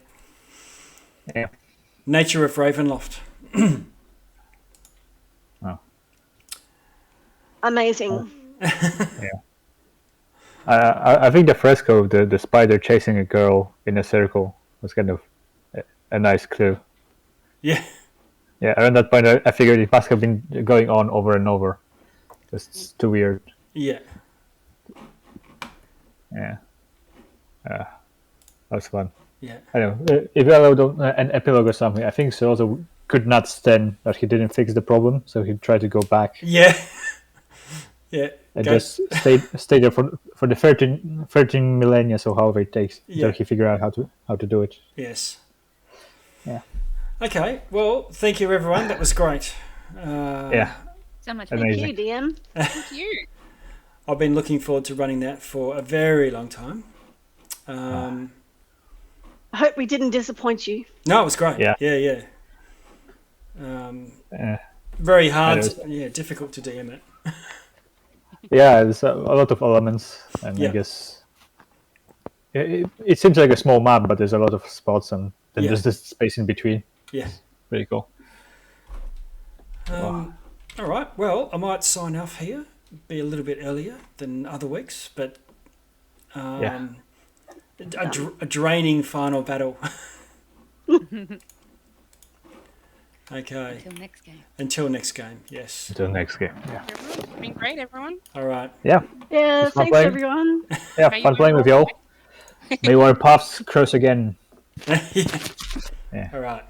Yeah. Nature of Ravenloft. Oh. Amazing. Yeah. I think the fresco of the spider chasing a girl in a circle was kind of a nice clue. Yeah. Yeah, around that point I figured it must have been going on over and over. It's too weird. Yeah. Yeah. That was fun. Yeah. I don't know. If you allowed an epilogue or something, I think so also could not stand that he didn't fix the problem, so he tried to go back. Yeah. Yeah. And just stay there for the 13 millennia, so however it takes, until he figured out how to do it. Yes. Yeah. Okay. Well, thank you, everyone. That was great. Yeah. So much Amazing. Thank you, DM. Thank you. I've been looking forward to running that for a very long time. I hope we didn't disappoint you. No, it was great. Yeah. Yeah. Very hard. Yeah, Difficult to DM it. Yeah, there's a lot of elements, and I guess it seems like a small map, but there's a lot of spots, and then there's this space in between. Yeah. Pretty cool. All right. Well, I might sign off here. Be a little bit earlier than other weeks, but a draining final battle. Okay. Until next game. Yes. Until next game. Yeah. It's been great, everyone. All right. Yeah. Yeah, It's fun thanks playing. everyone. Yeah, Are you fun playing with y'all. May our paths cross again. Yeah. All right.